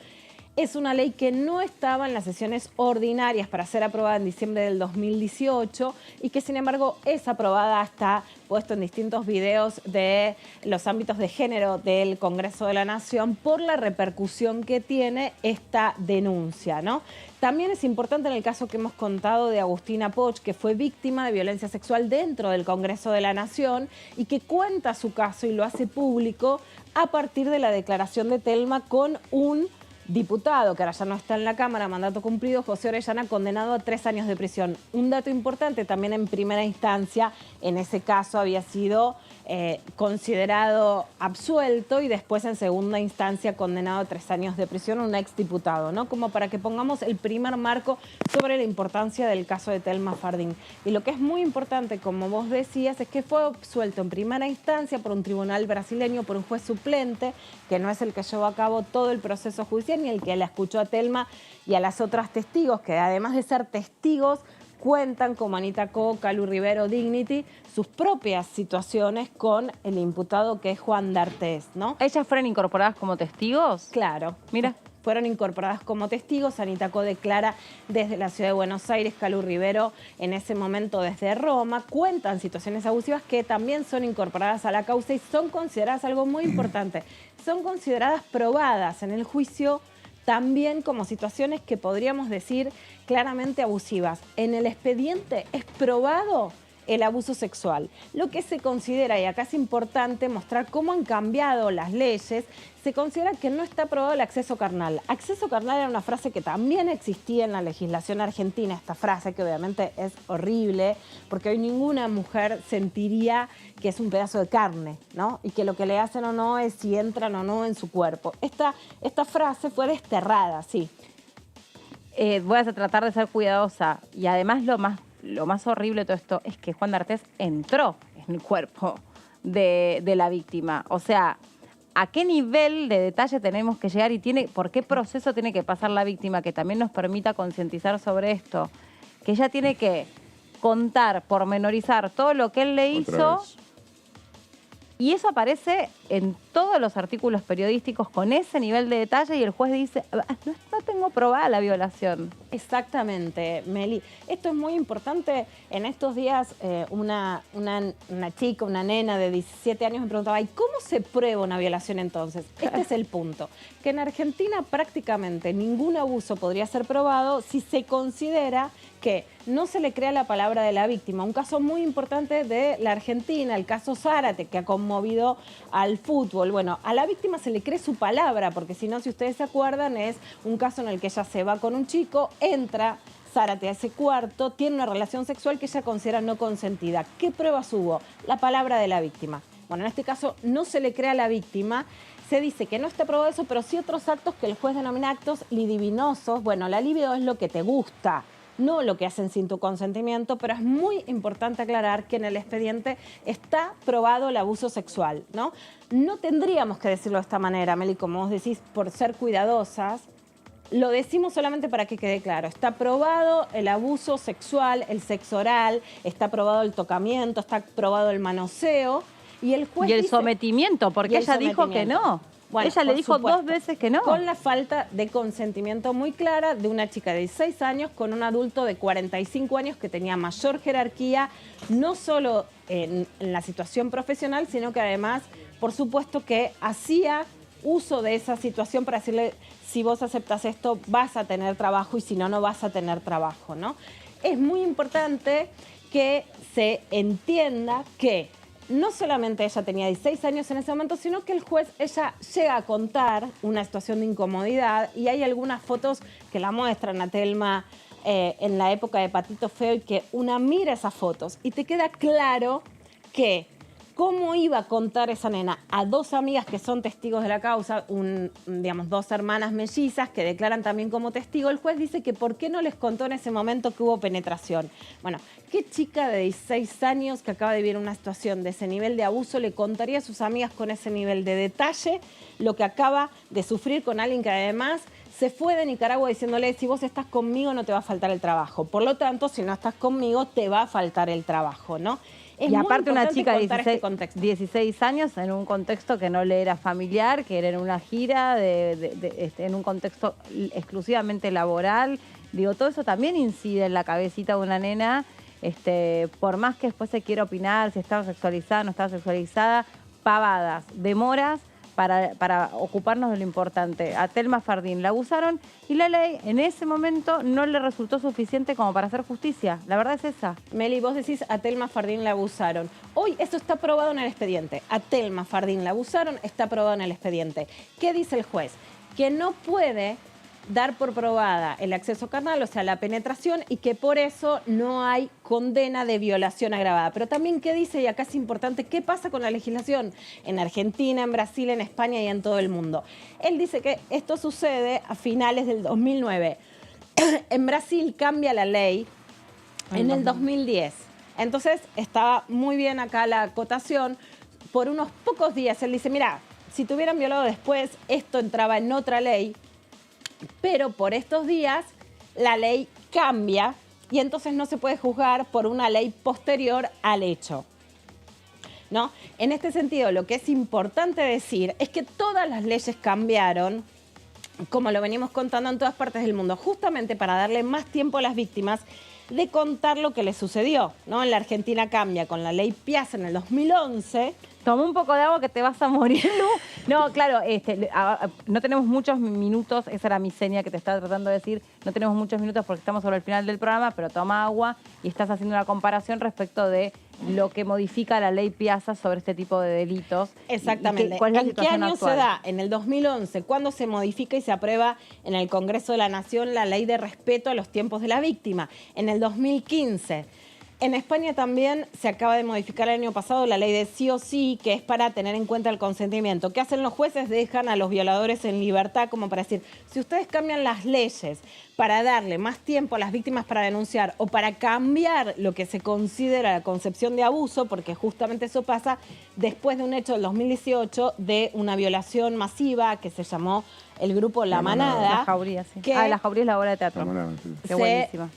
es una ley que no estaba en las sesiones ordinarias para ser aprobada en diciembre del 2018 y que, sin embargo, es aprobada, está puesto en distintos videos de los ámbitos de género del Congreso de la Nación por la repercusión que tiene esta denuncia, ¿no? También es importante en el caso que hemos contado de Agustina Poch, que fue víctima de violencia sexual dentro del Congreso de la Nación y que cuenta su caso y lo hace público a partir de la declaración de Thelma con un diputado, que ahora ya no está en la Cámara, mandato cumplido, José Orellana, condenado a 3 años de prisión. Un dato importante, también en primera instancia, en ese caso había sido considerado absuelto y después en segunda instancia condenado a 3 años de prisión, un exdiputado, ¿no? Como para que pongamos el primer marco sobre la importancia del caso de Thelma Fardín. Y lo que es muy importante, como vos decías, es que fue absuelto en primera instancia por un tribunal brasileño, por un juez suplente, que no es el que llevó a cabo todo el proceso judicial ni el que la escuchó a Thelma y a las otras testigos, que además de ser testigos, cuentan, como Anita Co, Calu Rivero, Dignity, sus propias situaciones con el imputado que es Juan D'Artés, ¿no? ¿Ellas fueron incorporadas como testigos? Claro. Mira. Fueron incorporadas como testigos. Anita Co declara desde la ciudad de Buenos Aires, Calu Rivero en ese momento desde Roma. Cuentan situaciones abusivas que también son incorporadas a la causa y son consideradas algo muy importante. Son consideradas probadas en el juicio también como situaciones que podríamos decir claramente abusivas. En el expediente es probado el abuso sexual. Lo que se considera, y acá es importante mostrar cómo han cambiado las leyes, se considera que no está aprobado el acceso carnal. Acceso carnal era una frase que también existía en la legislación argentina, esta frase que obviamente es horrible, porque hoy ninguna mujer sentiría que es un pedazo de carne, ¿no? Y que lo que le hacen o no es si entran o no en su cuerpo. Esta frase fue desterrada, sí. Voy a tratar de ser cuidadosa y además lo más horrible de todo esto es que Juan D'Artés entró en el cuerpo de la víctima. O sea, ¿a qué nivel de detalle tenemos que llegar y por qué proceso tiene que pasar la víctima que también nos permita concientizar sobre esto? Que ella tiene que contar, pormenorizar todo lo que él le hizo. Y eso aparece en todos los artículos periodísticos con ese nivel de detalle y el juez dice, no tengo probada la violación. Exactamente, Meli. Esto es muy importante. En estos días una chica, una nena de 17 años me preguntaba, ¿y cómo se prueba una violación entonces? Este es el punto. Que en Argentina prácticamente ningún abuso podría ser probado si se considera que no se le crea la palabra de la víctima. Un caso muy importante de la Argentina, el caso Zárate, que ha conmovido al fútbol. Bueno, a la víctima se le cree su palabra, porque si no, si ustedes se acuerdan, es un caso en el que ella se va con un chico, entra, Zárate a ese cuarto, tiene una relación sexual que ella considera no consentida. ¿Qué pruebas hubo? La palabra de la víctima. Bueno, en este caso no se le cree a la víctima, se dice que no está probado eso, pero sí otros actos que el juez denomina actos libidinosos. Bueno, la libido es lo que te gusta, no lo que hacen sin tu consentimiento, pero es muy importante aclarar que en el expediente está probado el abuso sexual, ¿no? No tendríamos que decirlo de esta manera, Meli, como vos decís, por ser cuidadosas. Lo decimos solamente para que quede claro. Está probado el abuso sexual, el sexo oral, está probado el tocamiento, está probado el manoseo. Y el juez el dice, sometimiento, porque ella dijo que no. Bueno, ella le por dijo supuesto, 2 veces que no. Con la falta de consentimiento muy clara de una chica de 16 años con un adulto de 45 años que tenía mayor jerarquía, no solo en la situación profesional, sino que además, por supuesto, que hacía uso de esa situación para decirle, si vos aceptas esto, vas a tener trabajo y si no, no vas a tener trabajo, ¿no? Es muy importante que se entienda que no solamente ella tenía 16 años en ese momento, sino que el juez, ella llega a contar una situación de incomodidad y hay algunas fotos que la muestran a Telma en la época de Patito Feo y que una mira esas fotos y te queda claro que cómo iba a contar esa nena a 2 amigas que son testigos de la causa, digamos, 2 hermanas mellizas que declaran también como testigo. El juez dice que por qué no les contó en ese momento que hubo penetración. Bueno, ¿qué chica de 16 años que acaba de vivir una situación de ese nivel de abuso le contaría a sus amigas con ese nivel de detalle lo que acaba de sufrir con alguien que además se fue de Nicaragua diciéndole, si vos estás conmigo no te va a faltar el trabajo? Por lo tanto, si no estás conmigo te va a faltar el trabajo, ¿no? Es y aparte una chica de 16 años en un contexto que no le era familiar, que era en una gira, en un contexto exclusivamente laboral. Digo, todo eso también incide en la cabecita de una nena, por más que después se quiera opinar si estaba sexualizada, no estaba sexualizada, pavadas, demoras para ocuparnos de lo importante. A Telma Fardín la abusaron y la ley en ese momento no le resultó suficiente como para hacer justicia. La verdad es esa. Meli, vos decís a Telma Fardín la abusaron. Hoy eso está probado en el expediente. A Telma Fardín la abusaron, está probado en el expediente. ¿Qué dice el juez? Que no puede dar por probada el acceso carnal, o sea, la penetración, y que por eso no hay condena de violación agravada. Pero también, ¿qué dice? Y acá es importante, ¿qué pasa con la legislación en Argentina, en Brasil, en España y en todo el mundo? Él dice que esto sucede a finales del 2009. En Brasil cambia la ley en el 2010. Entonces, estaba muy bien acá la acotación. Por unos pocos días, él dice, mira, si te hubieran violado después, esto entraba en otra ley, pero por estos días la ley cambia y entonces no se puede juzgar por una ley posterior al hecho, ¿no? En este sentido, lo que es importante decir es que todas las leyes cambiaron, como lo venimos contando en todas partes del mundo, justamente para darle más tiempo a las víctimas de contar lo que les sucedió, ¿no? En la Argentina cambia con la ley Piazza en el 2011. Toma un poco de agua que te vas a morir, Lu. No, claro, no tenemos muchos minutos, esa era mi seña que te estaba tratando de decir, no tenemos muchos minutos porque estamos sobre el final del programa, pero toma agua y estás haciendo una comparación respecto de lo que modifica la ley Piazza sobre este tipo de delitos. Exactamente. ¿Cuál es la ¿En situación qué año actual? se da? En el 2011, cuando se modifica y se aprueba en el Congreso de la Nación la ley de respeto a los tiempos de la víctima. En el 2015. En España también se acaba de modificar el año pasado la ley de sí o sí, que es para tener en cuenta el consentimiento. ¿Qué hacen los jueces? Dejan a los violadores en libertad como para decir, si ustedes cambian las leyes para darle más tiempo a las víctimas para denunciar o para cambiar lo que se considera la concepción de abuso, porque justamente eso pasa después de un hecho del 2018 de una violación masiva que se llamó el grupo La Manada. La Jauría, sí. Que La Jauría es la obra de teatro. La Manada, sí. Qué buenísima.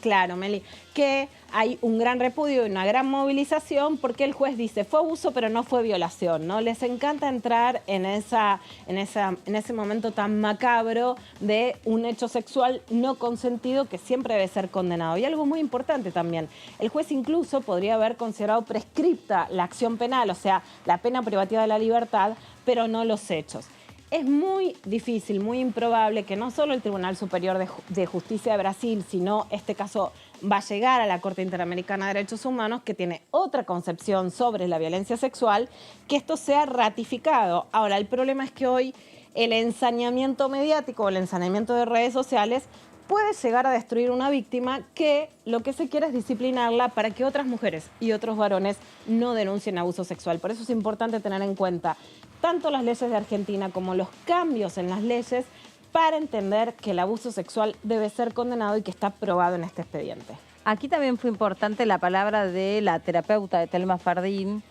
Claro, Meli, que hay un gran repudio y una gran movilización porque el juez dice fue abuso pero no fue violación, ¿no? Les encanta entrar en ese momento tan macabro de un hecho sexual no consentido que siempre debe ser condenado. Y algo muy importante también, el juez incluso podría haber considerado prescripta la acción penal, o sea, la pena privativa de la libertad, pero no los hechos. Es muy difícil, muy improbable que no solo el Tribunal Superior de Justicia de Brasil, sino este caso va a llegar a la Corte Interamericana de Derechos Humanos, que tiene otra concepción sobre la violencia sexual, que esto sea ratificado. Ahora, el problema es que hoy el ensañamiento mediático o el ensañamiento de redes sociales puede llegar a destruir una víctima que lo que se quiere es disciplinarla para que otras mujeres y otros varones no denuncien abuso sexual. Por eso es importante tener en cuenta tanto las leyes de Argentina como los cambios en las leyes para entender que el abuso sexual debe ser condenado y que está probado en este expediente. Aquí también fue importante la palabra de la terapeuta de Telma Fardín,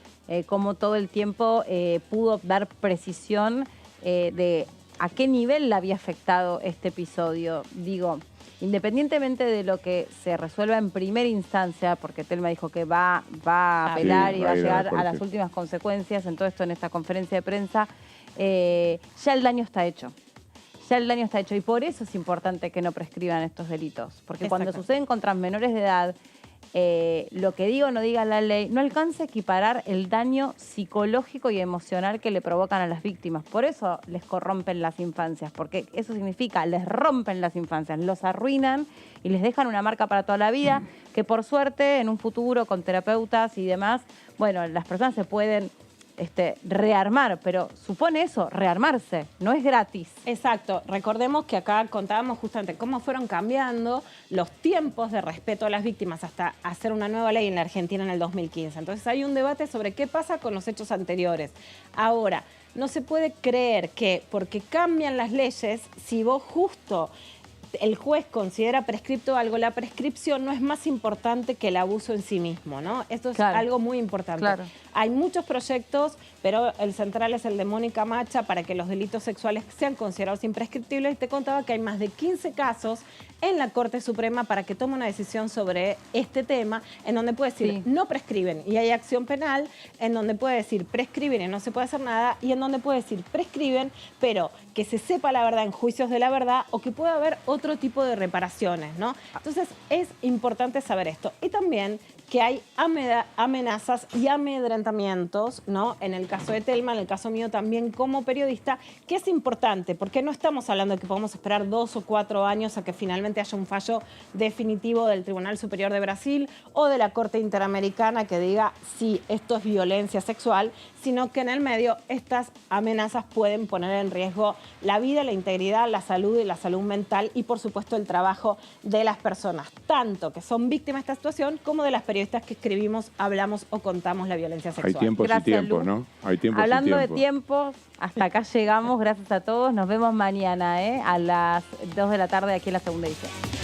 cómo todo el tiempo pudo dar precisión de a qué nivel le había afectado este episodio. Digo, independientemente de lo que se resuelva en primera instancia, porque Telma dijo que va a apelar y va a llegar a las últimas consecuencias en todo esto, en esta conferencia de prensa, ya el daño está hecho. Ya el daño está hecho y por eso es importante que no prescriban estos delitos. Porque cuando suceden contra menores de edad, lo que diga o no diga la ley no alcanza a equiparar el daño psicológico y emocional que le provocan a las víctimas. Por eso les corrompen las infancias, porque eso significa, les rompen las infancias, los arruinan y les dejan una marca para toda la vida, que por suerte en un futuro con terapeutas y demás, bueno, las personas se pueden rearmar, pero supone eso, rearmarse, no es gratis. Exacto, recordemos que acá contábamos justamente cómo fueron cambiando los tiempos de respeto a las víctimas hasta hacer una nueva ley en la Argentina en el 2015. Entonces hay un debate sobre qué pasa con los hechos anteriores. Ahora, no se puede creer que porque cambian las leyes, si vos justo el juez considera prescripto algo, la prescripción no es más importante que el abuso en sí mismo, ¿no? Esto es algo muy importante. Claro. Hay muchos proyectos, pero el central es el de Mónica Macha para que los delitos sexuales sean considerados imprescriptibles. Y te contaba que hay más de 15 casos en la Corte Suprema para que tome una decisión sobre este tema, en donde puede decir no prescriben y hay acción penal, en donde puede decir prescriben y no se puede hacer nada, y en donde puede decir prescriben, pero que se sepa la verdad en juicios de la verdad o que pueda haber otro tipo de reparaciones, ¿no? Entonces es importante saber esto. Y también que hay amenazas y amedrentamientos, ¿no? En el caso de Telma, en el caso mío también como periodista, que es importante, porque no estamos hablando de que podamos esperar 2 o 4 años a que finalmente haya un fallo definitivo del Tribunal Superior de Brasil o de la Corte Interamericana que diga sí, esto es violencia sexual, sino que en el medio estas amenazas pueden poner en riesgo la vida, la integridad, la salud y la salud mental y, por supuesto, el trabajo de las personas, tanto que son víctimas de esta situación como de las periodistas que escribimos, hablamos o contamos la violencia sexual. Hay tiempos y tiempos, ¿no? Hay tiempos Hablando y tiempos. de tiempos, hasta acá llegamos. Gracias a todos. Nos vemos mañana a las 2 de la tarde aquí en la segunda edición.